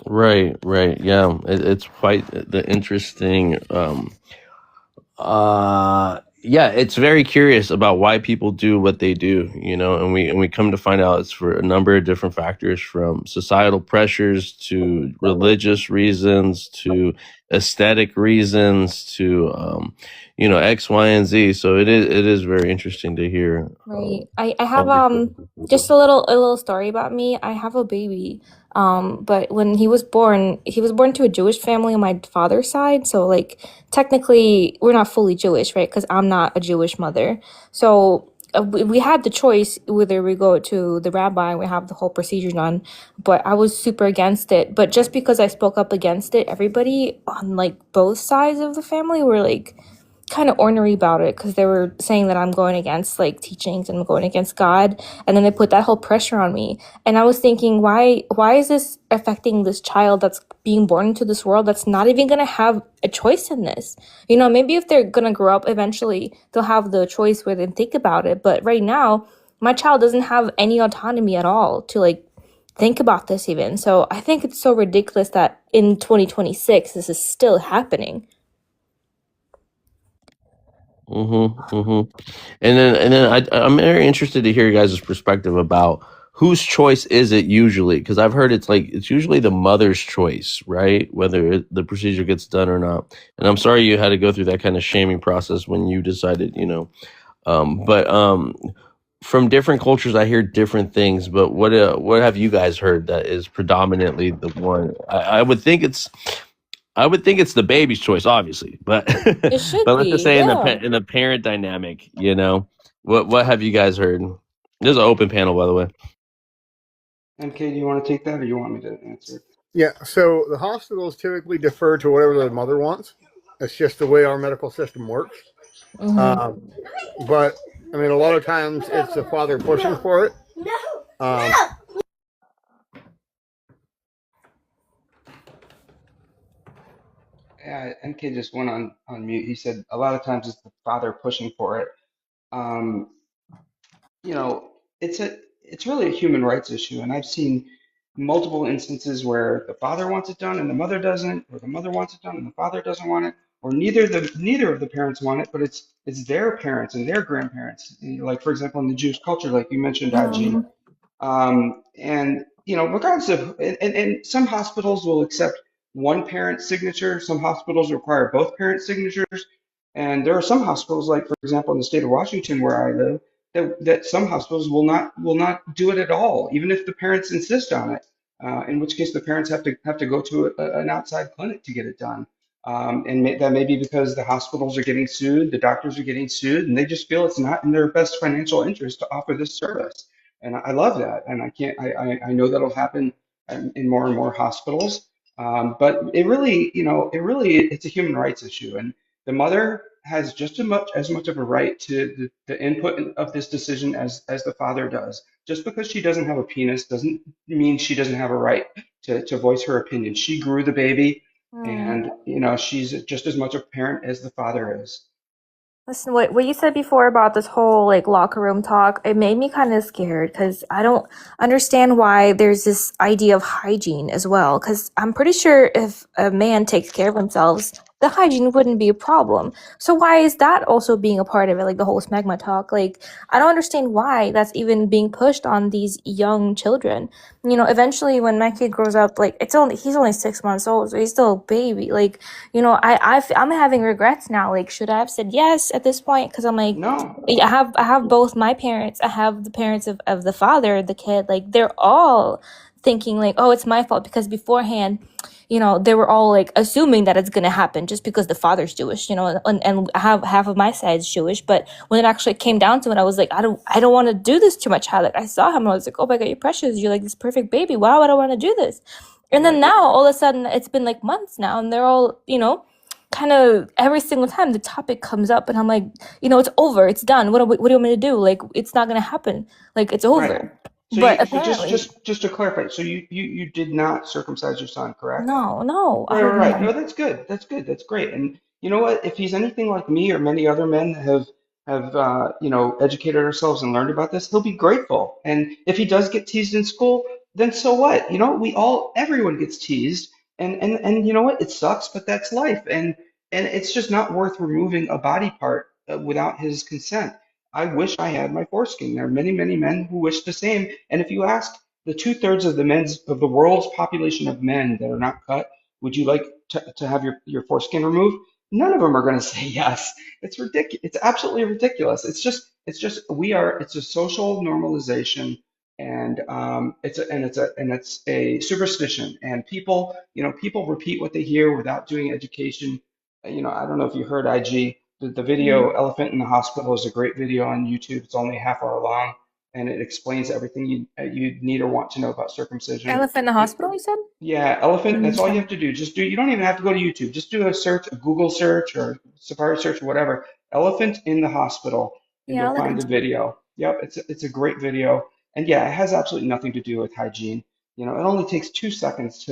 Right, right. Yeah, it's quite the interesting. Yeah, it's very curious about why people do what they do, and we come to find out it's for a number of different factors, from societal pressures to religious reasons to aesthetic reasons to X, Y, and Z. So it is very interesting to hear. Right. I have All just a little story about me. I have a baby. But when he was born to a Jewish family on my father's side. So like technically we're not fully Jewish, right? Because I'm not a Jewish mother. So we had the choice whether we go to the rabbi and we have the whole procedure done, but I was super against it. But just because I spoke up against it, everybody on like both sides of the family were like kind of ornery about it because they were saying that I'm going against like teachings and I'm going against God, and then they put that whole pressure on me. And I was thinking, why is this affecting this child that's being born into this world that's not even gonna have a choice in this? Maybe if they're gonna grow up eventually, they'll have the choice where they think about it. But right now, my child doesn't have any autonomy at all to like think about this even. So I think it's so ridiculous that in 2026 this is still happening. I'm very interested to hear you guys' perspective about whose choice is it usually, because I've heard it's usually the mother's choice, right? Whether the procedure gets done or not. And I'm sorry you had to go through that kind of shaming process when you decided, but from different cultures, I hear different things. But what have you guys heard that is predominantly the one? I would think it's I would think it's the baby's choice, obviously, but It should but let's just be, say in the yeah. in the parent dynamic, what have you guys heard? There's an open panel, by the way. MK, do you want to take that, or you want me to answer it? Yeah, so the hospitals typically defer to whatever the mother wants. It's just the way our medical system works. Um, but I mean, a lot of times it's the father pushing for it. Um, Yeah, MK just went on mute. He said a lot of times it's the father pushing for it. Um, you know, it's really a human rights issue, and I've seen multiple instances where the father wants it done and the mother doesn't, or the mother wants it done and the father doesn't want it, or neither of the parents want it, but it's their parents and their grandparents. Like for example, in the Jewish culture, like you mentioned, IG, and regardless of, and some hospitals will accept one parent's signature. Some hospitals require both parents' signatures. And there are some hospitals, like for example, in the state of Washington where I live, that some hospitals will not do it at all, even if the parents insist on it. In which case, the parents have to go to an outside clinic to get it done. That may be because the hospitals are getting sued, the doctors are getting sued, and they just feel it's not in their best financial interest to offer this service. And I love that, and I know that'll happen in more and more hospitals. But it's a human rights issue, and the mother has just as much of a right to the input of this decision as the father does. Just because she doesn't have a penis doesn't mean she doesn't have a right to voice her opinion. She grew the baby, and she's just as much a parent as the father is. Listen, what you said before about this whole like locker room talk, it made me kind of scared because I don't understand why there's this idea of hygiene as well. Because I'm pretty sure if a man takes care of themselves, the hygiene wouldn't be a problem. So why is that also being a part of it? Like the whole smegma talk. Like I don't understand why that's even being pushed on these young children. Eventually when my kid grows up, like he's only 6 months old, so he's still a baby. Like I'm having regrets now. Like, should I have said yes at this point? Because I'm like, No. I have both my parents. I have the parents of the father, the kid. Like, they're all thinking like, oh, it's my fault because beforehand, they were all like assuming that it's gonna happen just because the father's Jewish, and I have half of my side's Jewish. But when it actually came down to it, I was like, I don't want to do this to my child. Like, I saw him, and I was like, oh my God, you're precious. You're like this perfect baby. Why would I want to do this? And then now, all of a sudden, it's been like months now, and they're all, kind of every single time the topic comes up, and I'm like, it's over, it's done. What do you want me to do? Like, it's not gonna happen. Like, it's over. Right. So But so just apparently, just to clarify, so you did not circumcise your son, correct? no, I Right, right, don't right. No, know. that's good. That's good. That's great. And you know what? If he's anything like me or many other men have educated ourselves and learned about this, he'll be grateful. And if he does get teased in school, then so what? Everyone gets teased, and you know what? It sucks, but that's life. And it's just not worth removing a body part without his consent. I wish I had my foreskin. There are many, many men who wish the same. And if you ask the two-thirds of the world's population of men that are not cut, would you like to have your foreskin removed? None of them are going to say yes. It's ridiculous. It's absolutely ridiculous. It's a social normalization, and it's a superstition. And people repeat what they hear without doing education. I don't know if you heard IG. The video "Elephant in the Hospital" is a great video on YouTube. It's only a half hour long, and it explains everything you need or want to know about circumcision. Elephant in the hospital, you said? Yeah, elephant, that's all you Okay. have to do. You don't even have to go to YouTube. Just do a search, a Google search or Safari search or whatever. Elephant in the hospital, and Yeah, you'll I'll look find the into it. video. Yep, it's a great video. And yeah, it has absolutely nothing to do with hygiene. It only takes 2 seconds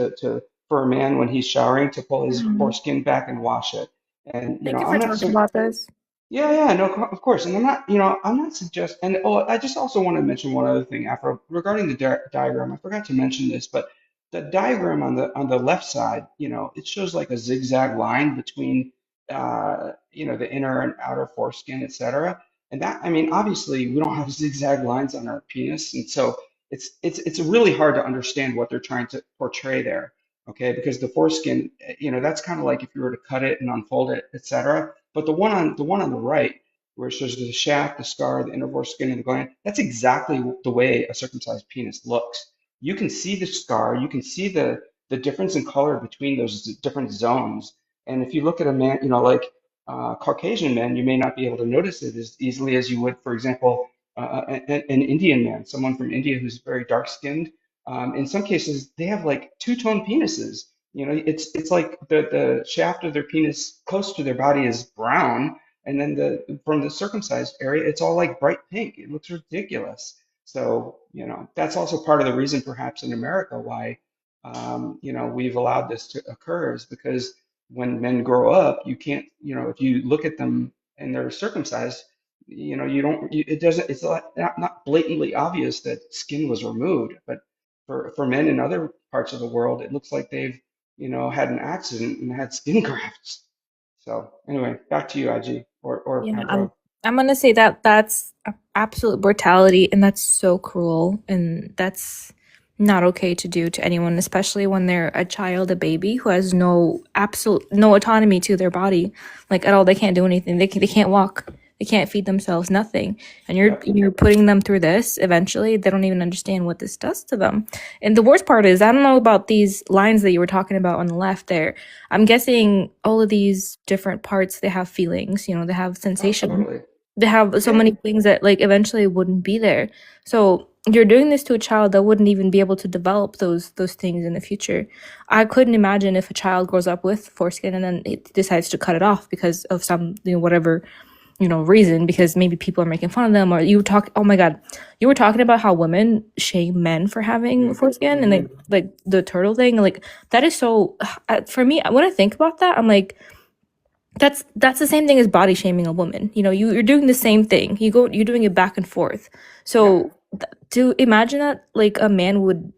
for a man when he's showering to pull his foreskin back and wash it. And Thank you I'm for not talking so about this. yeah, yeah, no, of course. And I'm not suggesting, and I just also want to mention one other thing, Afro, regarding the diagram. I forgot to mention this, but the diagram on the left side, it shows like a zigzag line between, the inner and outer foreskin, etc. And that, I mean, obviously we don't have zigzag lines on our penis, and so it's really hard to understand what they're trying to portray there. Okay, because the foreskin, that's kind of like if you were to cut it and unfold it, etc. But the one on the right, where it shows the shaft, the scar, the inner foreskin, and the gland, that's exactly the way a circumcised penis looks. You can see the scar, you can see the difference in color between those different zones. And if you look at a man, like Caucasian men, you may not be able to notice it as easily as you would, for example, an Indian man, someone from India who's very dark skinned. In some cases, they have like two-tone penises. It's like the shaft of their penis close to their body is brown, and then from the circumcised area, it's all like bright pink. It looks ridiculous. So, that's also part of the reason, perhaps in America, why we've allowed this to occur, is because when men grow up, you can't, if you look at them and they're circumcised, you don't, it doesn't, it's not blatantly obvious that skin was removed, but for men in other parts of the world, it looks like they've, had an accident and had skin grafts. So anyway, back to you, IG, or Yeah, Pablo. I'm gonna say that that's absolute brutality, and that's so cruel, and that's not okay to do to anyone, especially when they're a child, a baby who has no autonomy to their body, like at all. They can't do anything. They can't walk. They can't feed themselves. Nothing. And you're putting them through this. Eventually, they don't even understand what this does to them. And the worst part is, I don't know about these lines that you were talking about on the left there. I'm guessing all of these different parts, they have feelings, they have sensation. Totally. They have so many things that like eventually wouldn't be there. So you're doing this to a child that wouldn't even be able to develop those things in the future. I couldn't imagine if a child grows up with foreskin and then it decides to cut it off because of some whatever reason, because maybe people are making fun of them, or oh my god, you were talking about how women shame men for having foreskin, and like the turtle thing, like that is so for me, when I think about that, I'm like, that's the same thing as body shaming a woman. You're doing the same thing. You're doing it back and forth. So to imagine that like a man would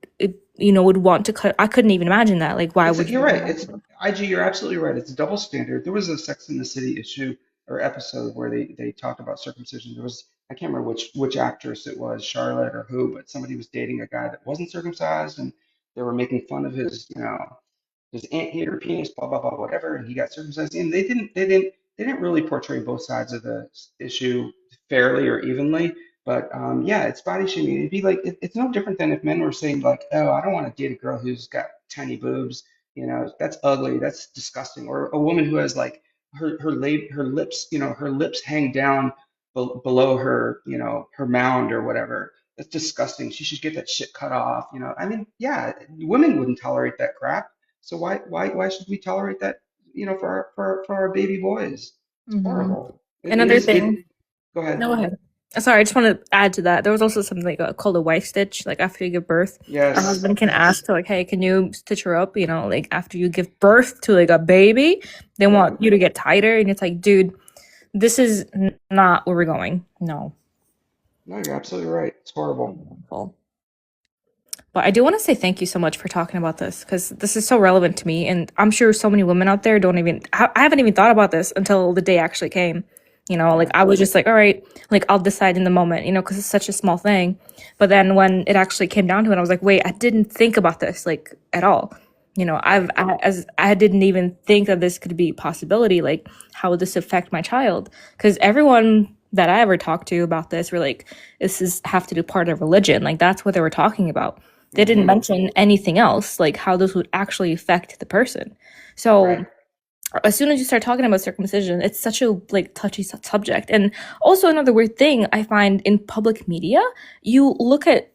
would want to cut, I couldn't even imagine that. Like, why would You're you? right. It's IG. You're absolutely right. It's a double standard. There was a Sex in the City issue or episode where they talked about circumcision. There was, I can't remember which actress it was, Charlotte or who, but somebody was dating a guy that wasn't circumcised, and they were making fun of his anteater penis, blah blah blah, whatever, and he got circumcised. And they didn't really portray both sides of the issue fairly or evenly. But yeah, it's body shaming. It'd be like it's no different than if men were saying like, "Oh, I don't want to date a girl who's got tiny boobs. That's ugly. That's disgusting." Or a woman who has like her lips, her lips hang down below her, her mound or whatever. That's disgusting. She should get that shit cut off. I mean, yeah, women wouldn't tolerate that crap. So why should we tolerate that? For our baby boys, it's horrible. It Another is. thing. Go ahead. No, go ahead. Sorry, I just want to add to that. There was also something called a wife stitch. Like after you give birth, Yes. a husband can ask to like, hey, can you stitch her up? Like after you give birth to like a baby, they want you to get tighter, and it's like, dude, this is not where we're going. No. No, you're absolutely right. It's horrible. But I do want to say thank you so much for talking about this, because this is so relevant to me, and I'm sure so many women out there don't even. I haven't even thought about this until the day actually came. Like I was just like, all right, like I'll decide in the moment, because it's such a small thing. But then when it actually came down to it, I was like, wait, I didn't think about this like at all. I didn't even think that this could be a possibility. Like, how would this affect my child? Because everyone that I ever talked to about this were like, this is have to do part of religion. Like that's what they were talking about. They didn't mention anything else, like how this would actually affect the person. So as soon as you start talking about circumcision, it's such a like touchy subject. And also another weird thing I find in public media, you look at,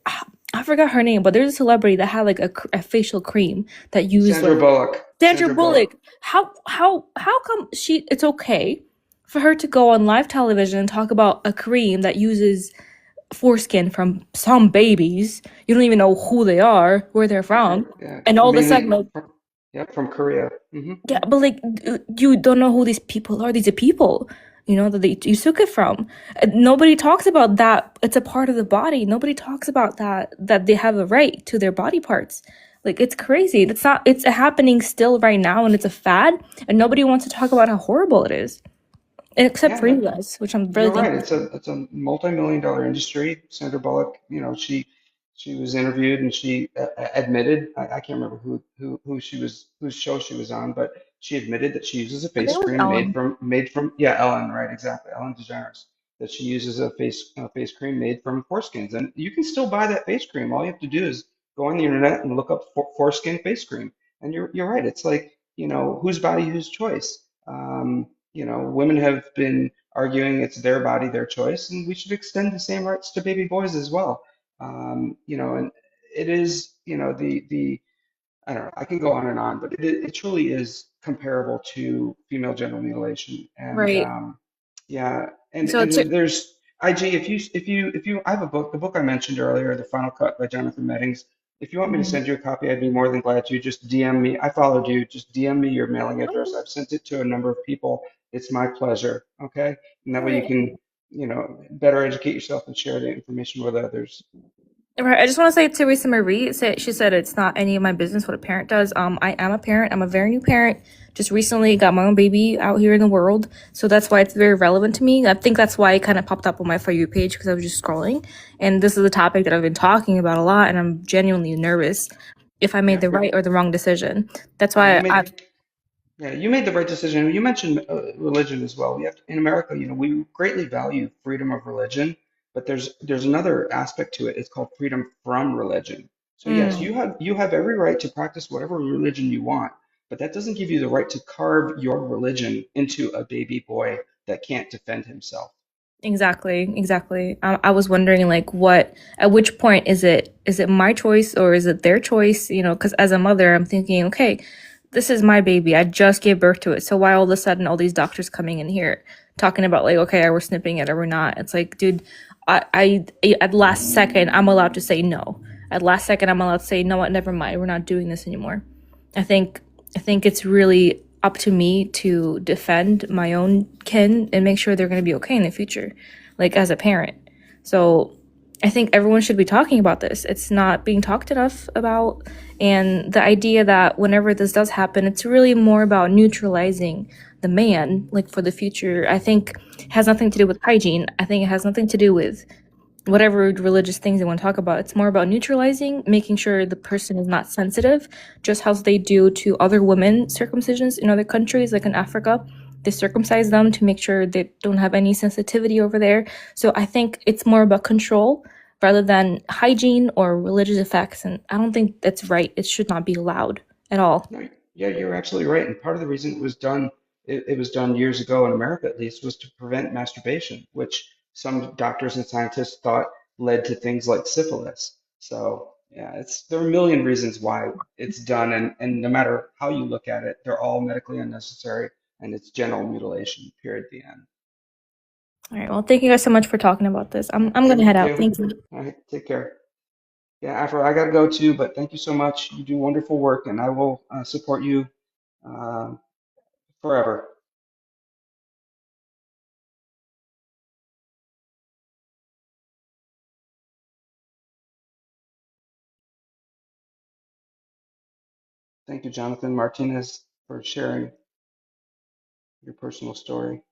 I forgot her name, but there's a celebrity that had like a facial cream that used Sandra Bullock. Sandra Bullock. How come it's okay for her to go on live television and talk about a cream that uses foreskin from some babies? You don't even know who they are, where they're from, and all of a sudden, like, from Korea. Yeah, but like you don't know who these people are. These are people, that you took it from. Nobody talks about that. It's a part of the body. Nobody talks about that they have a right to their body parts. Like, it's crazy. It's happening still right now, and it's a fad, and nobody wants to talk about how horrible it is. Except for you guys, which I'm really You're right. thankful. It's a multi-million-dollar industry. Sandra Bullock, she was interviewed and she admitted, I can't remember whose show she was on, but she admitted that she uses a I think face it was cream Ellen. made from Ellen, right, exactly, Ellen DeGeneres, that she uses a face cream made from foreskins, and you can still buy that face cream. All you have to do is go on the internet and look up foreskin face cream. And you're right. It's like, whose body, whose choice. Women have been arguing it's their body, their choice, and we should extend the same rights to baby boys as well. And it is, the I don't know, I can go on and on, but it truly is comparable to female genital mutilation. And Right. yeah, and So it's there's IG. If you, I have a book, the book I mentioned earlier, The Final Cut by Jonathan Meddings. If you want me to Mhm. send you a copy, I'd be more than glad to. Just DM me. I followed you. Just DM me your mailing address. I've sent it to a number of people. It's my pleasure. Okay, and that All way you right. can, better educate yourself and share the information with others. Right. I just want to say Teresa Marie said she said it's not any of my business what a parent does. I am a parent. I'm a very new parent. Just recently got my own baby out here in the world, so that's why it's very relevant to me. I think that's why it kind of popped up on my For You page because I was just scrolling, and this is a topic that I've been talking about a lot, and I'm genuinely nervous if I made Yeah, the right or the wrong decision. That's yeah, why I. you made the right decision. You mentioned religion as well. We have in America, we greatly value freedom of religion, but there's another aspect to it. It's called freedom from religion. So yes, Mm. you have every right to practice whatever religion you want, but that doesn't give you the right to carve your religion into a baby boy that can't defend himself. Exactly. I was wondering, like, at which point is it my choice or is it their choice? Because as a mother, I'm thinking, okay, this is my baby. I just gave birth to it. So why all of a sudden all these doctors coming in here talking about like, okay, we're snipping it or we're not? It's like, dude, at last second I'm allowed to say no. At last second I'm allowed to say, no, what, never mind. We're not doing this anymore. I think I think it's really up to me to defend my own kin and make sure they're going to be okay in the future, like as a parent. So I think everyone should be talking about this. It's not being talked enough about. And the idea that whenever this does happen, it's really more about neutralizing the man, like for the future, I think has nothing to do with hygiene. I think it has nothing to do with whatever religious things they want to talk about. It's more about neutralizing, making sure the person is not sensitive, just how they do to other women circumcisions in other countries, like in Africa. They circumcise them to make sure they don't have any sensitivity over there. So I think it's more about control rather than hygiene or religious effects. And I don't think that's right. It should not be allowed at all. No, yeah, you're absolutely right. And part of the reason it was done years ago in America at least, was to prevent masturbation, which some doctors and scientists thought led to things like syphilis. So yeah, there are a million reasons why it's done, and no matter how you look at it, they're all medically unnecessary, and it's genital mutilation, period, the end. All right. Well, thank you guys so much for talking about this. Yeah, I'm gonna head thank out. you. Thank you. All right, take care. Yeah, Afro, I gotta go too, but thank you so much. You do wonderful work, and I will support you uh, forever. Thank you, Jonathan Martinez, for sharing your personal story.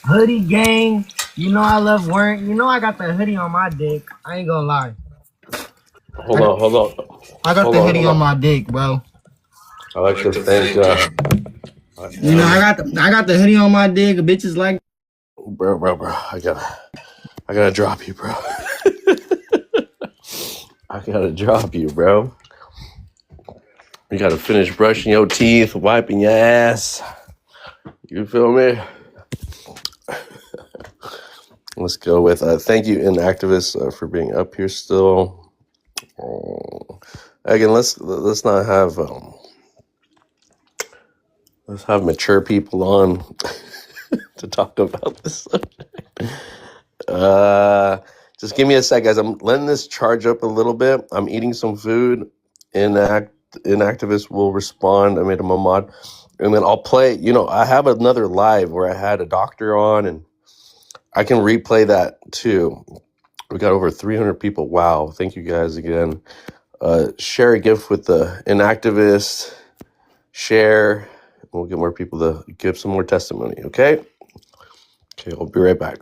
Hoodie gang, you know I love wearing. You know I got the hoodie on my dick. I ain't gonna lie. Hold on, hold on. I got Hold the on, hoodie hold on on. my dick, bro. I like to thank You know I got the hoodie on my dick. Bitches like. bro. I gotta drop you, bro. I gotta drop you, bro. You gotta finish brushing your teeth, wiping your ass. You feel me? Let's go with thank you, Inactivists, for being up here still. Again, let's not have let's have mature people on to talk about this subject. Just give me a sec, guys. I'm letting this charge up a little bit. I'm eating some food. Inactivists will respond. I made him a mod. And then I'll play, I have another live where I had a doctor on, and I can replay that too. We got over 300 people. Wow. Thank you guys again. Share a gift with the Inactivist. Share. We'll get more people to give some more testimony. Okay? Okay, I'll be right back.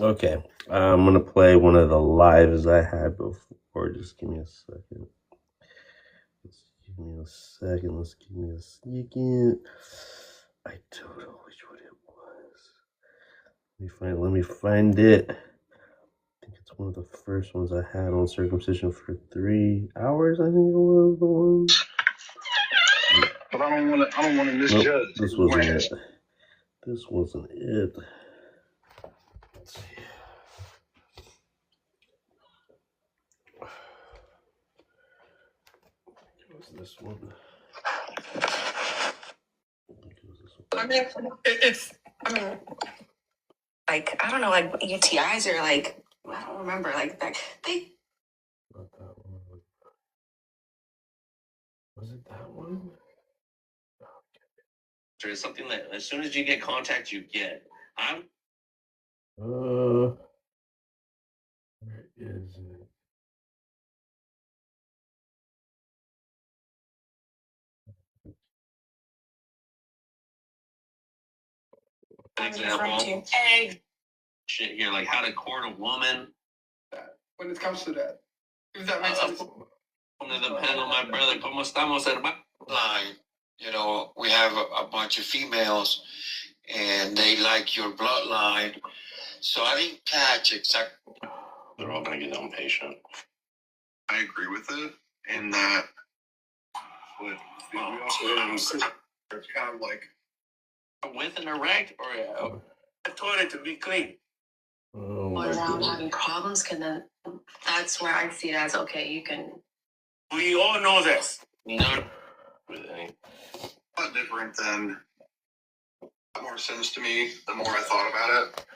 Okay, I'm gonna play one of the lives I had before. Just give me a second. Let's give me a second. I don't know which one it was. Let me find it. I think it's one of the first ones I had on circumcision for 3 hours. I think it was the one. But I don't want to misjudge. Nope, this wasn't it. This wasn't it. Let's see. It was this one. I mean, like, I don't know, like UTIs or like, I don't remember, like, they. Not that one. Was it that one? It's something that as soon as you get contact, you get. Where is it? Example. Shit here, like how to court a woman. When it comes to that, if that makes sense. My brother, ¿cómo estamos, hermano? Line, you know, we have a bunch of females and they like your bloodline. So I didn't catch exactly. They're all going to get impatient. I agree with it in that, but we also have it's kind of like With an erect or a toilet to be clean. Around having problems, can then that's where I see it as okay, you can. We all know this. No. A lot different than more sense to me the more I thought about it.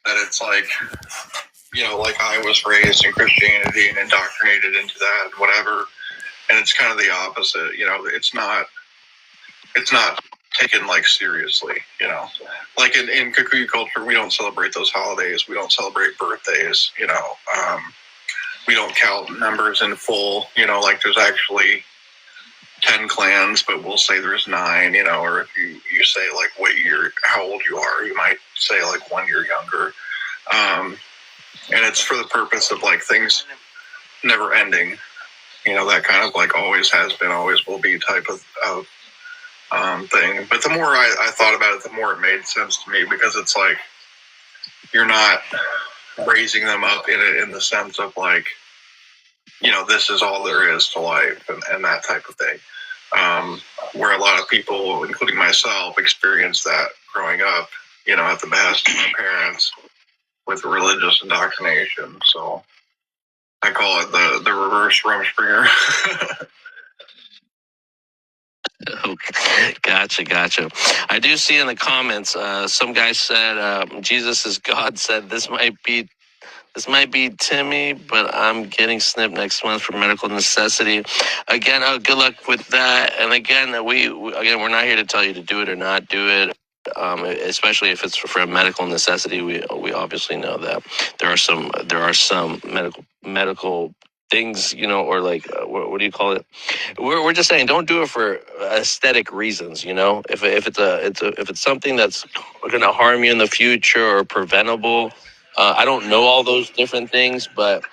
That it's like, you know, like I was raised in Christianity and indoctrinated into that, whatever. And it's kind of the opposite, you know, it's not taken like seriously, you know. Like in Kikuyu culture, we don't celebrate those holidays. We don't celebrate birthdays, you know. We don't count numbers in full, you know, like there's actually 10 clans, but we'll say there's 9, you know, or if you say like what year, how old you are, you might say like 1 year younger. And it's for the purpose of like things never ending, you know, that kind of like always has been, always will be type of thing. But the more I thought about it, the more it made sense to me, because it's like you're not raising them up in the sense of like, you know, this is all there is to life and that type of thing. Where a lot of people, including myself, experienced that growing up, you know, at the behest of my parents with religious indoctrination. So I call it the reverse Rumspringa. Okay. Gotcha. I do see in the comments, some guy said, Jesus is God, said this might be Timmy, but I'm getting snipped next month for medical necessity. Again, good luck with that. And again, we're not here to tell you to do it or not do it. Especially if it's for a medical necessity, we obviously know that there are some medical things, you know, or like what do you call it? We're just saying don't do it for aesthetic reasons, you know. If it's something that's going to harm you in the future or preventable, I don't know all those different things, but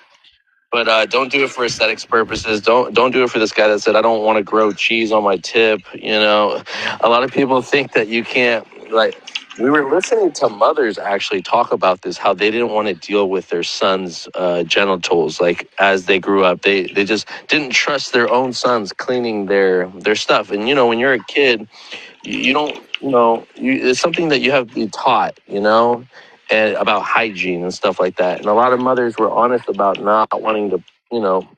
don't do it for aesthetics purposes. Don't do it for this guy that said I don't want to grow cheese on my tip. You know, a lot of people think that you can't. Like, we were listening to mothers actually talk about this, how they didn't want to deal with their sons' genitals. Like as they grew up, they just didn't trust their own sons cleaning their stuff. And you know, when you're a kid, you don't, you know, it's something that you have to be taught, you know, and about hygiene and stuff like that. And a lot of mothers were honest about not wanting to, you know,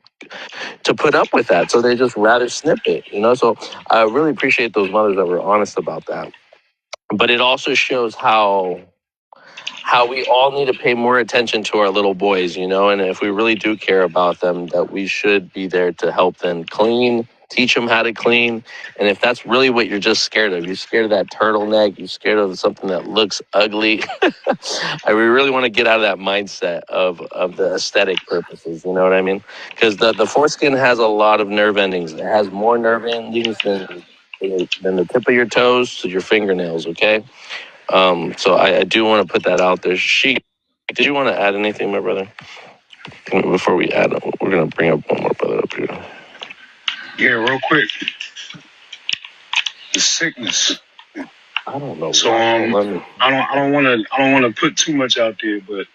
to put up with that. So they just rather snip it, you know. So I really appreciate those mothers that were honest about that. But it also shows how we all need to pay more attention to our little boys, you know, and if we really do care about them, that we should be there to help them clean, teach them how to clean. And if that's really what you're just scared of, you're scared of that turtleneck, you're scared of something that looks ugly. We really want to get out of that mindset of the aesthetic purposes, you know what I mean? Because the foreskin has a lot of nerve endings. It has more nerve endings than the tip of your toes to your fingernails, okay? So I do want to put that out there. Did you want to add anything, my brother? Before we add, we're going to bring up one more brother up here. Yeah, real quick. The sickness. I don't know. So I don't want to put too much out there, but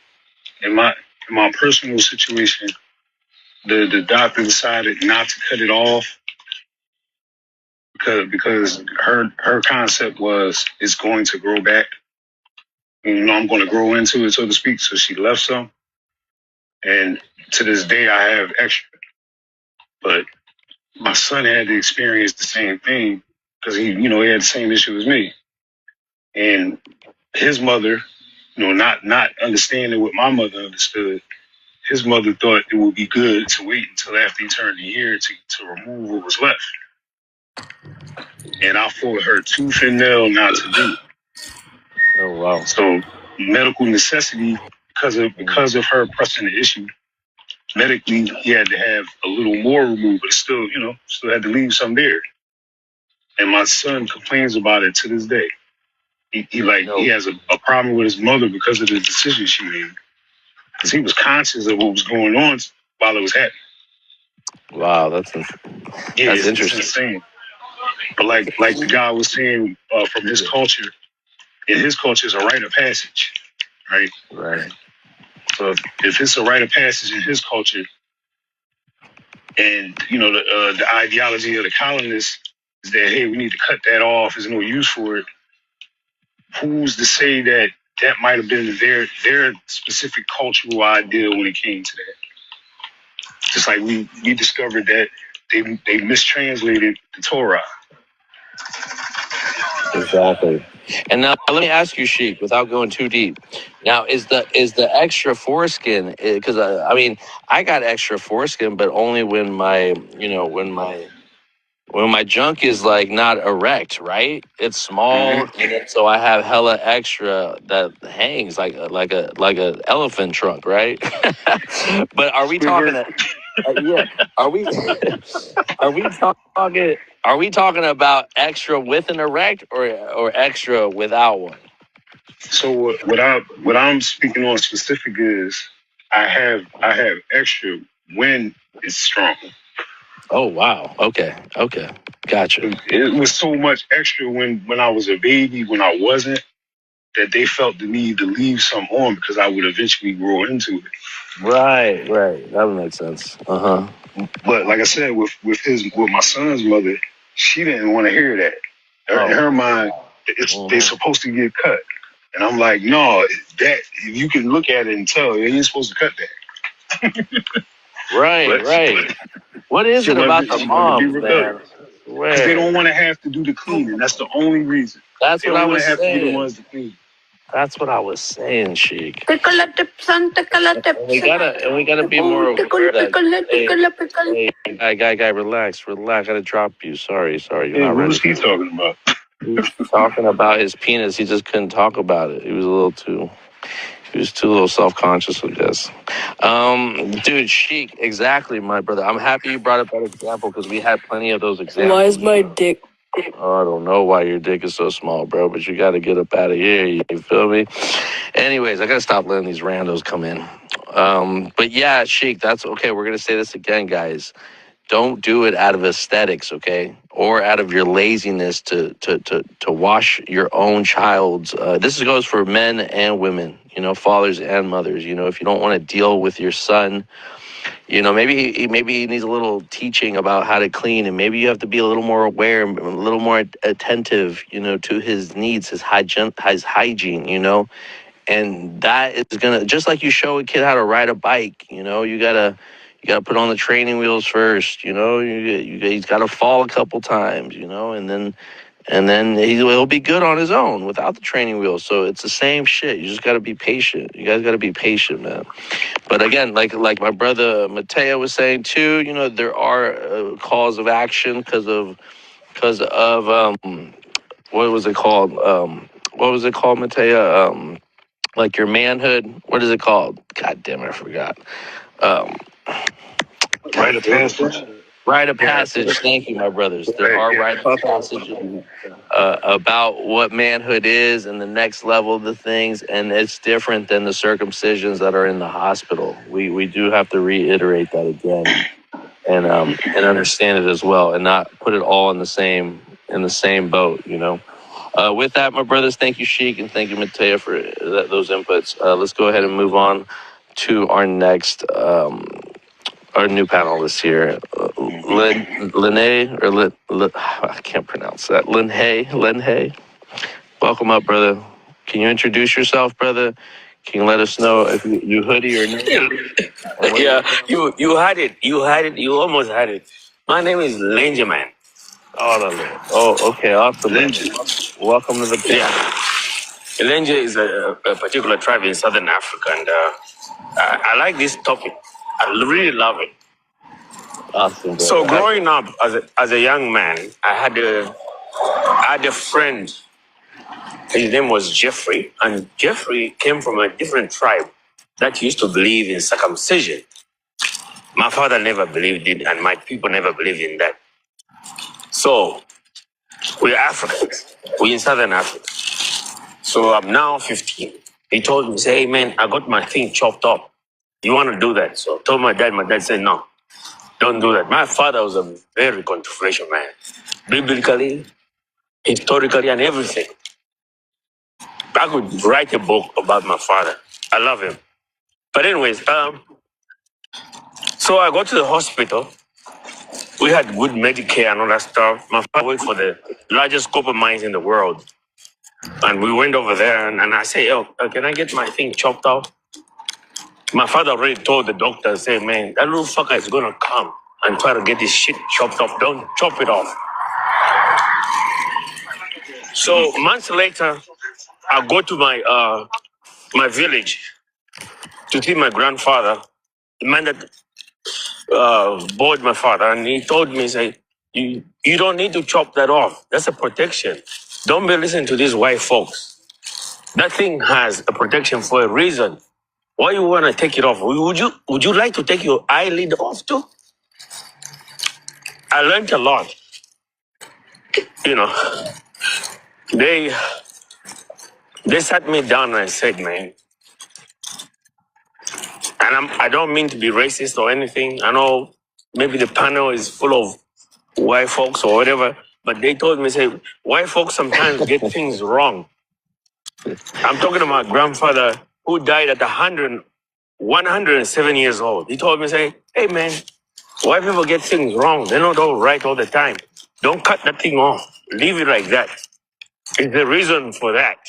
in my personal situation, the doctor decided not to cut it off because her concept was it's going to grow back. You know, I'm going to grow into it, so to speak. So she left some, and to this day I have extra. But my son had to experience the same thing because he had the same issue as me, and his mother, not understanding what my mother understood. His mother thought it would be good to wait until after he turned a year to remove what was left. And I fought her tooth and nail not to do it. Oh, wow. So medical necessity, because of her pressing the issue, medically he had to have a little more removed, but still had to leave some there. And my son complains about it to this day. He has a problem with his mother because of the decision she made. Because he was conscious of what was going on while it was happening. Wow, that's It's interesting. insane. But like the guy was saying, from his culture, in his culture, it's a rite of passage, right? Right. So if it's a rite of passage in his culture, and the ideology of the colonists is that, hey, we need to cut that off. There's no use for it. Who's to say that that might have been their specific cultural idea when it came to that? Just like we discovered that they mistranslated the Torah. Exactly. And now let me ask you, Sheik, without going too deep. Now, is the extra foreskin? Because I mean, I got extra foreskin, but only when my when my junk is like not erect, right? It's small, and then, so I have hella extra that hangs like a elephant trunk, right? But are we talking? Yeah. Are we? Are we talking? Are we talking about extra with an erect or extra without one? So what I'm speaking on specific is I have extra when it's strong. Oh wow. Okay. Gotcha. It was so much extra when I was a baby, when I wasn't, that they felt the need to leave some on because I would eventually grow into it. Right. That would make sense. But like I said, with my son's mother, she didn't want to hear that. In her mind, they're supposed to get cut. And I'm like, no, that you can look at it and tell you ain't supposed to cut that. Right. What is it about the moms, man? Because they don't want to have to do the cleaning. That's the only reason. That's what I was saying. They don't want to have to be the saying. ones to clean. That's what I was saying, Sheik. And we gotta be more aware that. Hey, guy, relax. I gotta drop you. Sorry. You're not ready. What was he talking about? He was talking about his penis. He just couldn't talk about it. He was too a little self-conscious, I guess. Dude, Sheik, exactly, my brother. I'm happy you brought up that example because we had plenty of those examples. Why is my dick? Oh, I don't know why your dick is so small, bro, but you got to get up out of here. You feel me? Anyways, I got to stop letting these randos come in. But yeah, Sheik, that's okay. We're going to say this again, guys. Don't do it out of aesthetics, okay? Or out of your laziness to wash your own child's. This goes for men and women, fathers and mothers. If you don't want to deal with your son, maybe he needs a little teaching about how to clean, and maybe you have to be a little more aware, a little more attentive, to his needs, his hygiene, and that is gonna, just like you show a kid how to ride a bike, you gotta put on the training wheels first, he's got to fall a couple times, and then he'll be good on his own without the training wheels. So it's the same shit. You just got to be patient. You guys got to be patient, man. But again, like my brother Mateo was saying too, there are calls of action because of what was it called? What was it called, Mateo? Like your manhood. What is it called? God damn it, I forgot. Rite of passage. Rite of passage. Thank you, my brothers. There are rite of passage about what manhood is and the next level of the things, and it's different than the circumcisions that are in the hospital. We do have to reiterate that again, and understand it as well, and not put it all in the same boat. With that, my brothers, thank you, Sheik, and thank you, Mateo, for those inputs. Let's go ahead and move on to our next. Our new panelist here, I can't pronounce that. Linhei. Welcome up, brother. Can you introduce yourself, brother? Can you let us know if you Hoodie or not? Yeah, you had it. You almost had it. My name is Lenjaman. Oh, okay, awesome. Welcome to the panel. Yeah, Lenja is a particular tribe in Southern Africa, and I like this topic. I really love it. Awesome. Bro. So growing up as a young man, I had a friend. His name was Jeffrey, and Jeffrey came from a different tribe that used to believe in circumcision. My father never believed it, and my people never believed in that. So we're Africans. We're in Southern Africa. So I'm now 15. He told me, say, hey man, I got my thing chopped up. You want to do that? So I told my dad said, no. Don't do that. My father was a very controversial man, biblically, historically, and everything. I could write a book about my father. I love him. But anyways, so I go to the hospital. We had good Medicare and all that stuff. My father worked for the largest copper mines in the world. And we went over there and I say, oh, can I get my thing chopped off? My father already told the doctor, say, man, that little fucker is gonna come and try to get this shit chopped off. Don't chop it off. So months later, I go to my village to see my grandfather, the man that bought my father, and he told me, say, you don't need to chop that off. That's a protection. Don't be listening to these white folks. That thing has a protection for a reason. Why you want to take it off? Would you like to take your eyelid off too? I learned a lot. You know, they sat me down and I said, man, and I don't mean to be racist or anything. I know maybe the panel is full of white folks or whatever, but they told me, say, white folks sometimes get things wrong. I'm talking about my grandfather who died at 107 years old. He told me, say, hey man, white people get things wrong. They're not all right all the time. Don't cut that thing off. Leave it like that. It's the reason for that.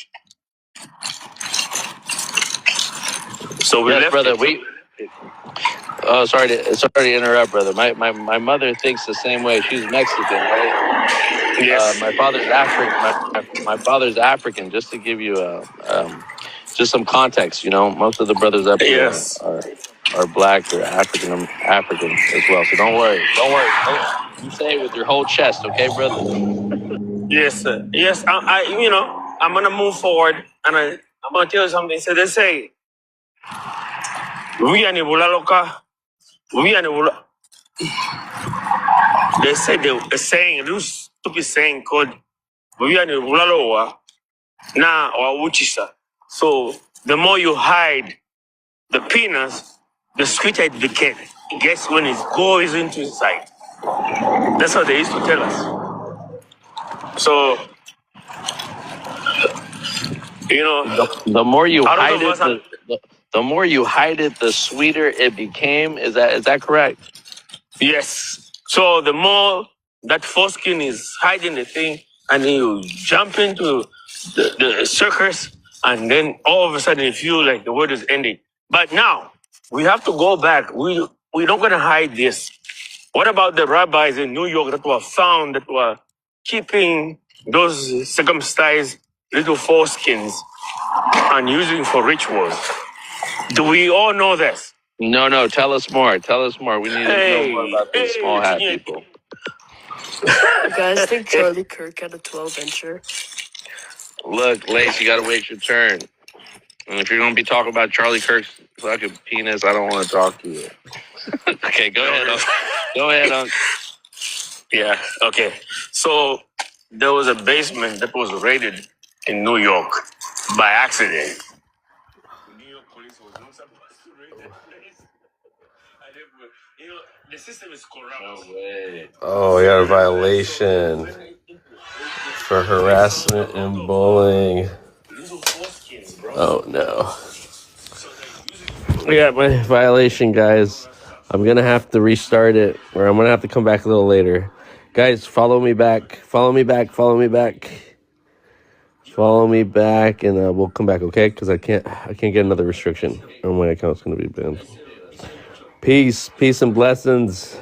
So we Yes, left brother. it. Oh, sorry to interrupt, brother. My mother thinks the same way. She's Mexican, right? Yes. My father's African. My father's African. Just to give you just some context, you know, most of the brothers up here Yes. are black or African as well. So don't worry. You say it with your whole chest, okay, brother? Yes, sir. Yes, I'm gonna move forward, and I'm gonna tell you something. So they say, we and Ibulaloka, we and Ibula. They said a saying, this stupid saying called we and Ibulaloa na or Uchisa. So the more you hide the penis, the sweeter it gets when it goes into inside. That's what they used to tell us. So, The more you a lot hide of it, us the more you hide it, the sweeter it became. Is that correct? yes. So the more that foreskin is hiding the thing, and you jump into the circus, and then all of a sudden you feel like the world is ending. But now we have to go back. We're not gonna hide this. What about the rabbis in New York that were found that were keeping those circumcised little foreskins and using for rituals? Do we all know this? No. Tell us more. We need to know more about these small hat people. You guys think Charlie Kirk had a 12-incher? Look, Lace, you gotta wait your turn. And if you're gonna be talking about Charlie Kirk's fucking penis, I don't want to talk to you. Okay, go ahead. Go ahead, Unc. Yeah, okay. So there was a basement that was raided in New York by accident. New York police was not supposed to raid that place. The system is corrupt. No way. Oh, we got a violation for harassment and bullying. Oh no. We got my violation, guys. I'm gonna have to restart it, or I'm gonna have to come back a little later. Guys, follow me back, and we'll come back, okay? Because I can't get another restriction, or my account's gonna be banned. Peace and blessings.